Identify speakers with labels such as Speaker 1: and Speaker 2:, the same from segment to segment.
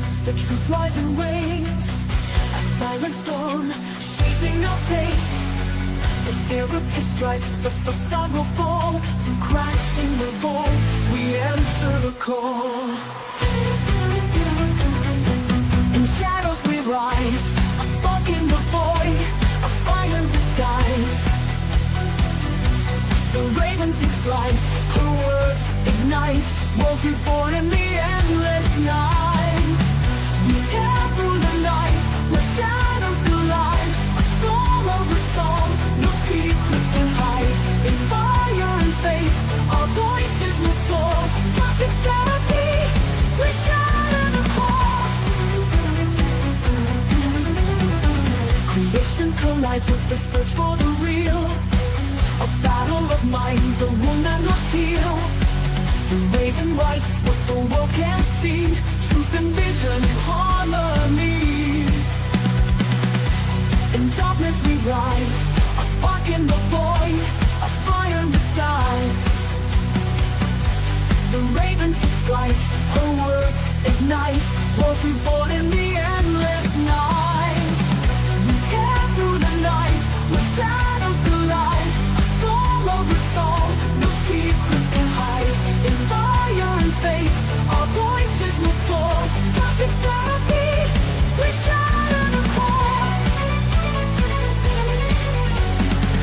Speaker 1: darkness, the truth lies in wait. A silent storm shaping our fate. The therapist strikes, the facade will fall. Through cracks in the wall, we answer the call. In shadows we rise, a spark in the void, a fire in disguise. The raven takes flight, her words ignite. Worlds reborn in the endless night. We tear through the night, where shadows collide. A storm of resolve, no secrets can hide. In fire and fate, our voices will soar. Gothic Therapy, we shatter the core. Creation collides with the search for the real. A battle of minds, a wound that must heal. The raven writes what the world can't see. Truth and vision in harmony. In darkness we ride, a spark in the void, a fire in disguise. The raven takes flight, her words ignite. Worlds reborn in the endless night. We tear through the night, where shadows collide. A storm of resolve, no secrets can hide. In fire and fate, our voices will soar. Gothic Therapy, we shatter the core.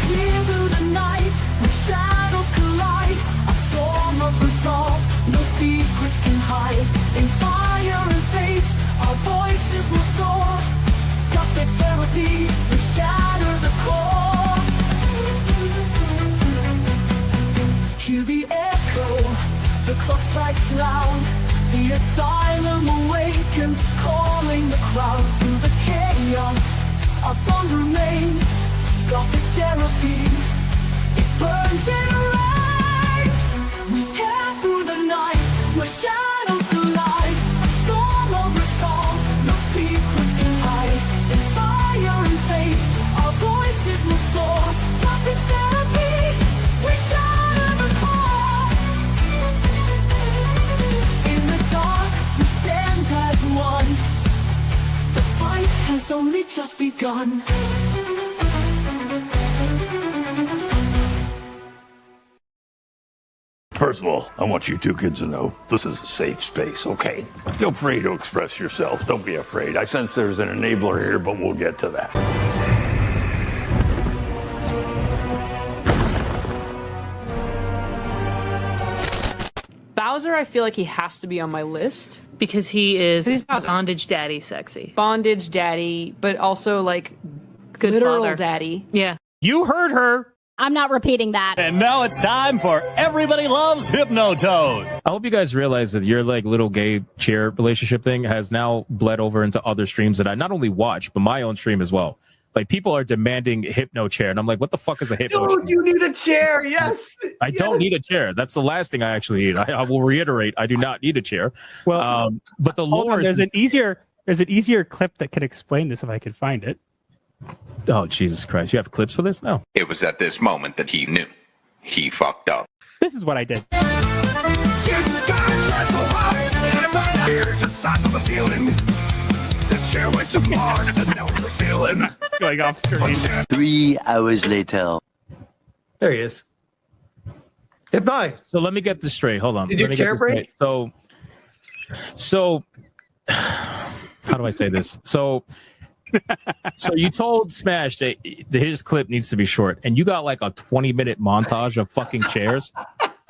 Speaker 1: Clear through the night, where shadows collide. A storm of resolve, no secrets can hide. In fire and fate, our voices will soar. Gothic Therapy, we shatter the core. Hear the echo, the clock strikes loud. The asylum awakens, calling the crowd. Through the chaos, our bond remains. Gothic Therapy, it burns and rains. We tear through the night, where shadows collide. A storm of resolve, no secrets can hide. In fire and fate, our voices will soar. Gothic Therapy, we shatter the core. In the dark, we stand as one. The fight has only just begun.
Speaker 2: First of all, I want you two kids to know this is a safe space, okay? Feel free to express yourself. Don't be afraid. I sense there's an enabler here, but we'll get to that.
Speaker 3: Bowser, I feel like he has to be on my list.
Speaker 4: Because he is
Speaker 3: He's Bowser.
Speaker 4: bondage daddy sexy.
Speaker 3: Bondage daddy, but also like
Speaker 4: Good
Speaker 3: literal
Speaker 4: father.
Speaker 3: daddy.
Speaker 4: Yeah.
Speaker 5: You heard her.
Speaker 6: I'm not repeating that.
Speaker 7: And now it's time for Everybody Loves Hypnotoad.
Speaker 5: I hope you guys realize that your like little gay chair relationship thing has now bled over into other streams that I not only watch, but my own stream as well. Like people are demanding hypno chair, and I'm like, what the fuck is a hypno chair?
Speaker 8: Dude, you need a chair. Yes.
Speaker 5: I don't need a chair. That's the last thing I actually need. I will reiterate, I do not need a chair.
Speaker 9: Well,
Speaker 5: but the
Speaker 9: hold
Speaker 5: lore
Speaker 9: on,
Speaker 5: is
Speaker 9: there's an easier clip that can explain this if I could find it.
Speaker 5: Oh, Jesus Christ. You have clips for this? No.
Speaker 10: It was at this moment that he knew. He fucked up.
Speaker 9: This is what I did.
Speaker 1: Cheers to the sky, cheers so high. Here to the size of the ceiling. The chair went to Mars and now it's revealing.
Speaker 9: Going off screen.
Speaker 11: 3 hours later.
Speaker 8: There he is. Hypno.
Speaker 5: So let me get this straight. Hold on.
Speaker 8: Did
Speaker 5: Let
Speaker 8: your
Speaker 5: me
Speaker 8: chair
Speaker 5: get this
Speaker 8: break?
Speaker 5: straight. So how do I say this? So you told Smash that his clip needs to be short, and you got like a 20-minute montage of fucking chairs.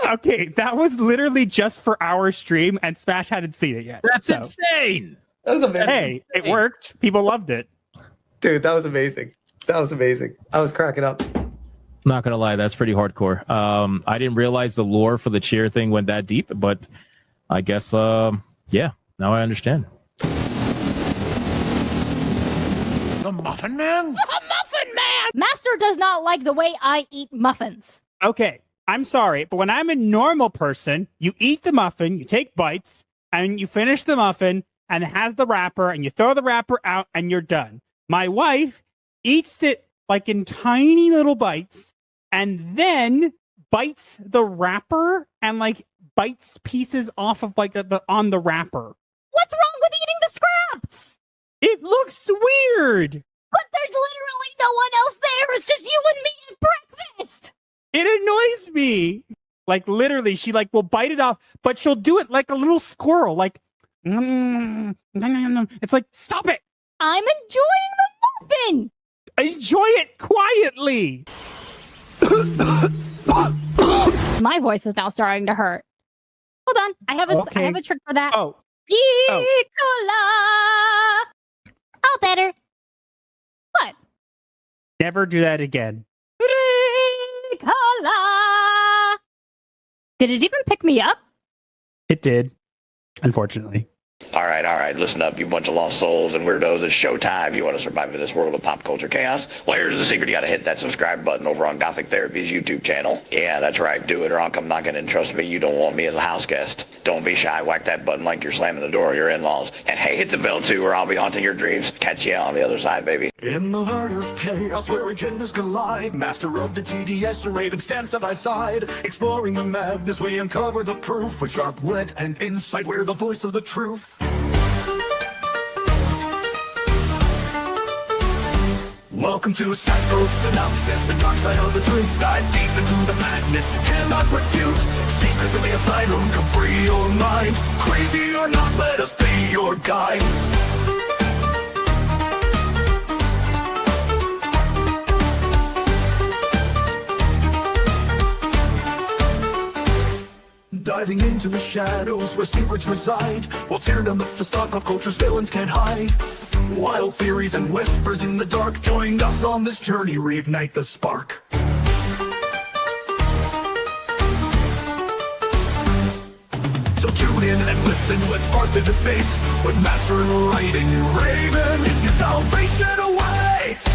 Speaker 9: Okay, that was literally just for our stream, and Smash hadn't seen it yet.
Speaker 5: That's insane.
Speaker 8: That was amazing.
Speaker 9: Hey, it worked. People loved it.
Speaker 8: Dude, that was amazing. That was amazing. I was cracking up.
Speaker 5: Not gonna lie, that's pretty hardcore. I didn't realize the lore for the chair thing went that deep, but I guess yeah, now I understand.
Speaker 1: The Muffin Man?
Speaker 6: Muffin Man! Master does not like the way I eat muffins.
Speaker 9: Okay, I'm sorry, but when I'm a normal person, you eat the muffin, you take bites, and you finish the muffin, and it has the wrapper, and you throw the wrapper out, and you're done. My wife eats it like in tiny little bites, and then bites the wrapper, and like bites pieces off of like on the wrapper.
Speaker 6: What's wrong with eating the scraps? props.
Speaker 9: It looks weird.
Speaker 6: But there's literally no one else there. It's just you and me at breakfast.
Speaker 9: It annoys me. Like literally, she like will bite it off, but she'll do it like a little squirrel. Like, it's like, stop it.
Speaker 6: I'm enjoying the muffin.
Speaker 9: Enjoy it quietly.
Speaker 6: My voice is now starting to hurt. Hold on, I have a trick for that.
Speaker 9: Oh,
Speaker 6: Ricola. Oh, better. What?
Speaker 9: Never do that again.
Speaker 6: Ricola. Did it even pick me up?
Speaker 9: It did, unfortunately.
Speaker 12: All right, listen up, you bunch of lost souls and weirdos. It's showtime. You want to survive in this world of pop culture chaos? Well, here's the secret. You got to hit that subscribe button over on Gothic Therapy's YouTube channel. Yeah, that's right. Do it or I'll come knocking, and trust me, you don't want me as a house guest. Don't be shy. Whack that button like you're slamming the door of your in-laws. And hey, hit the bell too, or I'll be haunting your dreams. Catch you on the other side, baby.
Speaker 1: In the heart of chaos where agendas collide, master of the TDS and Raven stand side by side. Exploring the madness, we uncover the proof with sharp wit and insight. We're the voice of the truth. Welcome to Psycho-Synopsis, the dark side of the truth. Dive deep into the madness you cannot refute. Secrets of the asylum, come free your mind. Crazy or not, let us be your guide. Diving into the shadows where secrets reside. We'll tear down the facade of culture's villains can't hide. Wild theories and whispers in the dark. Join us on this journey, reignite the spark. So tune in and listen, let's spark the debate. With Master Lighting Raven, your salvation awaits.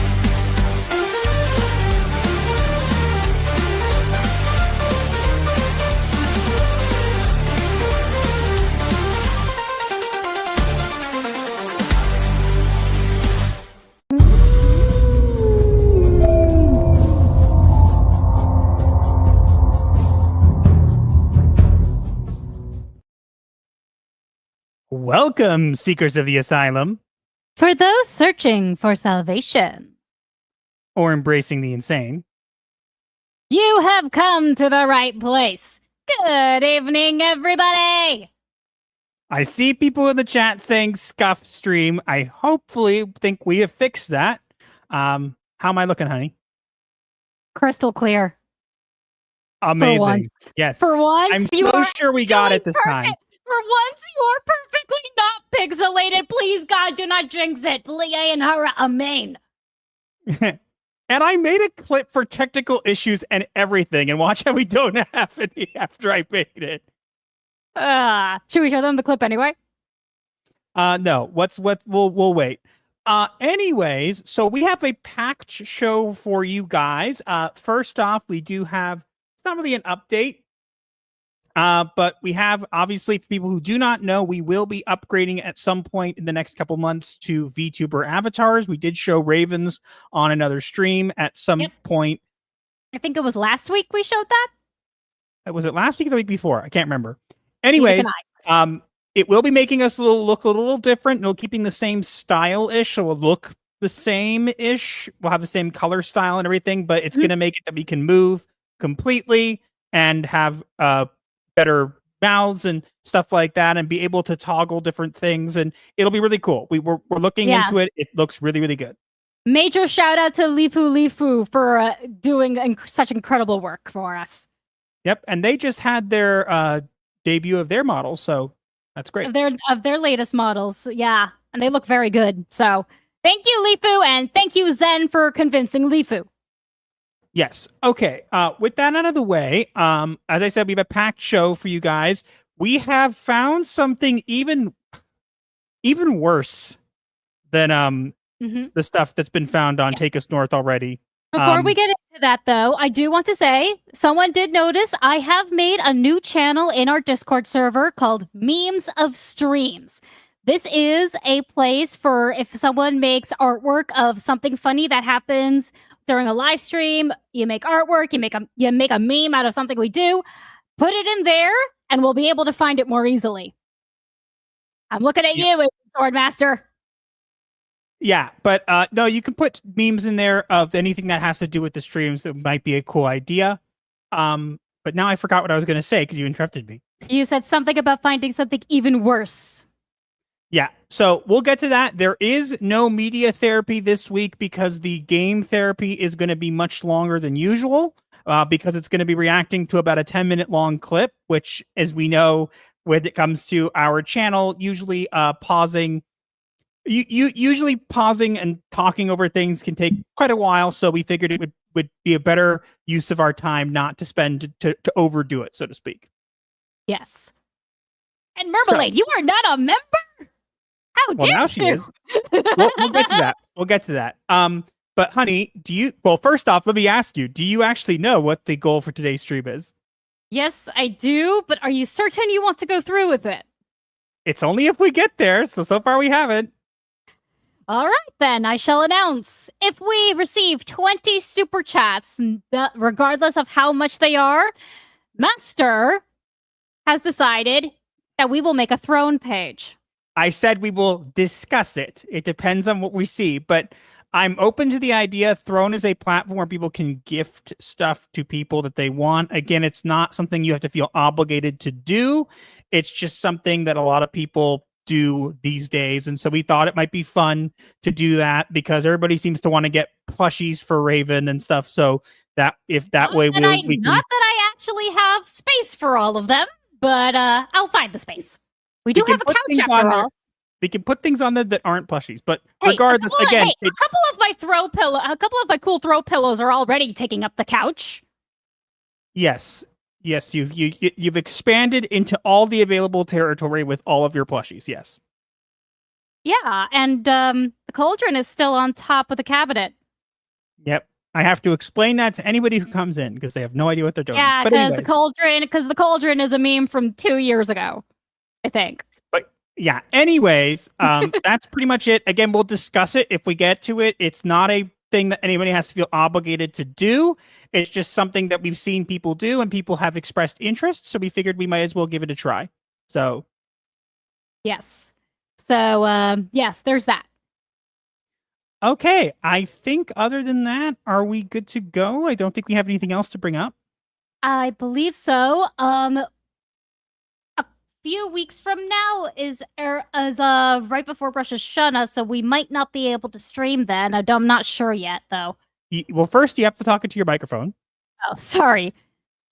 Speaker 9: Welcome, seekers of the asylum.
Speaker 6: For those searching for salvation.
Speaker 9: Or embracing the insane.
Speaker 6: You have come to the right place. Good evening, everybody.
Speaker 9: I see people in the chat saying scuff stream. I hopefully think we have fixed that. How am I looking, honey?
Speaker 6: Crystal clear.
Speaker 9: Amazing.
Speaker 6: For once.
Speaker 9: Yes.
Speaker 6: For once.
Speaker 9: I'm so sure we got it this time.
Speaker 6: For once, you're perfectly not pixelated. Please, God, do not jinx it. Lian Hara, amen.
Speaker 9: And I made a clip for technical issues and everything, and watch how we don't have any after I made it.
Speaker 6: Should we show them the clip anyway?
Speaker 9: No. We'll wait. Anyways, so we have a packed show for you guys. First off, we do have, it's not really an update. But we have, obviously, for people who do not know, we will be upgrading at some point in the next couple months to VTuber avatars. We did show Ravens on another stream at some point.
Speaker 6: I think it was last week we showed that.
Speaker 9: Was it last week or the week before? I can't remember. Anyways, it will be making us look a little different. No, keeping the same style-ish. So we'll look the same-ish. We'll have the same color style and everything, but it's going to make it that we can move completely and have better mouths and stuff like that, and be able to toggle different things, and it'll be really cool. We're looking into it. It looks really, really good.
Speaker 6: Major shout out to Lifu for doing such incredible work for us.
Speaker 9: Yep, and they just had their debut of their models, so that's great.
Speaker 6: Of their latest models, yeah, and they look very good. So thank you, Lifu, and thank you, Zen, for convincing Lifu.
Speaker 9: Yes. Okay. With that out of the way, as I said, we have a packed show for you guys. We have found something even worse than the stuff that's been found on Take Us North already.
Speaker 6: Before we get into that, though, I do want to say someone did notice I have made a new channel in our Discord server called Memes of Streams. This is a place for if someone makes artwork of something funny that happens during a live stream, you make artwork, you make a meme out of something we do, put it in there, and we'll be able to find it more easily. I'm looking at you, Swordmaster.
Speaker 9: Yeah, but no, you can put memes in there of anything that has to do with the streams that might be a cool idea. But now I forgot what I was going to say because you interrupted me.
Speaker 6: You said something about finding something even worse.
Speaker 9: Yeah, so we'll get to that. There is no media therapy this week because the game therapy is going to be much longer than usual because it's going to be reacting to about a 10-minute long clip, which, as we know, when it comes to our channel, usually pausing and talking over things can take quite a while. So we figured it would be a better use of our time not to spend to overdo it, so to speak.
Speaker 6: Yes. And Marmalade, you are not a member? How dare
Speaker 9: now she is. We'll get to that. We'll get to that. But honey, first off, let me ask you, do you actually know what the goal for today's stream is?
Speaker 6: Yes, I do, but are you certain you want to go through with it?
Speaker 9: It's only if we get there, so far we haven't.
Speaker 6: All right, then, I shall announce. If we receive 20 super chats, regardless of how much they are, Master has decided that we will make a throne page.
Speaker 9: I said we will discuss it. It depends on what we see, but I'm open to the idea. Throne is a platform where people can gift stuff to people that they want. Again, it's not something you have to feel obligated to do. It's just something that a lot of people do these days. And so we thought it might be fun to do that because everybody seems to want to get plushies for Raven and stuff. So that if that way
Speaker 6: not that I actually have space for all of them, but I'll find the space. We do have a couch after all.
Speaker 9: We can put things on there that aren't plushies, but regardless, a couple
Speaker 6: of my cool throw pillows are already taking up the couch.
Speaker 9: Yes, you've expanded into all the available territory with all of your plushies. Yes.
Speaker 6: Yeah, and the cauldron is still on top of the cabinet.
Speaker 9: Yep. I have to explain that to anybody who comes in because they have no idea what they're doing.
Speaker 6: Yeah, because the cauldron is a meme from 2 years ago, I think.
Speaker 9: But yeah, anyways, that's pretty much it. Again, we'll discuss it if we get to it. It's not a thing that anybody has to feel obligated to do. It's just something that we've seen people do and people have expressed interest. So we figured we might as well give it a try. So.
Speaker 6: Yes. So, yes, there's that.
Speaker 9: Okay, I think other than that, are we good to go? I don't think we have anything else to bring up.
Speaker 6: I believe so. A few weeks from now is right before Rosh Hashanah, so we might not be able to stream then. I'm not sure yet, though.
Speaker 9: Well, first you have to talk into your microphone.
Speaker 6: Oh, sorry.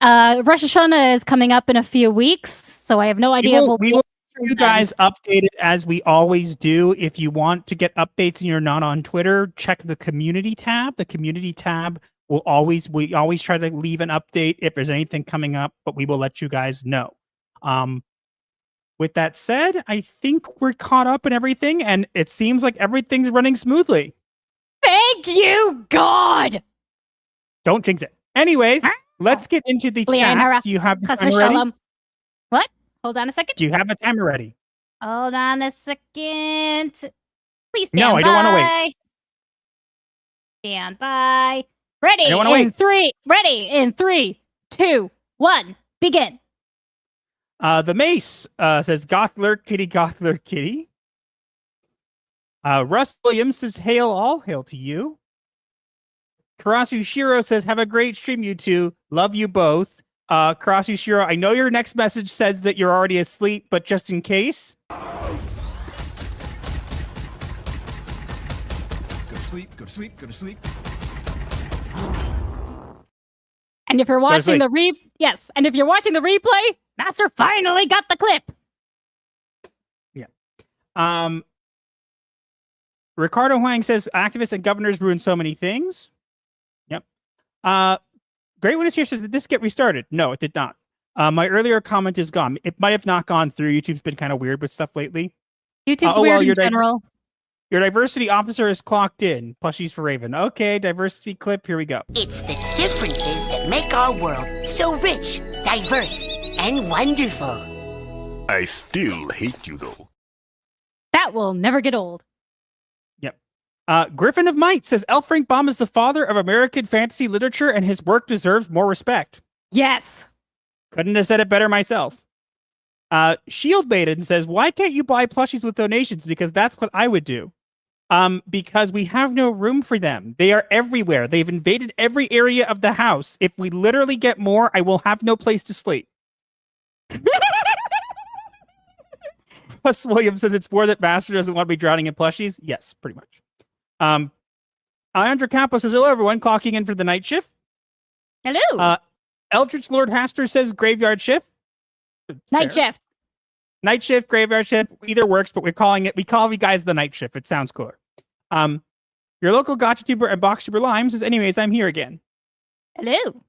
Speaker 6: Rosh Hashanah is coming up in a few weeks, so I have no idea.
Speaker 9: We will you guys updated as we always do. If you want to get updates and you're not on Twitter, check the community tab. The community tab we always try to leave an update if there's anything coming up, but we will let you guys know. With that said, I think we're caught up in everything, and it seems like everything's running smoothly.
Speaker 6: Thank you, God!
Speaker 9: Don't jinx it. Anyways, let's get into the chats. Do you have the timer ready?
Speaker 6: What? Hold on a second.
Speaker 9: Do you have a timer ready?
Speaker 6: Hold on a second. Please stand by.
Speaker 9: No, I don't want to wait.
Speaker 6: Stand by. Ready.
Speaker 9: I don't want to wait.
Speaker 6: Ready in 3, 2, 1. Begin.
Speaker 9: The Mace says, Goth Lurk Kitty, Goth Lurk Kitty. Russ Williams says, all hail to you. Karasu Shiro says, have a great stream, you two. Love you both. Karasu Shiro, I know your next message says that you're already asleep, but just in case.
Speaker 13: Go to sleep, go to sleep, go to sleep.
Speaker 6: And if you're watching the replay, Master finally got the clip.
Speaker 9: Yeah. Ricardo Huang says activists and governors ruin so many things. Yep. Great Witness here says, did this get restarted? No, it did not. My earlier comment is gone. It might have not gone through. YouTube's been kind of weird with stuff lately.
Speaker 6: YouTube's weird in general.
Speaker 9: Your diversity officer is clocked in. Plushies for Raven. Okay, diversity clip. Here we go.
Speaker 14: It's the differences that make our world so rich, diverse, and wonderful.
Speaker 13: I still hate you, though.
Speaker 6: That will never get old.
Speaker 9: Yep. Griffin of Might says, L. Frank Baum is the father of American fantasy literature, and his work deserves more respect.
Speaker 6: Yes.
Speaker 9: Couldn't have said it better myself. Shield Maiden says, why can't you buy plushies with donations? Because that's what I would do. Because we have no room for them. They are everywhere. They've invaded every area of the house. If we literally get more, I will have no place to sleep. Plus, William says it's more that Master doesn't want to be drowning in plushies. Yes, pretty much. Alejandro Campos says, hello, everyone, clocking in for the night shift.
Speaker 6: Hello.
Speaker 9: Eldritch Lord Haster says graveyard shift.
Speaker 6: Night shift.
Speaker 9: Night shift, graveyard shift, either works, but we call you guys the night shift. It sounds cooler. Your local gotcha tuber and box tuber Lime says, anyways, I'm here again.
Speaker 6: Hello.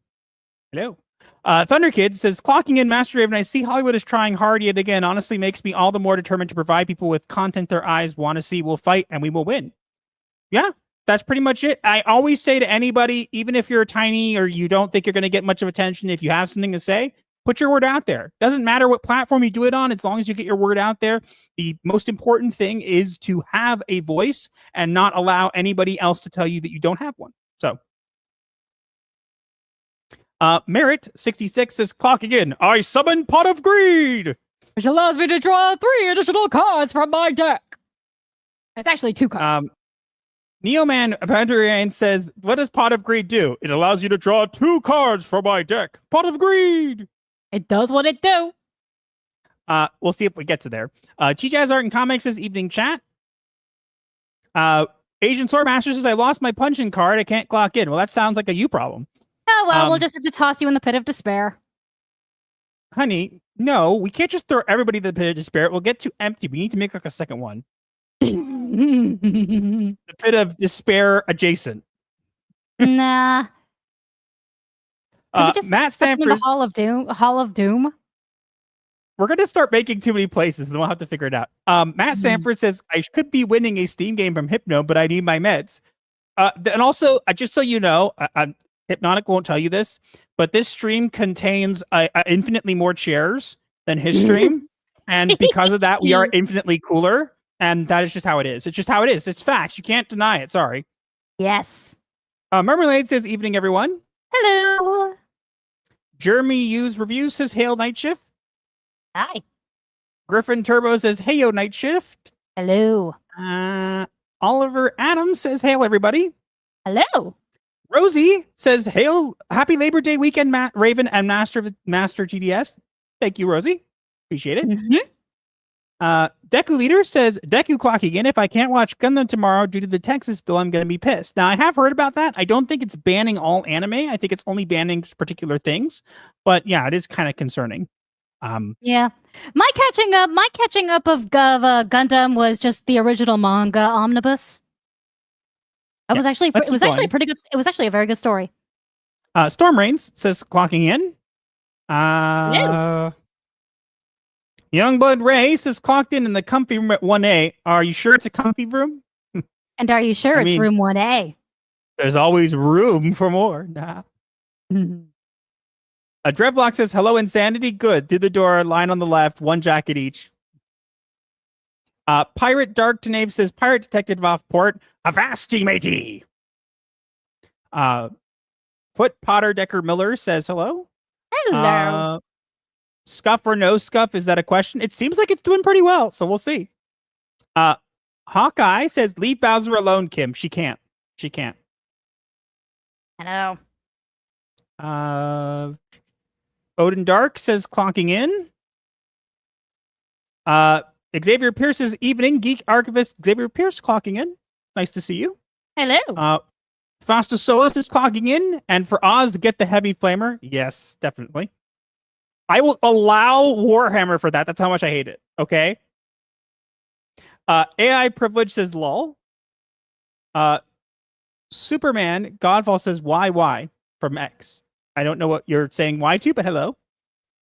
Speaker 9: Hello. Thunder Kid says, clocking in, Master Raven, I see Hollywood is trying hard yet again. Honestly makes me all the more determined to provide people with content their eyes want to see. We'll fight and we will win. Yeah, that's pretty much it. I always say to anybody, even if you're tiny or you don't think you're going to get much of attention, if you have something to say, put your word out there. Doesn't matter what platform you do it on, as long as you get your word out there. The most important thing is to have a voice and not allow anybody else to tell you that you don't have one. So, Merit66 says, clock again. I summon Pot of Greed,
Speaker 6: which allows me to draw 3 additional cards from my deck. It's actually 2 cards.
Speaker 9: Neoman Pandarian says, what does Pot of Greed do? It allows you to draw 2 cards from my deck. Pot of Greed.
Speaker 6: It does what it do.
Speaker 9: We'll see if we get to there. Jazz Art and Comics says, evening chat. Asian Swordmaster says, I lost my punching card. I can't clock in. Well, that sounds like a you problem.
Speaker 6: Oh, well, we'll just have to toss you in the pit of despair.
Speaker 9: Honey, no, we can't just throw everybody in the pit of despair. It will get too empty. We need to make like a second one. The pit of despair adjacent.
Speaker 6: Nah.
Speaker 9: Matt Stanford.
Speaker 6: The Hall of Doom. Hall of Doom.
Speaker 9: We're going to start making too many places, and we'll have to figure it out. Matt Stanford says, I could be winning a Steam game from Hypno, but I need my meds. And also, just so you know, Hypnotic won't tell you this, but this stream contains infinitely more chairs than his stream. And because of that, we are infinitely cooler. And that is just how it is. It's just how it is. It's facts. You can't deny it. Sorry.
Speaker 6: Yes.
Speaker 9: Marmalade says, evening, everyone.
Speaker 6: Hello.
Speaker 9: Jeremy Hughes Review says, hail, night shift.
Speaker 6: Hi.
Speaker 9: Griffin Turbo says, hey, yo, night shift.
Speaker 6: Hello.
Speaker 9: Oliver Adams says, hail, everybody.
Speaker 6: Hello.
Speaker 9: Rosie says, hail, happy Labor Day weekend, Raven and Master GDS. Thank you, Rosie. Appreciate it. Deku Leader says, Deku clocking in. If I can't watch Gundam tomorrow due to the Texas bill, I'm going to be pissed. Now, I have heard about that. I don't think it's banning all anime. I think it's only banning particular things. But yeah, it is kind of concerning.
Speaker 6: Yeah. My catching up of Gundam was just the original manga omnibus. It was actually pretty good. It was actually a very good story.
Speaker 9: Storm Rains says, clocking in. Youngblood Ray says, clocked in the comfy room at 1A. Are you sure it's a comfy room?
Speaker 6: And are you sure it's room 1A?
Speaker 9: There's always room for more. Nah. Drevlock says, hello, Insanity. Good. Through the door, line on the left, 1 jacket each. Pirate Dark Tenave says, Pirate Detective off port. Avasti, matey. Foot Potter Decker Miller says, hello.
Speaker 6: Hello.
Speaker 9: Scuff or no scuff? Is that a question? It seems like it's doing pretty well, so we'll see. Hawkeye says, leave Bowser alone, Kim. She can't.
Speaker 6: Hello.
Speaker 9: Odin Dark says, clocking in. Xavier Pierce says, evening. Geek Archivist Xavier Pierce clocking in. Nice to see you.
Speaker 6: Hello.
Speaker 9: Faustus Solus is clocking in. And for Oz to get the heavy flamer. Yes, definitely. I will allow Warhammer for that. That's how much I hate it. Okay. AI Privilege says, lol. Superman Godfall says, why from X. I don't know what you're saying why to, but hello.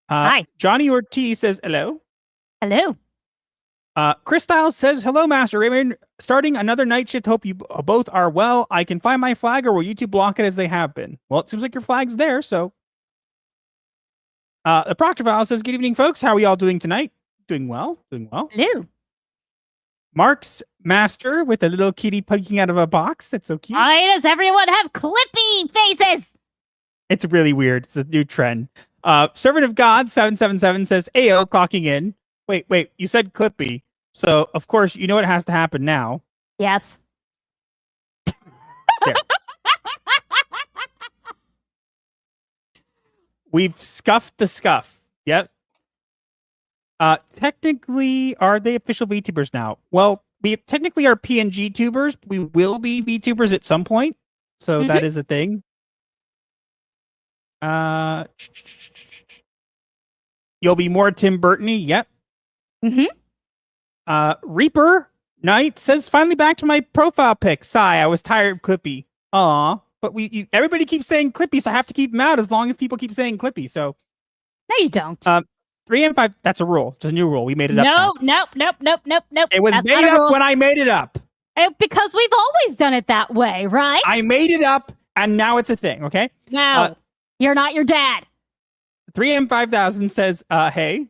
Speaker 6: Hi.
Speaker 9: Johnny Ortiz says, hello.
Speaker 6: Hello.
Speaker 9: Chris Styles says, hello, Master Raymond. Starting another night shift. Hope you both are well. I can find my flag, or will YouTube block it as they have been? Well, it seems like your flag's there, so. The Proctor File says, good evening, folks. How are we all doing tonight? Doing well.
Speaker 6: Hello.
Speaker 9: Mark's Master with a little kitty poking out of a box. That's so cute.
Speaker 6: Why does everyone have clippy faces?
Speaker 9: It's really weird. It's a new trend. Servant of God 777 says, Ayo, clocking in. Wait. You said clippy. So, of course, you know what has to happen now.
Speaker 6: Yes.
Speaker 9: There. We've scuffed the scuff. Yep. Technically, are they official VTubers now? Well, we technically are PNG tubers. We will be VTubers at some point. So that is a thing. You'll be more Tim Burton-y. Yep. Reaper Knight says, finally back to my profile pic. Sigh, I was tired of Clippy. Aw. But everybody keeps saying Clippy, so I have to keep them out as long as people keep saying Clippy. So
Speaker 6: No, you don't.
Speaker 9: 3 and 5, that's a rule. It's a new rule. We made it up.
Speaker 6: Nope.
Speaker 9: It was
Speaker 6: That's
Speaker 9: made
Speaker 6: not a
Speaker 9: up
Speaker 6: rule.
Speaker 9: when I made it up.
Speaker 6: Because we've always done it that way, right?
Speaker 9: I made it up, and now it's a thing, okay?
Speaker 6: No, you're not your dad.
Speaker 9: 3M5000 says, hey.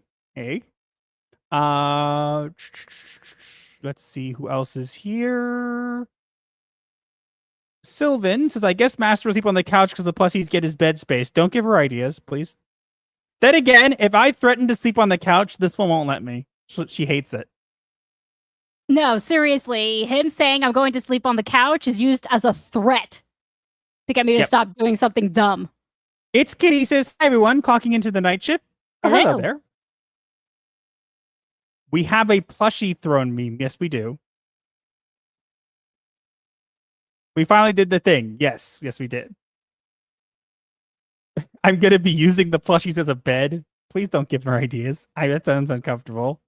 Speaker 9: Let's see who else is here. Sylvan says, I guess Master will sleep on the couch because the plushies get his bed space. Don't give her ideas, please. Then again, if I threaten to sleep on the couch, this one won't let me. She hates it.
Speaker 6: No, seriously. Him saying I'm going to sleep on the couch is used as a threat to get me to stop doing something dumb.
Speaker 9: It's Kitty says, hi everyone, clocking into the night shift. Oh, hello there. We have a plushie throne meme. Yes, we do. We finally did the thing. Yes, we did. I'm going to be using the plushies as a bed. Please don't give her ideas. That sounds uncomfortable.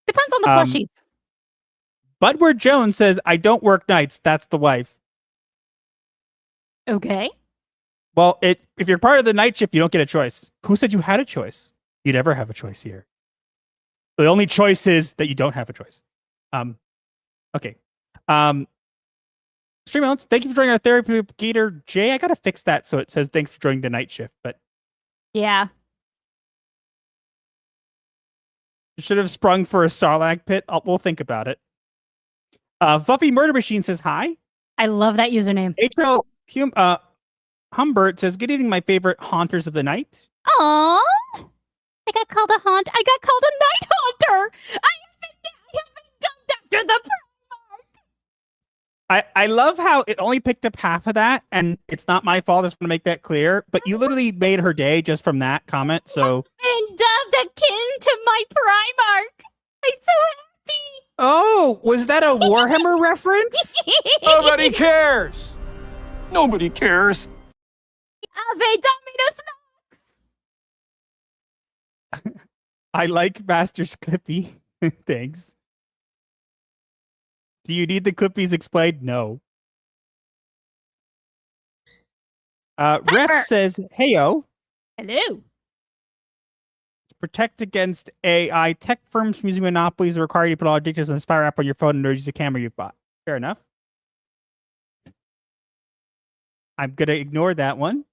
Speaker 6: Depends on the plushies.
Speaker 9: Budward Jones says, I don't work nights. That's the wife.
Speaker 6: Okay.
Speaker 9: Well, if you're part of the night shift, you don't get a choice. Who said you had a choice? You never have a choice here. The only choice is that you don't have a choice. Okay. Stream Elements, thank you for joining our therapy gator. Jay, I gotta fix that so it says thanks for joining the night shift, but
Speaker 6: yeah.
Speaker 9: You should have sprung for a Sarlacc pit. We'll think about it. Fluffy Murder Machine says hi.
Speaker 6: I love that username.
Speaker 9: H.L. Humbert says, good evening, my favorite haunters of the night.
Speaker 6: Aww. I got called a haunt. I got called a night haunter. I have been dumped after the
Speaker 9: I love how it only picked up half of that, and it's not my fault. I just want to make that clear. But you literally made her day just from that comment. So
Speaker 6: and dubbed akin to my Primarch. I'm so happy.
Speaker 9: Oh, was that a Warhammer reference?
Speaker 2: Nobody cares. Nobody cares.
Speaker 6: Ave Dominus Nox.
Speaker 9: I like Master's Clippy. Thanks. Do you need the Clippies explained? No. Ref says, heyo.
Speaker 6: Hello.
Speaker 9: Protect against AI. Tech firms from using monopolies are required to put all dictators on the Spire app on your phone and use a camera you've bought. Fair enough. I'm going to ignore that one.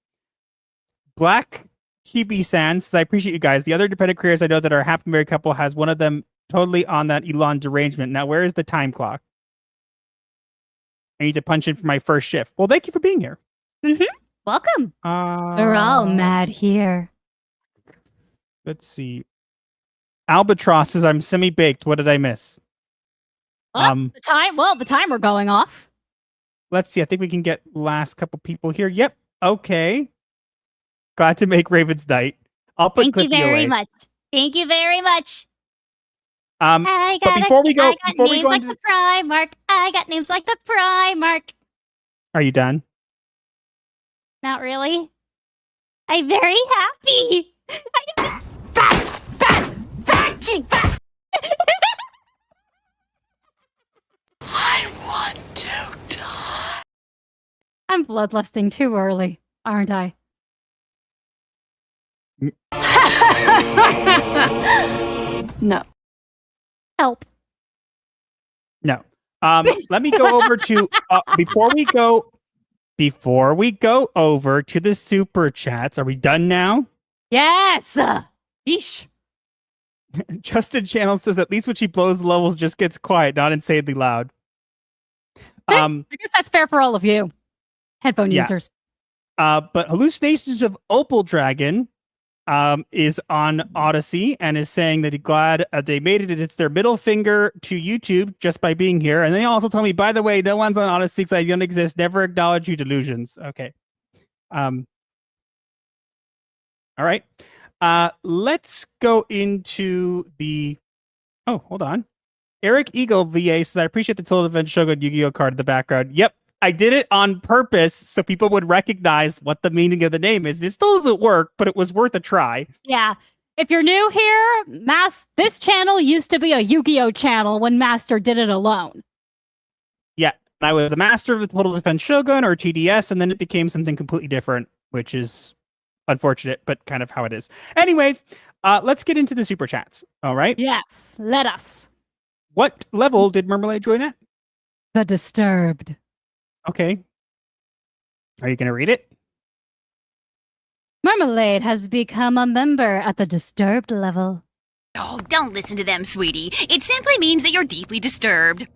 Speaker 9: Black TB Sands says, I appreciate you guys. The other independent careers I know that are a happy married couple has one of them totally on that Elon derangement. Now, where is the time clock? I need to punch in for my first shift. Well, thank you for being here.
Speaker 6: Welcome. We're all mad here.
Speaker 9: Let's see. Albatross says, I'm semi-baked. What did I miss?
Speaker 6: Oh, the timer going off.
Speaker 9: Let's see. I think we can get last couple people here. Yep. Okay. Glad to make Raven's night. I'll put
Speaker 6: Thank you
Speaker 9: Clippy
Speaker 6: very
Speaker 9: away.
Speaker 6: much. Thank you very much.
Speaker 9: But before we go
Speaker 6: names like the Primarch. I got names like the Primarch.
Speaker 9: Are you done?
Speaker 6: Not really. I'm very happy.
Speaker 14: I want to die.
Speaker 6: I'm bloodlusting too early, aren't I?
Speaker 3: No.
Speaker 6: Help.
Speaker 9: No. Let me go over to before we go over to the super chats. Are we done now?
Speaker 6: Yes. Yeesh.
Speaker 9: Justin Channel says at least when she blows the levels, just gets quiet, not insanely loud.
Speaker 6: I guess that's fair for all of you, headphone
Speaker 9: Yeah.
Speaker 6: users.
Speaker 9: But hallucinations of Opal Dragon is on Odyssey and is saying that he's glad they made it. It's their middle finger to YouTube just by being here. And they also tell me, by the way, no one's on Odyssey because I don't exist. Never acknowledge you delusions. Okay. All right. Let's go into the... Oh, hold on. Eric Eagle VA says, I appreciate the Total Defense Shogun Yu-Gi-Oh card in the background. Yep. I did it on purpose so people would recognize what the meaning of the name is. This still doesn't work, but it was worth a try.
Speaker 6: Yeah. If you're new here, this channel used to be a Yu-Gi-Oh channel when Master did it alone.
Speaker 9: Yeah. I was the master of the Total Defense Shogun, or TDS, and then it became something completely different, which is unfortunate, but kind of how it is. Anyways, let's get into the super chats. All right?
Speaker 6: Yes, let us.
Speaker 9: What level did Marmalade join at?
Speaker 6: The Disturbed.
Speaker 9: Okay. Are you going to read it?
Speaker 6: Marmalade has become a member at the Disturbed level.
Speaker 15: Oh, don't listen to them, sweetie. It simply means that you're deeply disturbed.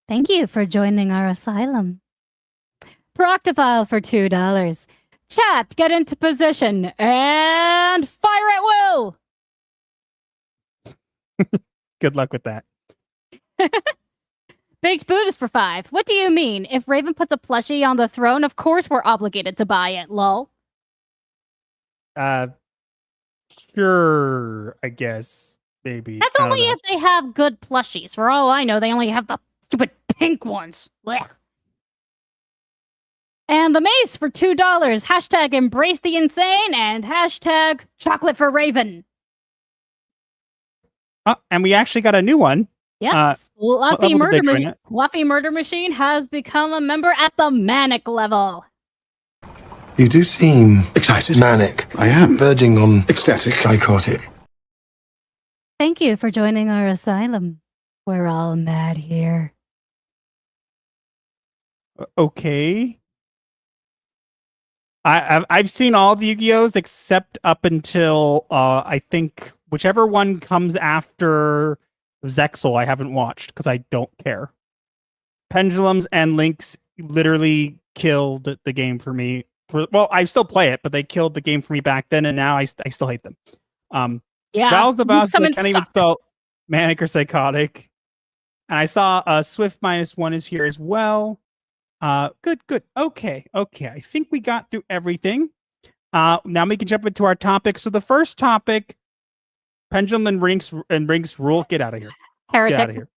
Speaker 6: Thank you for joining our asylum. Proctophile for $2. Chat, get into position and fire at will.
Speaker 9: Good luck with that.
Speaker 6: Baked Buddhist for $5. What do you mean? If Raven puts a plushie on the throne, of course we're obligated to buy it, lol.
Speaker 9: Sure, I guess. Maybe.
Speaker 6: That's only if they have good plushies. For all I know, they only have the stupid pink ones. Blech. And the mace for $2. Hashtag embrace the insane and hashtag chocolate for Raven.
Speaker 9: Oh, and we actually got a new one.
Speaker 6: Yeah, Fluffy Murder Machine has become a member at the Manic level.
Speaker 16: You do seem excited, manic. I am verging on ecstatic, psychotic.
Speaker 6: Thank you for joining our asylum. We're all mad here.
Speaker 9: Okay. I've seen all the Yu-Gi-Ohs except up until I think whichever one comes after Zexal I haven't watched because I don't care. Pendulums and Links literally killed the game for me. Well, I still play it, but they killed the game for me back then, and now I still hate them.
Speaker 6: Yeah,
Speaker 9: Val's the Vows that can't even spell manic or psychotic. And I saw Swift -1 is here as well. Good. Okay. I think we got through everything. Now we can jump into our topic. So the first topic, Pendulum and Rinks rule. Get out of here.
Speaker 6: Heretic.
Speaker 9: Get out of here.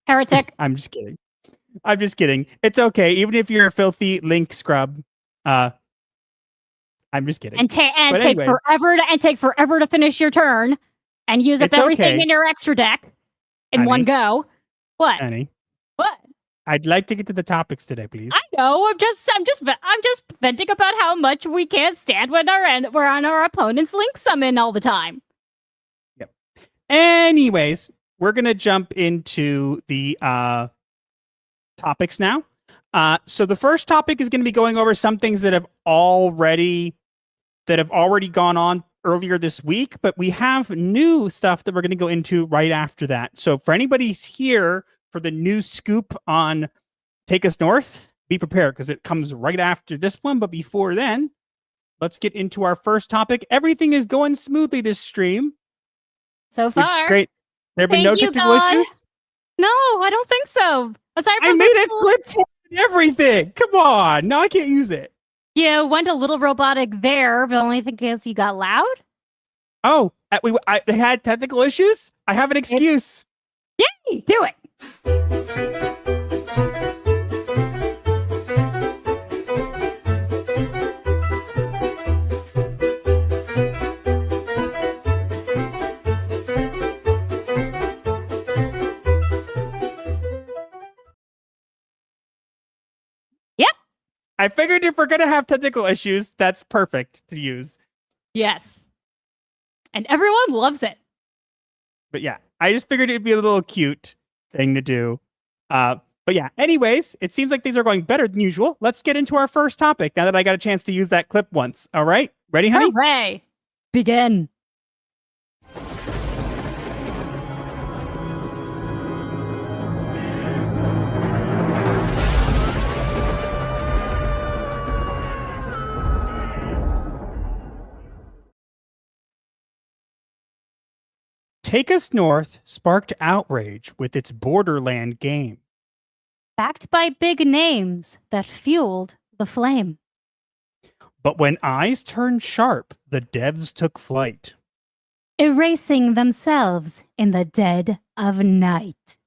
Speaker 6: Heretic.
Speaker 9: I'm just kidding. It's okay. Even if you're a filthy Link scrub. I'm just kidding.
Speaker 6: And take forever to finish your turn and use up everything in your extra deck in one go. What?
Speaker 9: Annie.
Speaker 6: What?
Speaker 9: I'd like to get to the topics today, please.
Speaker 6: I know. I'm just venting about how much we can't stand when we're on our opponent's Link summon all the time.
Speaker 9: Yep. Anyways, we're gonna jump into the topics now. So the first topic is going to be going over some things that have already gone on earlier this week, but we have new stuff that we're going to go into right after that. So for anybody here for the new scoop on Take Us North, be prepared because it comes right after this one. But before then, let's get into our first topic. Everything is going smoothly this stream.
Speaker 6: So far.
Speaker 9: Which is great. There have been no technical issues?
Speaker 6: No, I don't think so. Aside from
Speaker 9: I made a clip for everything. Come on. No, I can't use it.
Speaker 6: Yeah, went a little robotic there, but the only thing is you got loud.
Speaker 9: Oh, I had technical issues? I have an excuse.
Speaker 6: Yay, do it.
Speaker 9: I figured if we're going to have technical issues, that's perfect to use.
Speaker 6: Yes. And everyone loves it.
Speaker 9: But yeah, I just figured it'd be a little cute thing to do. But yeah, anyways, it seems like these are going better than usual. Let's get into our first topic now that I got a chance to use that clip once. All right? Ready, honey?
Speaker 6: Hooray! Begin.
Speaker 9: Take Us North sparked outrage with its Borderland game.
Speaker 6: Backed by big names that fueled the flame.
Speaker 9: But when eyes turned sharp, the devs took flight.
Speaker 6: Erasing themselves in the dead of night.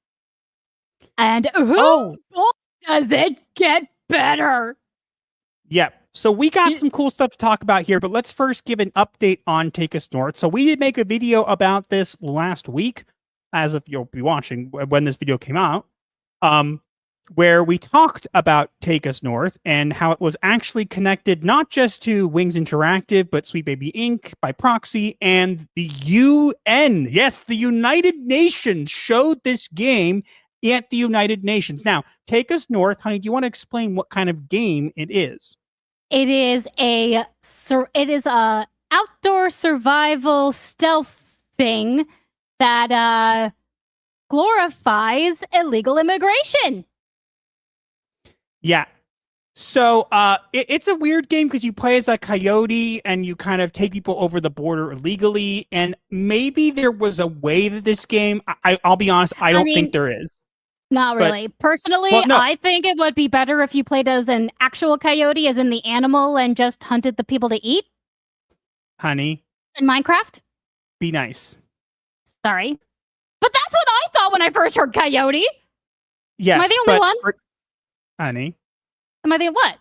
Speaker 6: And does it get better?
Speaker 9: Yep. So we got some cool stuff to talk about here, but let's first give an update on Take Us North. So we did make a video about this last week, as if you'll be watching when this video came out, where we talked about Take Us North and how it was actually connected not just to Wings Interactive, but Sweet Baby Inc. by proxy, and the UN. Yes, the United Nations showed this game at the United Nations. Now, Take Us North, honey, do you want to explain what kind of game it is?
Speaker 6: It is a outdoor survival stealth thing that glorifies illegal immigration.
Speaker 9: Yeah. So it's a weird game because you play as a coyote and you kind of take people over the border illegally. And maybe there was a way that this game, I'll be honest, I don't think there is.
Speaker 6: Not really. Personally, I think it would be better if you played as an actual coyote, as in the animal, and just hunted the people to eat.
Speaker 9: Honey.
Speaker 6: In Minecraft?
Speaker 9: Be nice.
Speaker 6: Sorry. But that's what I thought when I first heard coyote.
Speaker 9: Yes.
Speaker 6: Am I the only one?
Speaker 9: Honey.
Speaker 6: Am I the what?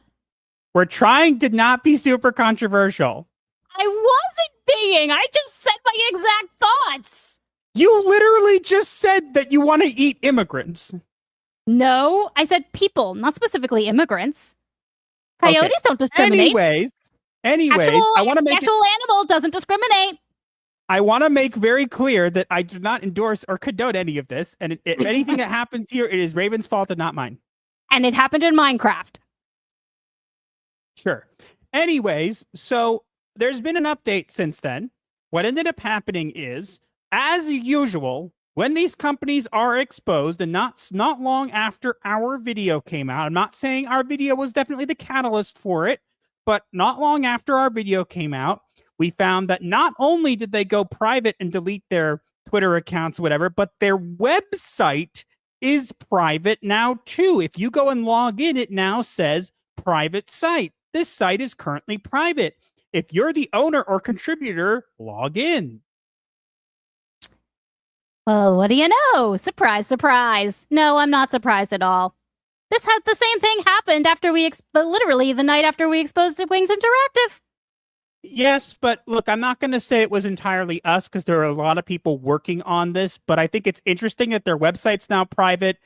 Speaker 9: We're trying to not be super controversial.
Speaker 6: I wasn't being. I just said my exact thoughts.
Speaker 9: You literally just said that you want to eat immigrants.
Speaker 6: No, I said people, not specifically immigrants. Coyotes don't discriminate.
Speaker 9: Anyways, I want to make
Speaker 6: actual animal doesn't discriminate.
Speaker 9: I want to make very clear that I do not endorse or condone any of this, and if anything that happens here, it is Raven's fault and not mine.
Speaker 6: And it happened in Minecraft.
Speaker 9: Sure. Anyways, so there's been an update since then. What ended up happening is, as usual, when these companies are exposed, and not long after our video came out, I'm not saying our video was definitely the catalyst for it, but not long after our video came out, we found that not only did they go private and delete their Twitter accounts, whatever, but their website is private now too. If you go and log in, it now says private site. This site is currently private. If you're the owner or contributor, log in.
Speaker 6: Well, what do you know? Surprise, surprise. No, I'm not surprised at all. This had the same thing happened after literally the night after we exposed to Wings Interactive.
Speaker 9: Yes, but look, I'm not going to say it was entirely us because there are a lot of people working on this, but I think it's interesting that their website's now private.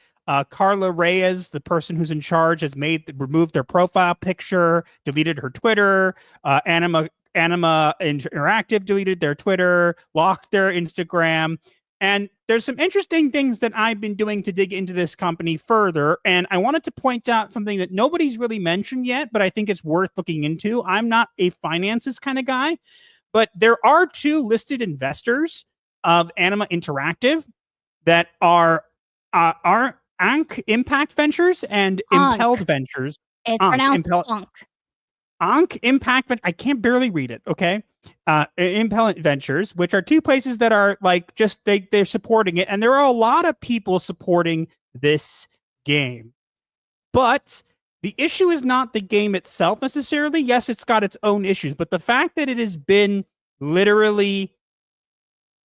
Speaker 9: Carla Reyes, the person who's in charge, has removed their profile picture, deleted her Twitter. Anima Interactive deleted their Twitter, locked their Instagram. And there's some interesting things that I've been doing to dig into this company further. And I wanted to point out something that nobody's really mentioned yet, but I think it's worth looking into. I'm not a finances kind of guy, but there are two listed investors of Anima Interactive that are Ankh Impact Ventures and Impelled Ventures.
Speaker 6: It's pronounced Ankh.
Speaker 9: Ankh Impact, I can't barely read it, okay? Impellent Ventures, which are two places that are like just they're supporting it, and there are a lot of people supporting this game. But the issue is not the game itself necessarily. Yes, it's got its own issues, but the fact that it has been literally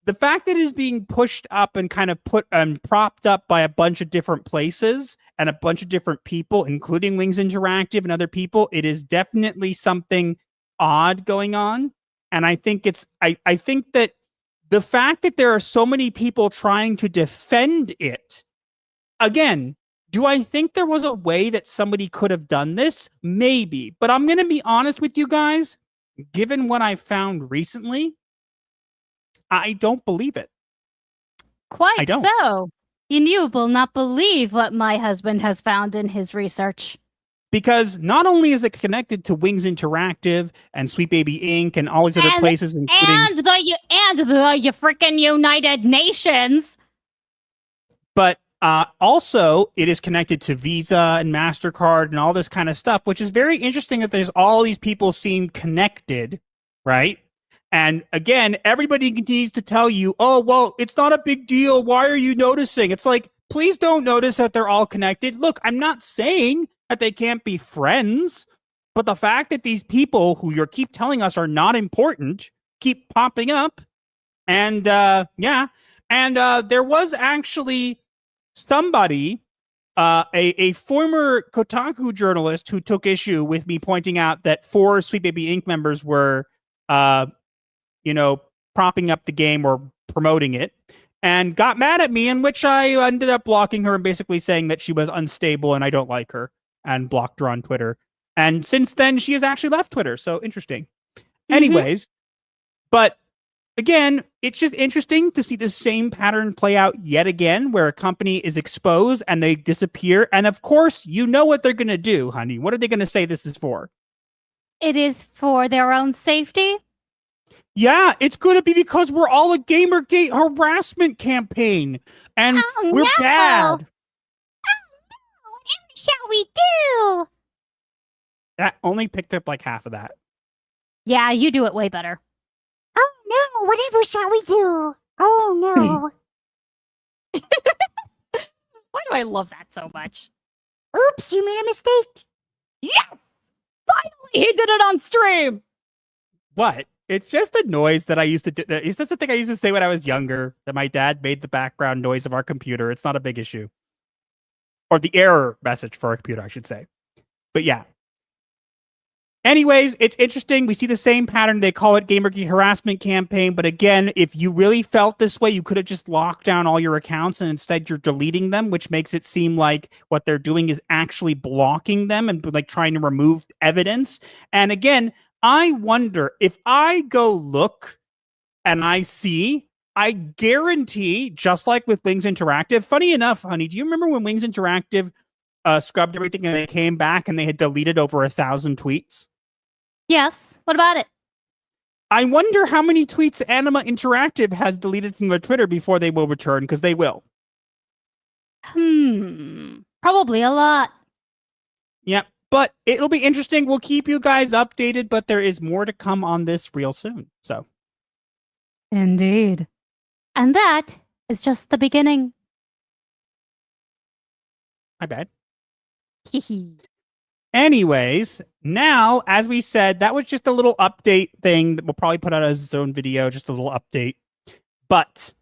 Speaker 9: the fact that it is being pushed up and kind of put and propped up by a bunch of different places and a bunch of different people, including Wings Interactive and other people, it is definitely something odd going on. And I think I think that the fact that there are so many people trying to defend it, again, do I think there was a way that somebody could have done this? Maybe. But I'm going to be honest with you guys, given what I found recently, I don't believe it.
Speaker 6: Quite so. And you will not believe what my husband has found in his research.
Speaker 9: Because not only is it connected to Wings Interactive and Sweet Baby Inc. and all these other places, including
Speaker 6: and the freaking United Nations,
Speaker 9: but also it is connected to Visa and MasterCard and all this kind of stuff, which is very interesting that there's all these people seem connected, right? And again, everybody continues to tell you, oh, well, it's not a big deal. Why are you noticing? It's like, please don't notice that they're all connected. Look, I'm not saying that they can't be friends, but the fact that these people who you keep telling us are not important keep popping up. And there was actually somebody, a former Kotaku journalist who took issue with me pointing out that 4 Sweet Baby Inc. members were propping up the game or promoting it, and got mad at me, in which I ended up blocking her and basically saying that she was unstable and I don't like her, and blocked her on Twitter. And since then, she has actually left Twitter. So interesting. Anyways, but again, it's just interesting to see the same pattern play out yet again, where a company is exposed and they disappear. And of course, you know what they're going to do, honey. What are they going to say this is for?
Speaker 6: It is for their own safety.
Speaker 9: Yeah, it's going to be because we're all a Gamergate harassment campaign, and we're bad.
Speaker 14: Oh, no. What shall we do?
Speaker 9: That only picked up like half of that.
Speaker 6: Yeah, you do it way better.
Speaker 14: Oh, no. Whatever shall we do? Oh, no.
Speaker 6: Why do I love that so much?
Speaker 14: Oops, you made a mistake.
Speaker 6: Yes! Finally, he did it on stream!
Speaker 9: What? It's just a noise that I used to do. It's just something I used to say when I was younger, that my dad made the background noise of our computer. It's not a big issue. Or the error message for our computer, I should say. But yeah. Anyways, it's interesting. We see the same pattern. They call it Gamergate harassment campaign. But again, if you really felt this way, you could have just locked down all your accounts, and instead you're deleting them, which makes it seem like what they're doing is actually blocking them and like trying to remove evidence. And again, I wonder if I go look and I guarantee, just like with Wings Interactive, funny enough, honey, do you remember when Wings Interactive scrubbed everything and they came back and they had deleted over 1,000 tweets?
Speaker 6: Yes. What about it?
Speaker 9: I wonder how many tweets Anima Interactive has deleted from their Twitter before they will return, because they will.
Speaker 6: Probably a lot.
Speaker 9: Yep. But it'll be interesting. We'll keep you guys updated, but there is more to come on this real soon. So,
Speaker 6: indeed. And that is just the beginning.
Speaker 9: My bad. Anyways, now, as we said, that was just a little update thing that we'll probably put out as its own video, just a little update. But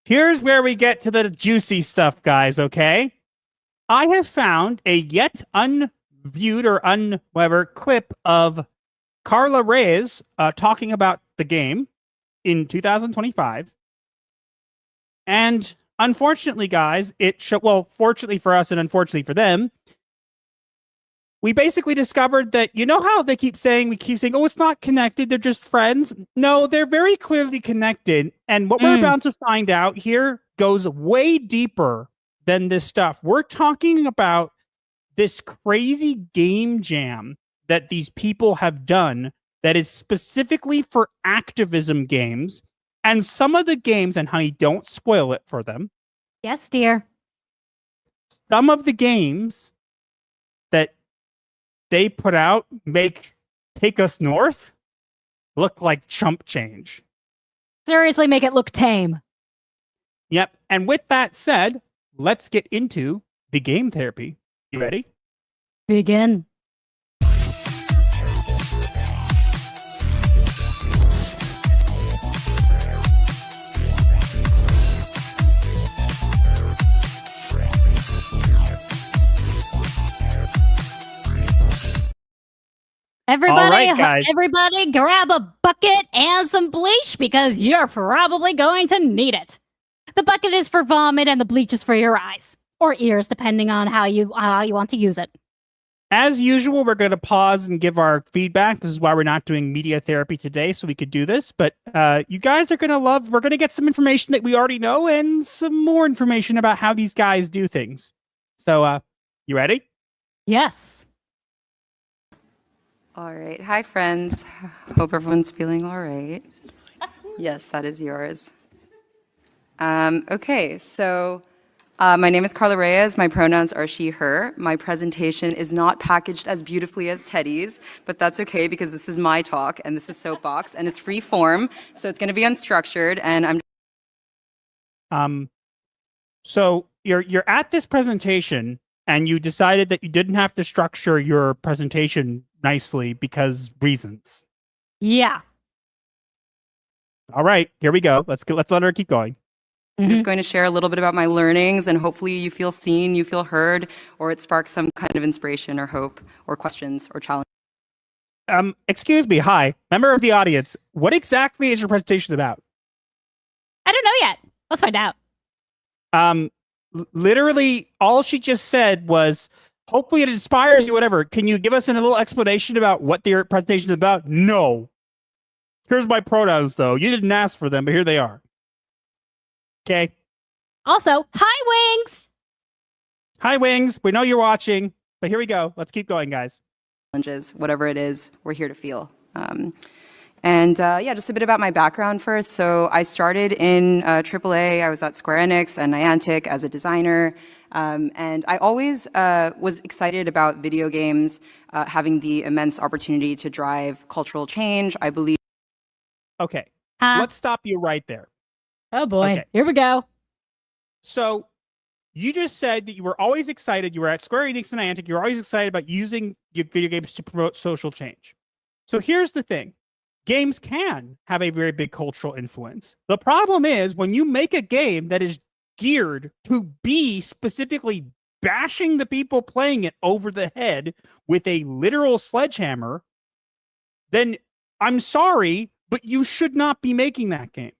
Speaker 9: here's where we get to the juicy stuff, guys, okay? I have found a yet unviewed or whatever clip of Carla Reyes talking about the game in 2025. And unfortunately, guys, fortunately for us and unfortunately for them, we basically discovered that, you know how we keep saying, oh, it's not connected, they're just friends? No, they're very clearly connected. And what we're about to find out here goes way deeper than this stuff. We're talking about this crazy game jam that these people have done that is specifically for activism games. And some of the games, and honey, don't spoil it for them.
Speaker 6: Yes, dear.
Speaker 9: Some of the games that they put out Take Us North look like chump change.
Speaker 6: Seriously, make it look tame.
Speaker 9: Yep. And with that said, let's get into the game therapy. You ready?
Speaker 6: Begin. Everybody grab a bucket and some bleach because you're probably going to need it. The bucket is for vomit and the bleach is for your eyes or ears, depending on how you want to use it.
Speaker 9: As usual, we're going to pause and give our feedback. This is why we're not doing media therapy today, so we could do this. But you guys are going to love, we're going to get some information that we already know and some more information about how these guys do things. So, you ready?
Speaker 6: Yes.
Speaker 17: All right. Hi, friends. Hope everyone's feeling all right. Yes, that is yours. Okay, so My name is Carla Reyes. My pronouns are she, her. My presentation is not packaged as beautifully as Teddy's, but that's okay because this is my talk and this is Soapbox and it's free form, so it's going to be unstructured. And
Speaker 9: so you're at this presentation and you decided that you didn't have to structure your presentation nicely because reasons.
Speaker 6: Yeah.
Speaker 9: All right, here we go. Let's let her keep going.
Speaker 17: I'm just going to share a little bit about my learnings, and hopefully you feel seen, you feel heard, or it sparks some kind of inspiration or hope or questions or challenge.
Speaker 9: Excuse me. Hi, member of the audience. What exactly is your presentation about?
Speaker 6: I don't know yet. Let's find out.
Speaker 9: Literally, all she just said was, hopefully it inspires you, whatever. Can you give us a little explanation about what your presentation is about? No. Here's my pronouns, though. You didn't ask for them, but here they are. Okay.
Speaker 6: Also, hi, Wings.
Speaker 9: Hi, Wings. We know you're watching, but here we go. Let's keep going, guys.
Speaker 17: Challenges, whatever it is, we're here to feel. Yeah, just a bit about my background first. So I started in AAA. I was at Square Enix and Niantic as a designer. And I always was excited about video games having the immense opportunity to drive cultural change. I believe.
Speaker 9: Okay. Let's stop you right there.
Speaker 6: Oh, boy.
Speaker 9: Okay.
Speaker 6: Here we go.
Speaker 9: So you just said that you were always excited. You were at Square Enix and Niantic. You were always excited about using video games to promote social change. So here's the thing. Games can have a very big cultural influence. The problem is when you make a game that is geared to be specifically bashing the people playing it over the head with a literal sledgehammer, then I'm sorry, but you should not be making that game.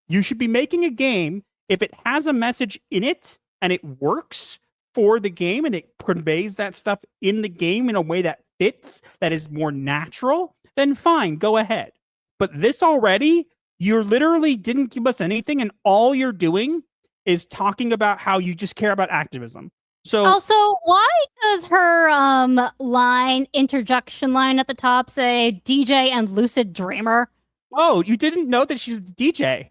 Speaker 9: You should be making a game if it has a message in it and it works for the game and it conveys that stuff in the game in a way that fits, that is more natural, then fine, go ahead. But this already, you literally didn't give us anything, and all you're doing is talking about how you just care about activism. So
Speaker 6: also, why does her interjection line at the top say DJ and lucid dreamer?
Speaker 9: Oh, you didn't know that she's a DJ.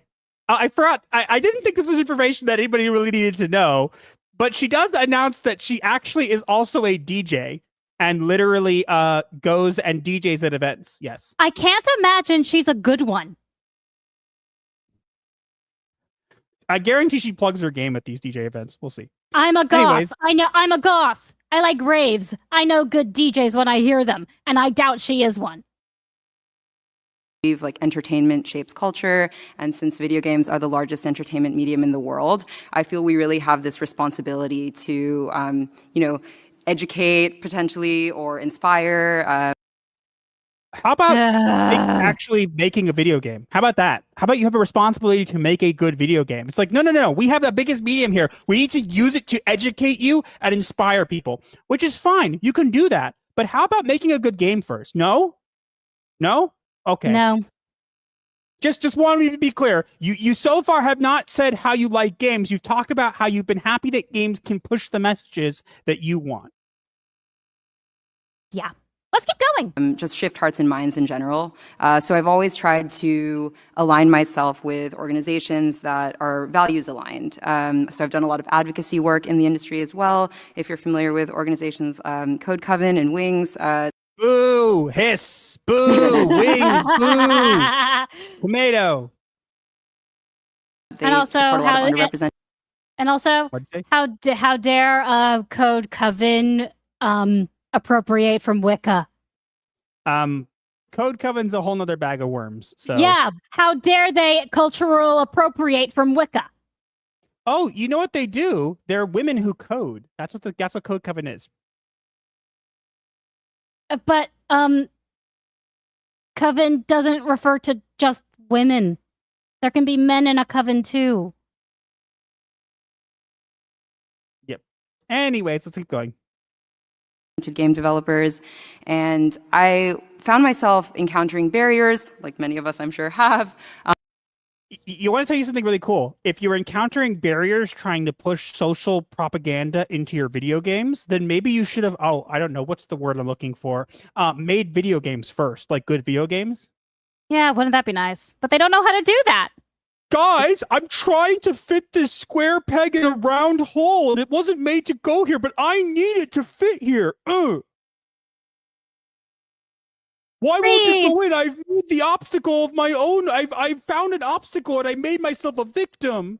Speaker 9: I forgot. I didn't think this was information that anybody really needed to know, but she does announce that she actually is also a DJ and literally goes and DJs at events. Yes.
Speaker 6: I can't imagine she's a good one.
Speaker 9: I guarantee she plugs her game at these DJ events. We'll see.
Speaker 6: I'm a goth.
Speaker 9: Anyways.
Speaker 6: I know I'm a goth. I like raves. I know good DJs when I hear them, and I doubt she is one.
Speaker 17: Like entertainment shapes culture, and since video games are the largest entertainment medium in the world, I feel we really have this responsibility to, educate potentially or inspire.
Speaker 9: How about actually making a video game? How about that? How about you have a responsibility to make a good video game? It's like, no. We have the biggest medium here. We need to use it to educate you and inspire people, which is fine. You can do that. But how about making a good game first? No? Okay.
Speaker 6: No.
Speaker 9: Just wanted to be clear. You so far have not said how you like games. You've talked about how you've been happy that games can push the messages that you want.
Speaker 6: Yeah. Let's keep going.
Speaker 17: Just shift hearts and minds in general. So I've always tried to align myself with organizations that are values aligned. So I've done a lot of advocacy work in the industry as well. If you're familiar with organizations, Code Coven and Wings.
Speaker 9: Boo! Hiss! Boo! Wings! Boo! Tomato!
Speaker 17: They
Speaker 6: and also,
Speaker 17: support a lot of underrepresented.
Speaker 6: And also, how dare Code Coven appropriate from Wicca?
Speaker 9: Code Coven's a whole nother bag of worms. So
Speaker 6: yeah, how dare they cultural appropriate from Wicca?
Speaker 9: Oh, you know what they do? They're women who code. That's what Code Coven is.
Speaker 6: But coven doesn't refer to just women. There can be men in a coven too.
Speaker 9: Yep. Anyways, let's keep going.
Speaker 17: Game developers, and I found myself encountering barriers, like many of us I'm sure have.
Speaker 9: You want to tell you something really cool? If you're encountering barriers trying to push social propaganda into your video games, then maybe you should have, I don't know, what's the word I'm looking for? Made video games first, like good video games.
Speaker 6: Yeah, wouldn't that be nice? But they don't know how to do that.
Speaker 9: Guys, I'm trying to fit this square peg in a round hole, and it wasn't made to go here, but I need it to fit here. Why won't it go in? I've made the obstacle of my own. I've found an obstacle, and I made myself a victim.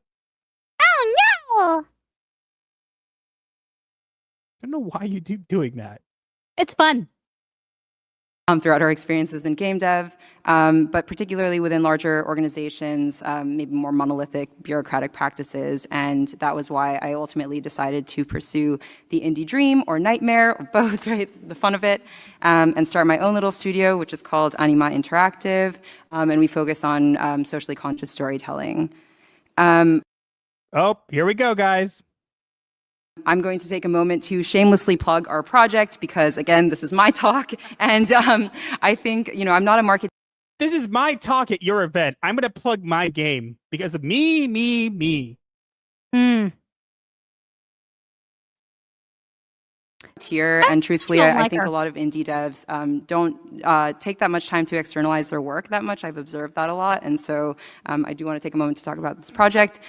Speaker 6: Oh no!
Speaker 9: I don't know why you keep doing that.
Speaker 6: It's fun.
Speaker 17: Throughout our experiences in game dev, but particularly within larger organizations, maybe more monolithic bureaucratic practices. And that was why I ultimately decided to pursue the indie dream or nightmare, or both, right? The fun of it, and start my own little studio, which is called Anima Interactive. And we focus on socially conscious storytelling.
Speaker 9: Oh, here we go, guys.
Speaker 17: I'm going to take a moment to shamelessly plug our project because, again, this is my talk. And I think, I'm not a market.
Speaker 9: This is my talk at your event. I'm going to plug my game because of me.
Speaker 17: Here, and truthfully, I think a lot of indie devs don't take that much time to externalize their work that much. I've observed that a lot, and so I do want to take a moment to talk about this project.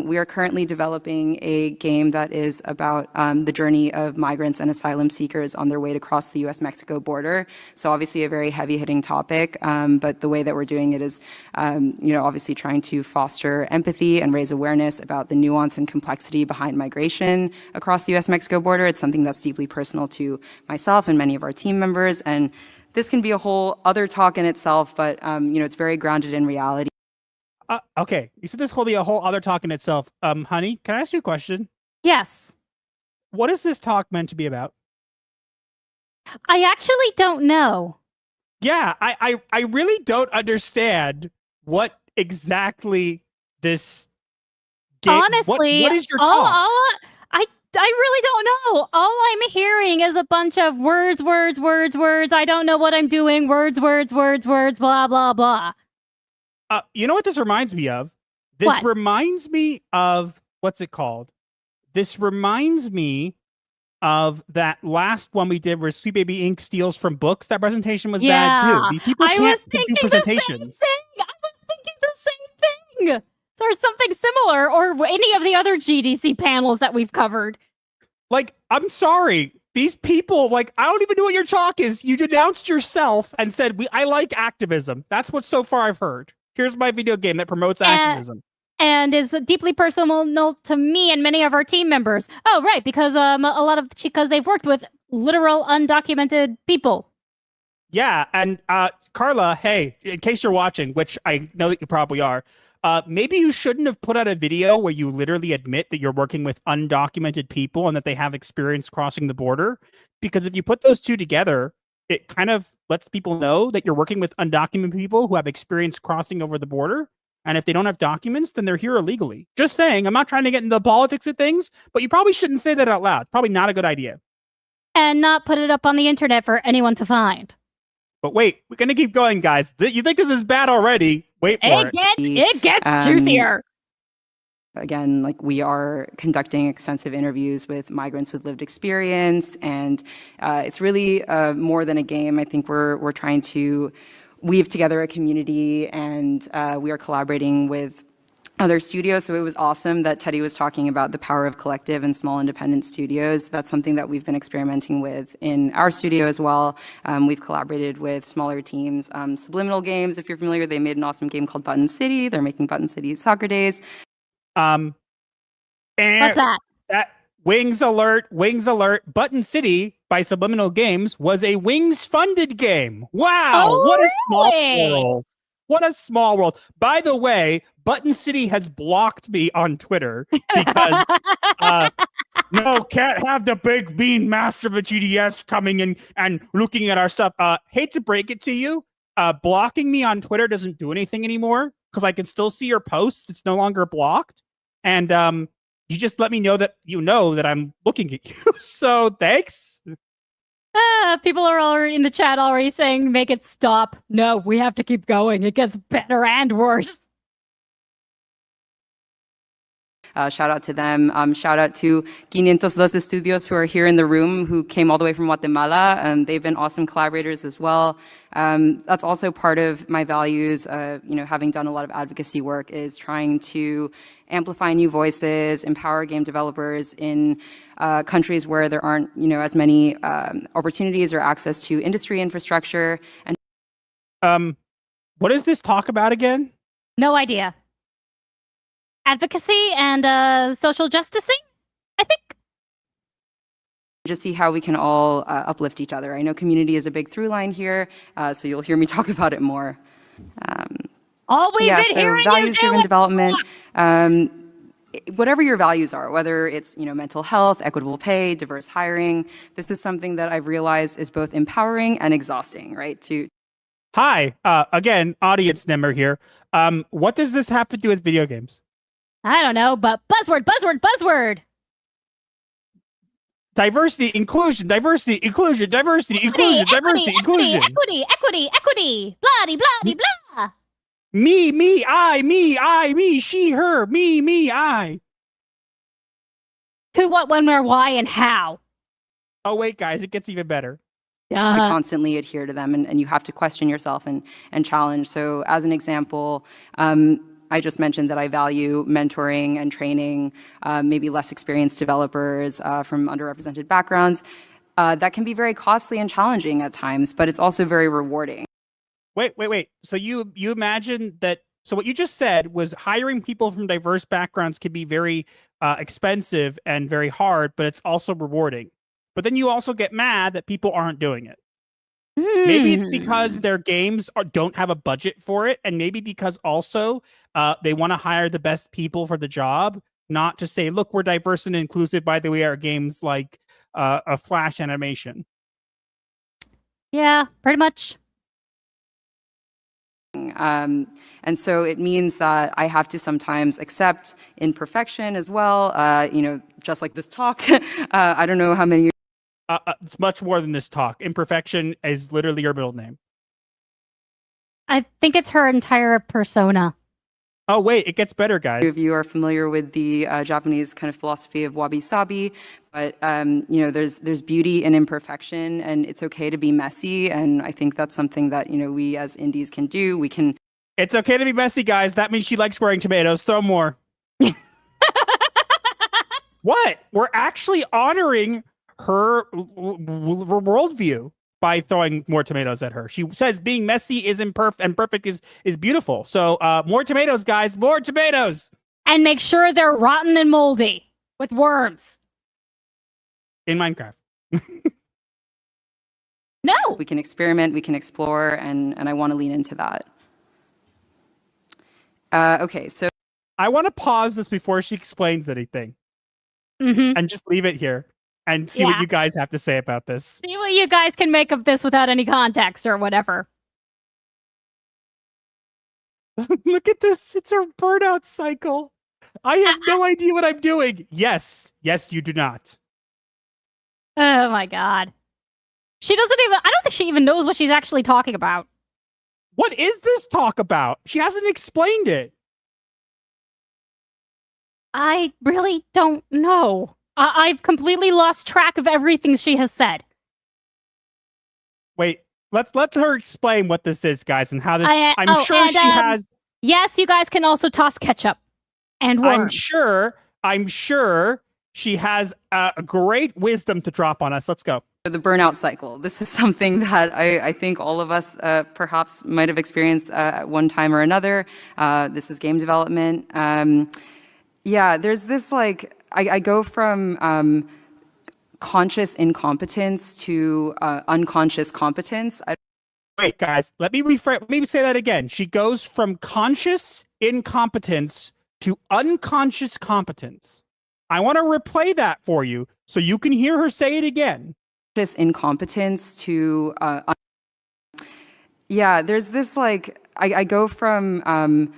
Speaker 17: We are currently developing a game that is about the journey of migrants and asylum seekers on their way to cross the U.S.-Mexico border. So obviously a very heavy-hitting topic, but the way that we're doing it is, obviously trying to foster empathy and raise awareness about the nuance and complexity behind migration across the U.S.-Mexico border. It's something that's deeply personal to myself and many of our team members, and this can be a whole other talk in itself, but it's very grounded in reality.
Speaker 9: Okay, you said this will be a whole other talk in itself. Honey, can I ask you a question?
Speaker 6: Yes.
Speaker 9: What is this talk meant to be about?
Speaker 6: I actually don't know.
Speaker 9: Yeah, I really don't understand what exactly this game.
Speaker 6: Honestly,
Speaker 9: what is your talk?
Speaker 6: I really don't know. All I'm hearing is a bunch of words. I don't know what I'm doing. Words, blah, blah, blah.
Speaker 9: You know what this reminds me of? This reminds me of, what's it called? This reminds me of that last one we did where Sweet Baby Ink steals from books. That presentation was bad too. These people can't do presentations.
Speaker 6: I was thinking the same thing. Or something similar, or any of the other GDC panels that we've covered.
Speaker 9: Like, I'm sorry. These people, I don't even know what your talk is. You denounced yourself and said, I like activism. That's what so far I've heard. Here's my video game that promotes activism.
Speaker 6: And is deeply personal to me and many of our team members. Oh, right, because because they've worked with literal undocumented people.
Speaker 9: Yeah, and Carla, hey, in case you're watching, which I know that you probably are, maybe you shouldn't have put out a video where you literally admit that you're working with undocumented people and that they have experience crossing the border. Because if you put those two together, it kind of lets people know that you're working with undocumented people who have experience crossing over the border. And if they don't have documents, then they're here illegally. Just saying, I'm not trying to get into the politics of things, but you probably shouldn't say that out loud. Probably not a good idea.
Speaker 6: And not put it up on the internet for anyone to find.
Speaker 9: But wait, we're going to keep going, guys. You think this is bad already? Wait for it.
Speaker 6: It gets juicier.
Speaker 17: Again, we are conducting extensive interviews with migrants with lived experience, and it's really more than a game. I think we're trying to weave together a community, and we are collaborating with other studios. So it was awesome that Teddy was talking about the power of collective and small independent studios. That's something that we've been experimenting with in our studio as well. We've collaborated with smaller teams. Subliminal Games, if you're familiar, they made an awesome game called Button City. They're making Button City Soccer Days.
Speaker 9: And
Speaker 6: what's that?
Speaker 9: Wings alert. Button City by Subliminal Games was a Wings funded game. Wow. What a small world. What a small world. By the way, Button City has blocked me on Twitter because no, can't have the big mean master of the GDS coming in and looking at our stuff. Hate to break it to you, blocking me on Twitter doesn't do anything anymore because I can still see your posts. It's no longer blocked. And you just let me know that I'm looking at you. So thanks.
Speaker 6: People are already in the chat already saying, make it stop. No, we have to keep going. It gets better and worse.
Speaker 17: Shout out to them. Shout out to 502 Studios who are here in the room, who came all the way from Guatemala, and they've been awesome collaborators as well. That's also part of my values, having done a lot of advocacy work, is trying to amplify new voices, empower game developers in countries where there aren't, as many opportunities or access to industry infrastructure. And
Speaker 9: what does this talk about again?
Speaker 6: No idea. Advocacy and social justicing, I think.
Speaker 17: Just see how we can all uplift each other. I know community is a big through line here, so you'll hear me talk about it more.
Speaker 6: All we've been hearing
Speaker 17: values-driven
Speaker 6: you do
Speaker 17: development. Whatever your values are, whether it's mental health, equitable pay, diverse hiring, this is something that I've realized is both empowering and exhausting, right?
Speaker 9: Hi, again, audience member here. What does this have to do with video games?
Speaker 6: I don't know, but buzzword.
Speaker 9: Diversity, inclusion, diversity, inclusion, diversity, inclusion, diversity, inclusion.
Speaker 6: Equity. Blah, blah.
Speaker 9: Me, I, me, she, her, me, I.
Speaker 6: Who, what, when, where, why, and how.
Speaker 9: Oh, wait, guys, it gets even better.
Speaker 17: To constantly adhere to them, and you have to question yourself and challenge. So as an example, I just mentioned that I value mentoring and training maybe less experienced developers from underrepresented backgrounds. That can be very costly and challenging at times, but it's also very rewarding.
Speaker 9: Wait. So you imagine that, so what you just said was hiring people from diverse backgrounds can be very expensive and very hard, but it's also rewarding. But then you also get mad that people aren't doing it. Maybe it's because their games don't have a budget for it, and maybe because also they want to hire the best people for the job, not to say, look, we're diverse and inclusive, by the way, our game's like a Flash animation.
Speaker 6: Yeah, pretty much.
Speaker 17: And so it means that I have to sometimes accept imperfection as well, just like this talk. I don't know how many.
Speaker 9: It's much more than this talk. Imperfection is literally your middle name.
Speaker 6: I think it's her entire persona.
Speaker 9: Oh, wait, it gets better, guys.
Speaker 17: If you are familiar with the Japanese kind of philosophy of wabi-sabi, but there's beauty in imperfection, and it's okay to be messy. And I think that's something that we as indies can do. We can.
Speaker 9: It's okay to be messy, guys. That means she likes wearing tomatoes. Throw more. What? We're actually honoring her worldview by throwing more tomatoes at her. She says being messy is imperfect and perfect is beautiful. So more tomatoes, guys, more tomatoes.
Speaker 6: And make sure they're rotten and moldy with worms.
Speaker 9: In Minecraft.
Speaker 6: No.
Speaker 17: We can experiment, we can explore, and I want to lean into that. Okay, so
Speaker 9: I want to pause this before she explains anything. And just leave it here. And see what you guys have to say about this.
Speaker 6: See what you guys can make of this without any context or whatever.
Speaker 9: Look at this. It's a burnout cycle. I have no idea what I'm doing. Yes, you do not.
Speaker 6: Oh my god. She doesn't even, I don't think she even knows what she's actually talking about.
Speaker 9: What is this talk about? She hasn't explained it.
Speaker 6: I really don't know. I've completely lost track of everything she has said.
Speaker 9: Wait, let's let her explain what this is, guys, and how this. I'm sure she has.
Speaker 6: Yes, you guys can also toss ketchup and worms.
Speaker 9: I'm sure she has a great wisdom to drop on us. Let's go.
Speaker 17: The burnout cycle. This is something that I think all of us perhaps might have experienced at one time or another. This is game development. There's this I go from conscious incompetence to unconscious competence.
Speaker 9: Wait, guys, let me rephrase. Let me say that again. She goes from conscious incompetence to unconscious competence. I want to replay that for you so you can hear her say it again.
Speaker 17: Conscious incompetence to there's this I go from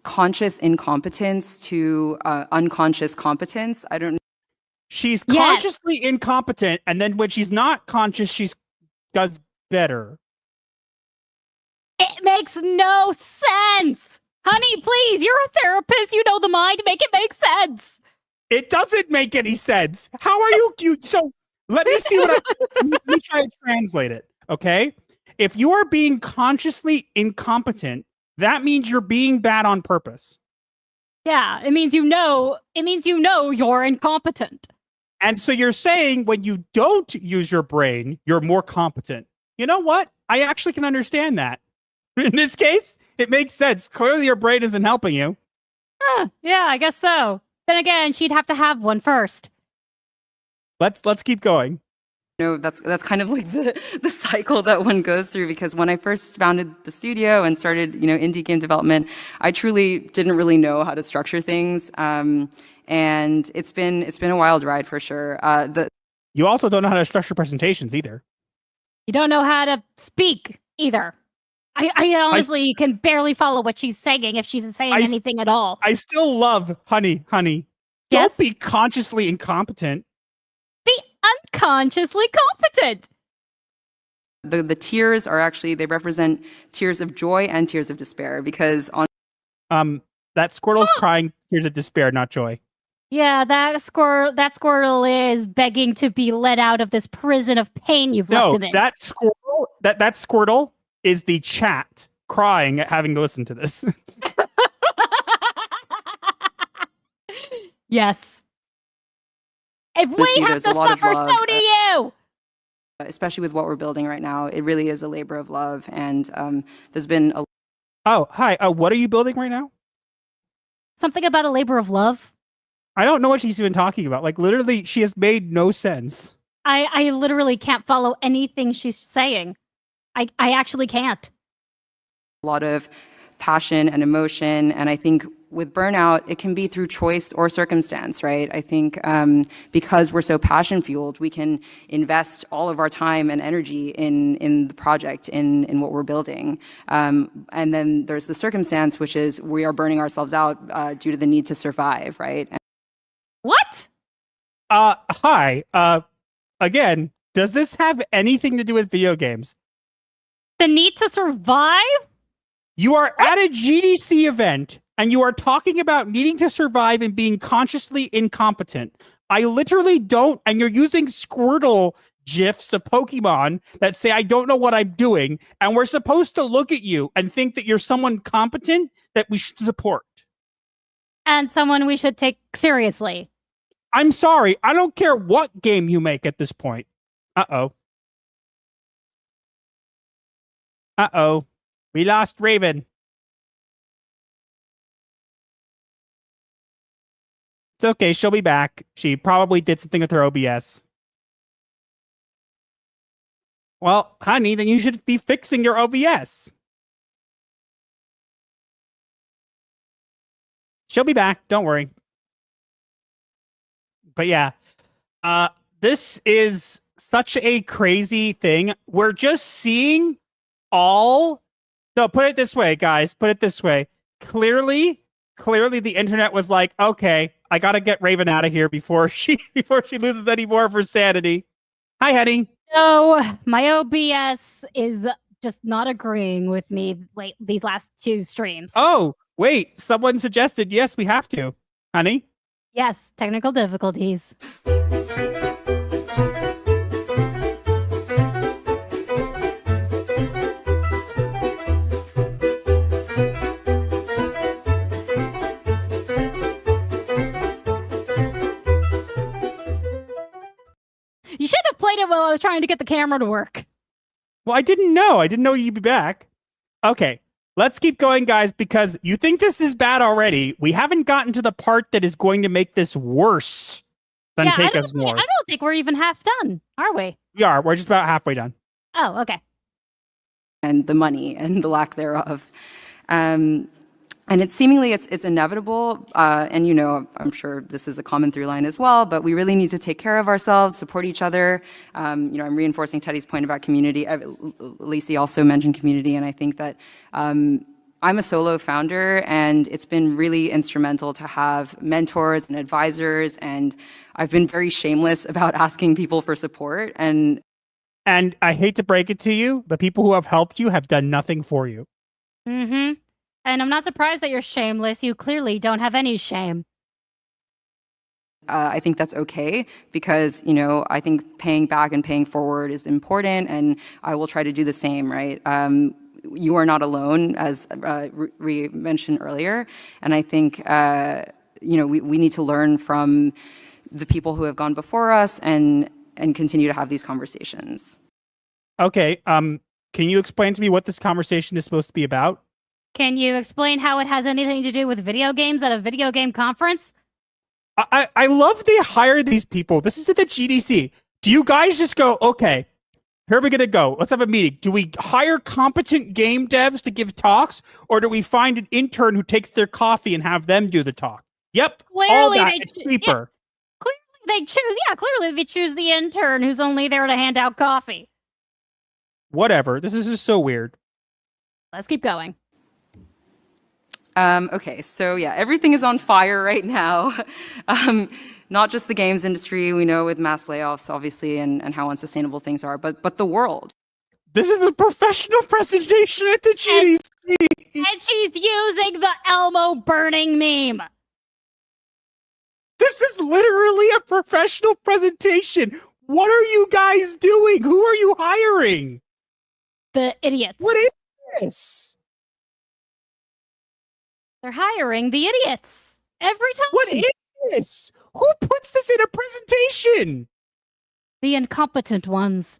Speaker 17: conscious incompetence to unconscious competence. I don't know.
Speaker 9: She's consciously incompetent, and then when she's not conscious, she does better.
Speaker 6: It makes no sense. Honey, please, you're a therapist. You know the mind. Make it make sense.
Speaker 9: It doesn't make any sense. How are you? So let me see let me try to translate it. Okay. If you are being consciously incompetent, that means you're being bad on purpose.
Speaker 6: Yeah, it means you know you're incompetent.
Speaker 9: And so you're saying when you don't use your brain, you're more competent. You know what? I actually can understand that. In this case, it makes sense. Clearly your brain isn't helping you.
Speaker 6: Yeah, I guess so. Then again, she'd have to have one first.
Speaker 9: Let's keep going.
Speaker 17: That's kind of like the cycle that one goes through, because when I first founded the studio and started, indie game development, I truly didn't really know how to structure things. And it's been a wild ride for sure.
Speaker 9: You also don't know how to structure presentations either.
Speaker 6: You don't know how to speak either. I honestly can barely follow what she's saying if she's saying anything at all.
Speaker 9: I still love honey.
Speaker 6: Yes?
Speaker 9: Don't be consciously incompetent.
Speaker 6: Be unconsciously competent.
Speaker 17: The tears are actually, they represent tears of joy and tears of despair, because
Speaker 9: that Squirtle's crying tears of despair, not joy.
Speaker 6: Yeah, that Squirtle is begging to be let out of this prison of pain you've left him in.
Speaker 9: That Squirtle is the chat crying at having to listen to this.
Speaker 6: Yes. If we have to suffer, so do you.
Speaker 17: Especially with what we're building right now, it really is a labor of love, and there's been a.
Speaker 9: Oh, hi. What are you building right now?
Speaker 6: Something about a labor of love.
Speaker 9: I don't know what she's even talking about. Like, literally, she has made no sense.
Speaker 6: I literally can't follow anything she's saying. I actually can't.
Speaker 17: A lot of passion and emotion, and I think with burnout, it can be through choice or circumstance, right? I think because we're so passion fueled, we can invest all of our time and energy in the project, in what we're building. And then there's the circumstance, which is we are burning ourselves out due to the need to survive, right?
Speaker 6: What?
Speaker 9: Hi. Again, does this have anything to do with video games?
Speaker 6: The need to survive?
Speaker 9: You are at a GDC event, and you are talking about needing to survive and being consciously incompetent. I literally don't, and you're using Squirtle GIFs of Pokemon that say, I don't know what I'm doing, and we're supposed to look at you and think that you're someone competent that we should support.
Speaker 6: And someone we should take seriously.
Speaker 9: I'm sorry, I don't care what game you make at this point. Uh-oh. Uh-oh. We lost Raven. It's okay, she'll be back. She probably did something with her OBS. Well, honey, then you should be fixing your OBS. She'll be back, don't worry. But yeah, this is such a crazy thing. We're just seeing No, put it this way, guys. Put it this way. Clearly the internet was like, okay, I gotta get Raven out of here before she loses any more of her sanity. Hi, honey.
Speaker 6: No, my OBS is just not agreeing with me these last two streams.
Speaker 9: Oh, wait. Someone suggested, yes, we have to. Honey?
Speaker 6: Yes, technical difficulties. You should have played it while I was trying to get the camera to work.
Speaker 9: Well, I didn't know. I didn't know you'd be back. Okay, let's keep going, guys, because you think this is bad already. We haven't gotten to the part that is going to make this worse than Take Us North.
Speaker 6: I don't think we're even half done, are we?
Speaker 9: We are. We're just about halfway done.
Speaker 6: Oh, okay.
Speaker 17: And the money and the lack thereof. And it's seemingly it's inevitable, and I'm sure this is a common through line as well, but we really need to take care of ourselves, support each other. I'm reinforcing Teddy's point about community. Lacey also mentioned community, and I think that I'm a solo founder, and it's been really instrumental to have mentors and advisors, and I've been very shameless about asking people for support. And
Speaker 9: I hate to break it to you, the people who have helped you have done nothing for you.
Speaker 6: Mm-hmm. And I'm not surprised that you're shameless. You clearly don't have any shame.
Speaker 17: I think that's okay because, I think paying back and paying forward is important, and I will try to do the same, right? You are not alone, as we mentioned earlier. And I think, we need to learn from the people who have gone before us and continue to have these conversations.
Speaker 9: Okay. Can you explain to me what this conversation is supposed to be about?
Speaker 6: Can you explain how it has anything to do with video games at a video game conference?
Speaker 9: I love they hire these people. This is at the GDC. Do you guys just go, okay, here we're going to go. Let's have a meeting. Do we hire competent game devs to give talks, or do we find an intern who takes their coffee and have them do the talk? Yep.
Speaker 6: Clearly
Speaker 9: all that. It's cheaper.
Speaker 6: Yeah, clearly they choose the intern who's only there to hand out coffee.
Speaker 9: Whatever. This is just so weird.
Speaker 6: Let's keep going.
Speaker 17: Okay, so yeah, everything is on fire right now. Not just the games industry, we know with mass layoffs, obviously, and how unsustainable things are, but the world.
Speaker 9: This is a professional presentation at the GDC.
Speaker 6: And she's using the Elmo burning meme.
Speaker 9: This is literally a professional presentation. What are you guys doing? Who are you hiring?
Speaker 6: The idiots.
Speaker 9: What is this?
Speaker 6: They're hiring the idiots every time.
Speaker 9: What is this? Who puts this in a presentation?
Speaker 6: The incompetent ones.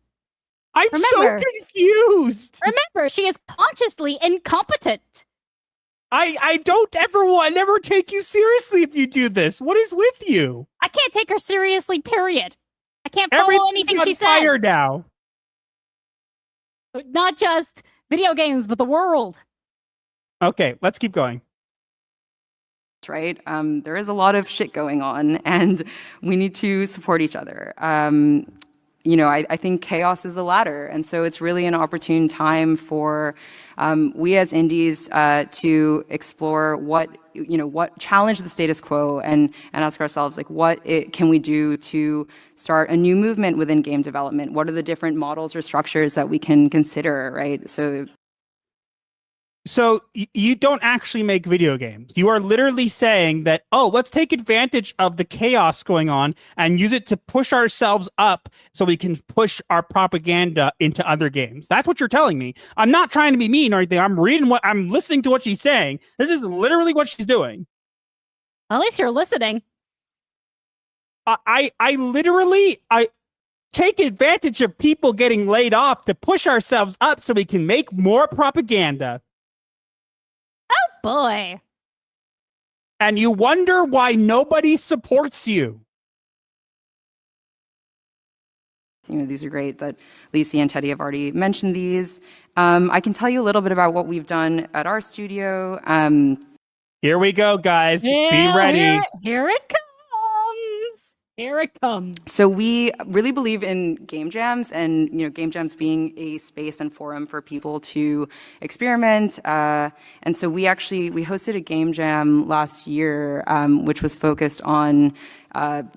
Speaker 9: I'm so confused.
Speaker 6: Remember, she is consciously incompetent.
Speaker 9: I don't never take you seriously if you do this. What is with you?
Speaker 6: I can't take her seriously, period. I can't follow anything she said.
Speaker 9: Fire now.
Speaker 6: Not just video games, but the world.
Speaker 9: Okay, let's keep going.
Speaker 17: Right? There is a lot of shit going on, and we need to support each other. I think chaos is a ladder, and so it's really an opportune time for we as indies to explore what challenge the status quo and ask ourselves, like, can we do to start a new movement within game development? What are the different models or structures that we can consider, right?
Speaker 9: So you don't actually make video games. You are literally saying that, let's take advantage of the chaos going on and use it to push ourselves up so we can push our propaganda into other games. That's what you're telling me. I'm not trying to be mean or anything. I'm listening to what she's saying. This is literally what she's doing.
Speaker 6: At least you're listening.
Speaker 9: I literally take advantage of people getting laid off to push ourselves up so we can make more propaganda.
Speaker 6: Oh, boy.
Speaker 9: And you wonder why nobody supports you.
Speaker 17: These are great that Lisi and Teddy have already mentioned these. I can tell you a little bit about what we've done at our studio.
Speaker 9: Here we go, guys.
Speaker 6: Yeah,
Speaker 9: be ready.
Speaker 6: Here it comes. Here it comes.
Speaker 17: So we really believe in game jams, and game jams being a space and forum for people to experiment. And so we hosted a game jam last year, which was focused on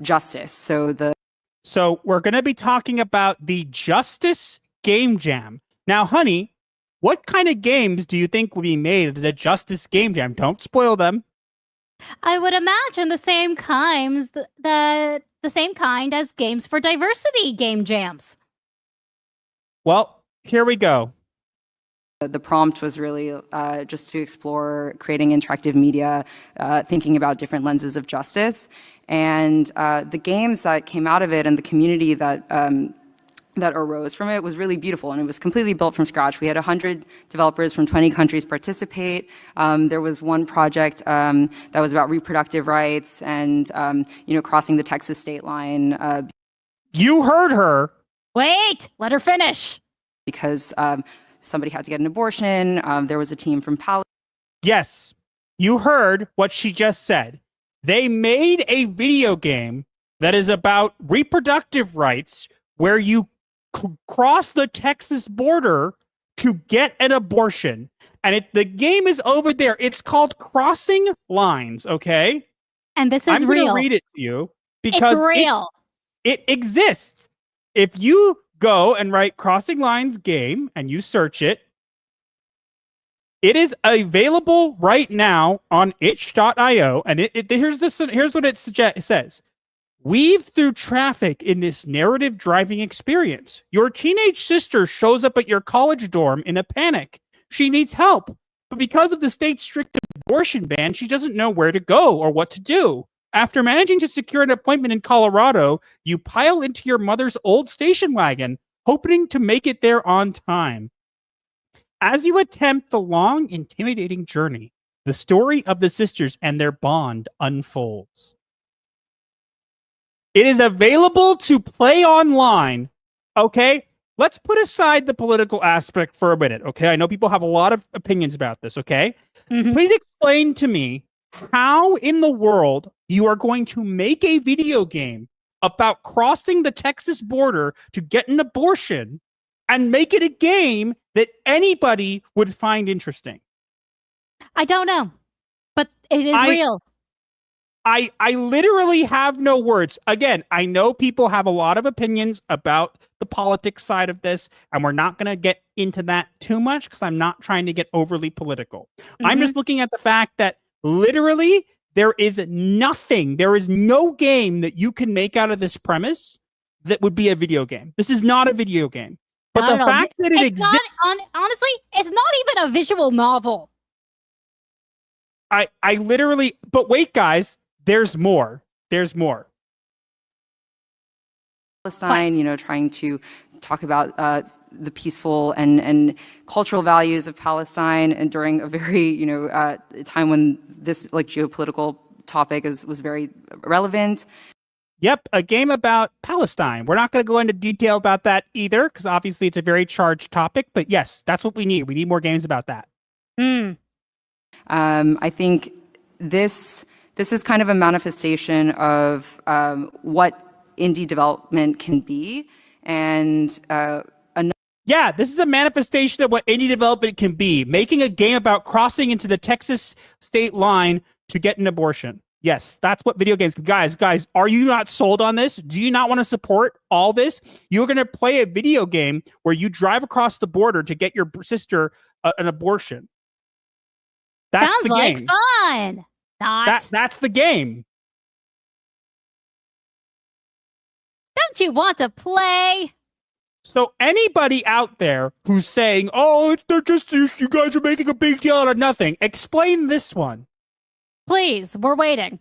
Speaker 17: justice.
Speaker 9: So we're going to be talking about the Justice Game Jam. Now, honey, what kind of games do you think will be made at the Justice Game Jam? Don't spoil them.
Speaker 6: I would imagine the same kinds the same kind as games for diversity game jams.
Speaker 9: Well, here we go.
Speaker 17: The prompt was really just to explore creating interactive media, thinking about different lenses of justice, and the games that came out of it and the community that arose from it was really beautiful, and it was completely built from scratch. We had 100 developers from 20 countries participate. There was one project that was about reproductive rights and crossing the Texas state line.
Speaker 9: You heard her.
Speaker 6: Wait, let her finish.
Speaker 17: Because somebody had to get an abortion. There was a team from Palestine.
Speaker 9: Yes, you heard what she just said. They made a video game that is about reproductive rights where you cross the Texas border to get an abortion. And the game is over there. It's called Crossing Lines, okay?
Speaker 6: And this is
Speaker 9: I'm
Speaker 6: real.
Speaker 9: I'm going to read it to you because
Speaker 6: it's real.
Speaker 9: It exists. If you go and write Crossing Lines game and you search it, It is available right now on itch.io, and here's what it says. Weave through traffic in this narrative driving experience. Your teenage sister shows up at your college dorm in a panic. She needs help, but because of the state's strict abortion ban, she doesn't know where to go or what to do. After managing to secure an appointment in Colorado, you pile into your mother's old station wagon, hoping to make it there on time. As you attempt the long, intimidating journey, the story of the sisters and their bond unfolds. It is available to play online. Okay? Let's put aside the political aspect for a minute. Okay? I know people have a lot of opinions about this. Okay? Please explain to me how in the world you are going to make a video game about crossing the Texas border to get an abortion and make it a game that anybody would find interesting.
Speaker 6: I don't know, but it is real.
Speaker 9: I literally have no words. Again, I know people have a lot of opinions about the politics side of this, and we're not going to get into that too much because I'm not trying to get overly political. I'm just looking at the fact that literally there is nothing, there is no game that you can make out of this premise that would be a video game. This is not a video game. But the fact that it exists...
Speaker 6: Honestly, it's not even a visual novel.
Speaker 9: I literally... But wait, guys, there's more. There's more.
Speaker 17: Palestine, trying to talk about the peaceful and cultural values of Palestine, and during a very, time when this geopolitical topic was very relevant.
Speaker 9: Yep, a game about Palestine. We're not going to go into detail about that either, because obviously it's a very charged topic. But yes, that's what we need. We need more games about that.
Speaker 17: I think this is kind of a manifestation of what indie development can be, and
Speaker 9: yeah, this is a manifestation of what indie development can be. Making a game about crossing into the Texas state line to get an abortion. Yes, that's what video games... Guys, are you not sold on this? Do you not want to support all this? You're going to play a video game where you drive across the border to get your sister an abortion. That's
Speaker 6: Sounds
Speaker 9: the game.
Speaker 6: like fun.
Speaker 9: That's the game.
Speaker 6: Don't you want to play?
Speaker 9: So anybody out there who's saying, "Oh, they're just you guys are making a big deal out of nothing," explain this one.
Speaker 6: Please, we're waiting.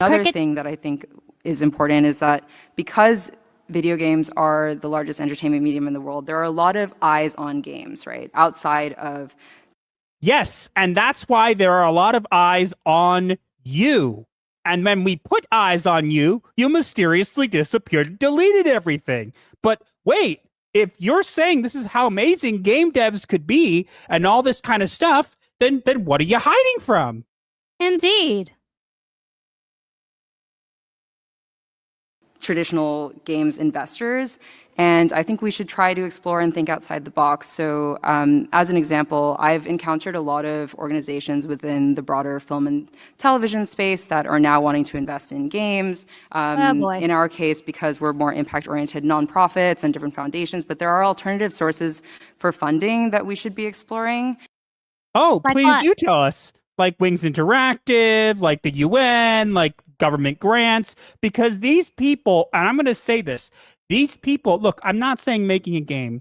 Speaker 17: Another thing that I think is important is that because video games are the largest entertainment medium in the world, there are a lot of eyes on games, right? Outside of...
Speaker 9: Yes, and that's why there are a lot of eyes on you. And when we put eyes on you, you mysteriously disappeared and deleted everything. But wait, if you're saying this is how amazing game devs could be and all this kind of stuff, then what are you hiding from?
Speaker 6: Indeed.
Speaker 17: Traditional games investors, and I think we should try to explore and think outside the box. So as an example, I've encountered a lot of organizations within the broader film and television space that are now wanting to invest in games. In our case, because we're more impact-oriented nonprofits and different foundations, but there are alternative sources for funding that we should be exploring.
Speaker 9: Oh, please do tell us. Like Wings Interactive, like the UN, like government grants, because these people, and I'm going to say this, these people, look, I'm not saying making a game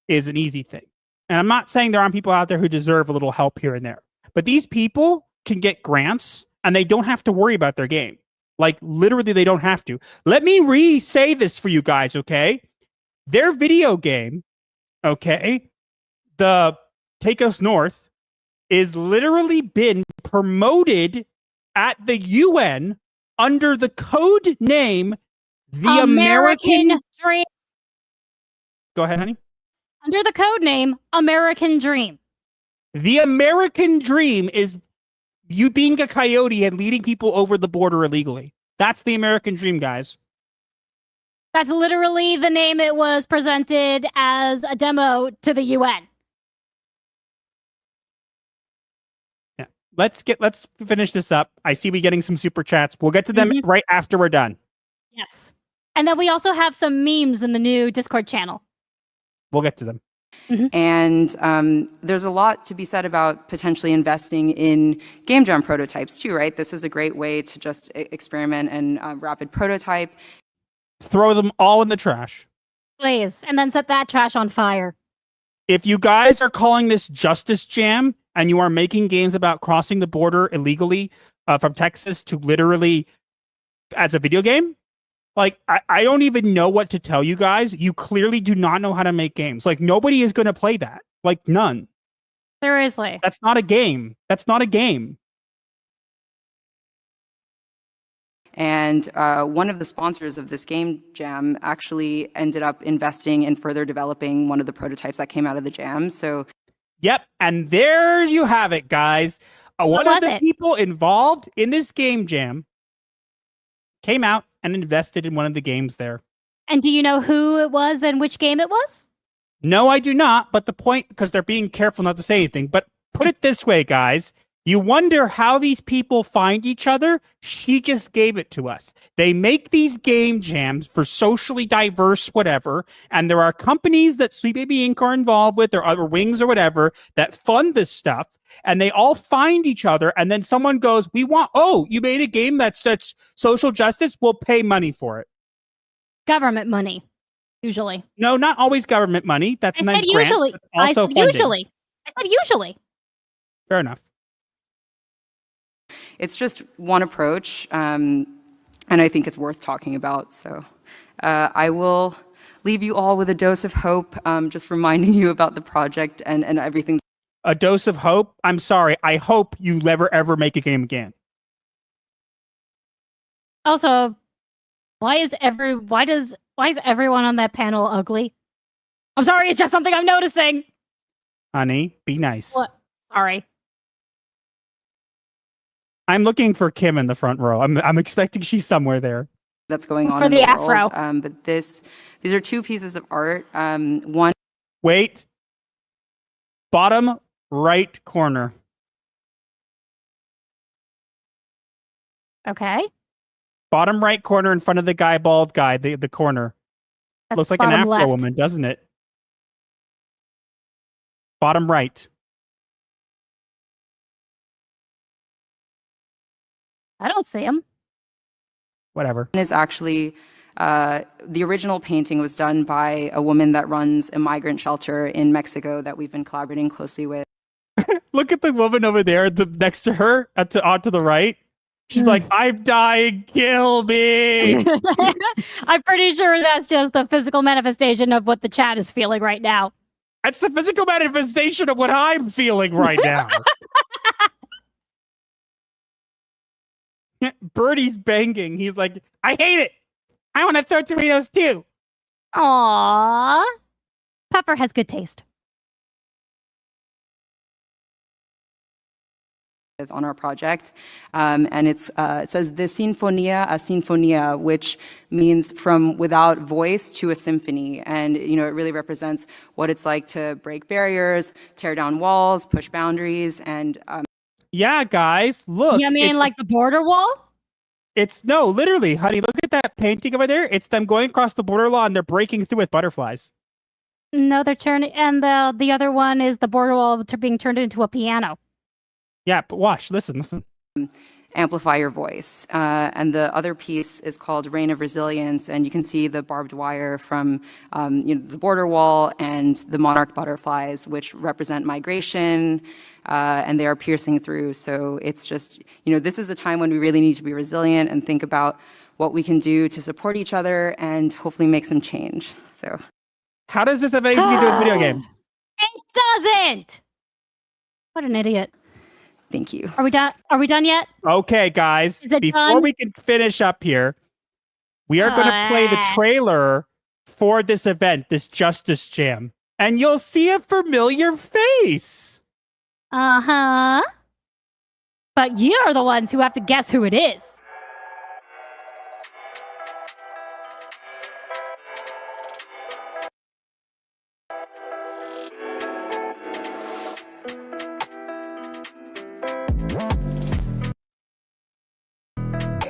Speaker 9: is an easy thing. And I'm not saying there aren't people out there who deserve a little help here and there. But these people can get grants and they don't have to worry about their game. Like, literally, they don't have to. Let me re-say this for you guys, okay? Their video game, okay, the Take Us North, is literally been promoted at the UN under the code name The American
Speaker 6: Dream.
Speaker 9: Go ahead, honey.
Speaker 6: Under the code name American Dream.
Speaker 9: The American Dream is you being a coyote and leading people over the border illegally. That's the American Dream, guys.
Speaker 6: That's literally the name it was presented as a demo to the UN.
Speaker 9: Let's finish this up. I see we getting some super chats. We'll get to them right after we're done.
Speaker 6: Yes. And then we also have some memes in the new Discord channel.
Speaker 9: We'll get to them.
Speaker 17: And there's a lot to be said about potentially investing in game jam prototypes too, right? This is a great way to just experiment and rapid prototype.
Speaker 9: Throw them all in the trash.
Speaker 6: Please. And then set that trash on fire.
Speaker 9: If you guys are calling this Justice Jam and you are making games about crossing the border illegally from Texas to literally as a video game, like, I don't even know what to tell you guys. You clearly do not know how to make games. Like, nobody is going to play that. Like, none.
Speaker 6: Seriously.
Speaker 9: That's not a game. That's not a game.
Speaker 17: And one of the sponsors of this game jam actually ended up investing in further developing one of the prototypes that came out of the jam. So,
Speaker 9: yep. And there you have it, guys. One of the people involved in this game jam came out and invested in one of the games there.
Speaker 6: And do you know who it was and which game it was?
Speaker 9: No, I do not. But the point, because they're being careful not to say anything, but put it this way, guys. You wonder how these people find each other? She just gave it to us. They make these game jams for socially diverse whatever, and there are companies that Sweet Baby Inc. are involved with, or other Wings or whatever, that fund this stuff, and they all find each other, and then someone goes, you made a game that's social justice? We'll pay money for it.
Speaker 6: Government money, usually.
Speaker 9: No, not always government money. That's
Speaker 6: I
Speaker 9: nice
Speaker 6: said usually.
Speaker 9: grant, also funding.
Speaker 6: Usually. I said usually.
Speaker 9: Fair enough.
Speaker 17: It's just one approach, and I think it's worth talking about. So I will leave you all with a dose of hope, just reminding you about the project and everything.
Speaker 9: A dose of hope? I'm sorry. I hope you never, ever make a game again.
Speaker 6: Also, why is everyone on that panel ugly? I'm sorry, it's just something I'm noticing.
Speaker 9: Honey, be nice.
Speaker 6: What? Sorry.
Speaker 9: I'm looking for Kim in the front row. I'm expecting she's somewhere there.
Speaker 17: That's going on
Speaker 6: for
Speaker 17: in
Speaker 6: the
Speaker 17: the
Speaker 6: afro.
Speaker 17: world. But these are two pieces of art. One.
Speaker 9: Wait. Bottom right corner.
Speaker 6: Okay.
Speaker 9: Bottom right corner in front of the bald guy, the corner.
Speaker 6: That's
Speaker 9: looks like an Afro
Speaker 6: left.
Speaker 9: woman, doesn't it? Bottom right.
Speaker 6: I don't see him.
Speaker 9: Whatever.
Speaker 17: Is actually the original painting was done by a woman that runs a migrant shelter in Mexico that we've been collaborating closely with.
Speaker 9: Look at the woman over there, next to her, to the right. She's like, I'm dying, kill me.
Speaker 6: I'm pretty sure that's just the physical manifestation of what the chat is feeling right now.
Speaker 9: That's the physical manifestation of what I'm feeling right now. Birdie's banging. He's like, I hate it. I want to throw tomatoes too.
Speaker 6: Aww. Pepper has good taste.
Speaker 17: On our project, and it says the Sinfonia a Sinfonia, which means from without voice to a symphony, and it really represents what it's like to break barriers, tear down walls, push boundaries, and
Speaker 9: yeah, guys, look.
Speaker 6: You mean like the border wall?
Speaker 9: No, literally, honey. Look at that painting over there. It's them going across the border wall and they're breaking through with butterflies.
Speaker 6: No, they're turning, and the other one is the border wall being turned into a piano.
Speaker 9: Yeah, but watch, listen.
Speaker 17: Amplify your voice. And the other piece is called Reign of Resilience, and you can see the barbed wire from the border wall and the monarch butterflies, which represent migration, and they are piercing through. So it's just, this is a time when we really need to be resilient and think about what we can do to support each other and hopefully make some change. So,
Speaker 9: how does this have anything to do with video games?
Speaker 6: It doesn't. What an idiot.
Speaker 17: Thank you.
Speaker 6: Are we done yet?
Speaker 9: Okay, guys. Before we can finish up here, we are going to play the trailer for this event, this Justice Jam. And you'll see a familiar face.
Speaker 6: Uh-huh. But you're the ones who have to guess who it is.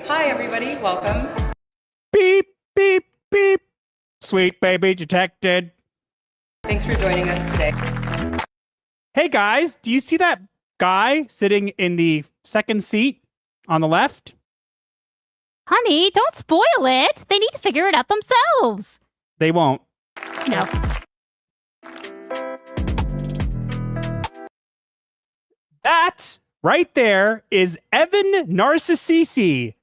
Speaker 17: Hi, everybody. Welcome.
Speaker 9: Beep, beep, beep. Sweet baby detected.
Speaker 17: Thanks for joining us today.
Speaker 9: Hey guys, do you see that guy sitting in the second seat on the left?
Speaker 6: Honey, don't spoil it. They need to figure it out themselves.
Speaker 9: They won't.
Speaker 6: No.
Speaker 9: That right there is Evan Narcissisi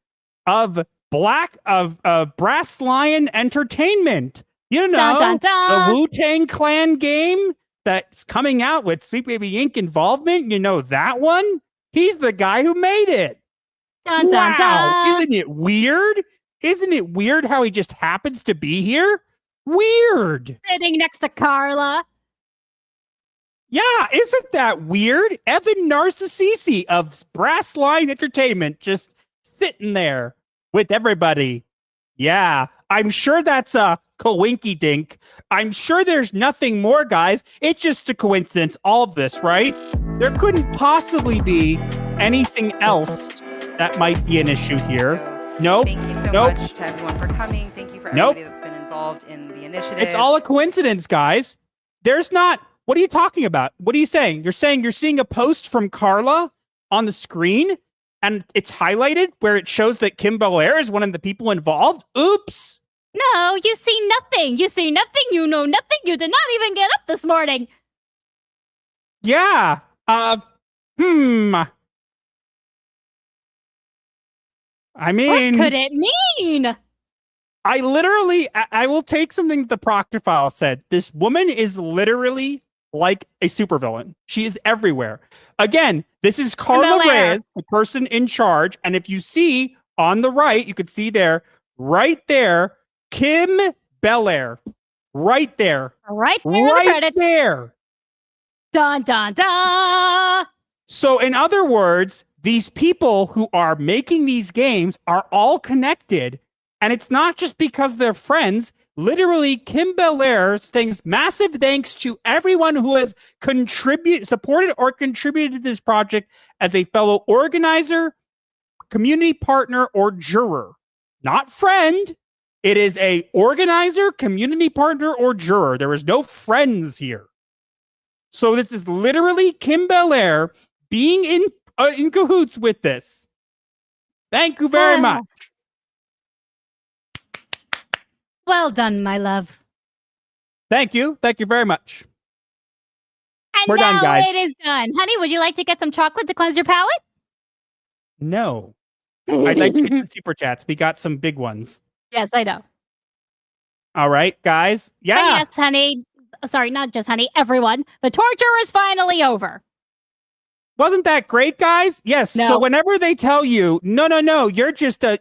Speaker 9: of Brass Lion Entertainment. You know,
Speaker 6: Dun, dun, dun.
Speaker 9: the Wu-Tang Clan game that's coming out with Sweet Baby Inc. involvement. You know that one? He's the guy who made it.
Speaker 6: Dun,
Speaker 9: Wow.
Speaker 6: dun, dun.
Speaker 9: Isn't it weird? Isn't it weird how he just happens to be here? Weird.
Speaker 6: Sitting next to Carla.
Speaker 9: Yeah, isn't that weird? Evan Narcissisi of Brass Line Entertainment just sitting there with everybody. Yeah, I'm sure that's a coinky dink. I'm sure there's nothing more, guys. It's just a coincidence, all of this, right? There couldn't possibly be anything else that might be an issue here. Nope.
Speaker 17: Thank you so
Speaker 9: Nope.
Speaker 17: much to everyone for coming. Thank you for
Speaker 9: Nope.
Speaker 17: everybody that's been involved in the initiative.
Speaker 9: It's all a coincidence, guys. There's not. What are you talking about? What are you saying? You're saying you're seeing a post from Carla on the screen and it's highlighted where it shows that Kim Belair is one of the people involved? Oops.
Speaker 6: No, you see nothing. You see nothing. You know nothing. You did not even get up this morning.
Speaker 9: Yeah. I mean,
Speaker 6: What could it mean?
Speaker 9: I will take something the Proctor file said. This woman is literally like a supervillain. She is everywhere. Again, this is Carla
Speaker 6: Belair.
Speaker 9: Reyes, the person in charge. And if you see on the right, you could see there, right there, Kim Belair. Right there.
Speaker 6: Right there in the
Speaker 9: Right
Speaker 6: credits.
Speaker 9: there.
Speaker 6: Dun, dun, dun.
Speaker 9: So, in other words, these people who are making these games are all connected. And it's not just because they're friends. Literally, Kim Belair sings massive thanks to everyone who has supported or contributed to this project as a fellow organizer, community partner, or juror. Not friend. It is a organizer, community partner, or juror. There is no friends here. So this is literally Kim Belair being in cahoots with this. Thank you very much.
Speaker 6: Well done, my love.
Speaker 9: Thank you. Thank you very much.
Speaker 6: And
Speaker 9: We're
Speaker 6: now
Speaker 9: done, guys.
Speaker 6: it is done. Honey, would you like to get some chocolate to cleanse your palate?
Speaker 9: No. I'd like to get the super chats. We got some big ones.
Speaker 6: Yes, I know.
Speaker 9: All right, guys.
Speaker 6: But
Speaker 9: Yeah.
Speaker 6: yes, honey. Sorry, not just honey, everyone. The torture is finally over.
Speaker 9: Wasn't that great, guys? Yes.
Speaker 6: No.
Speaker 9: So whenever they tell you, no, you're just a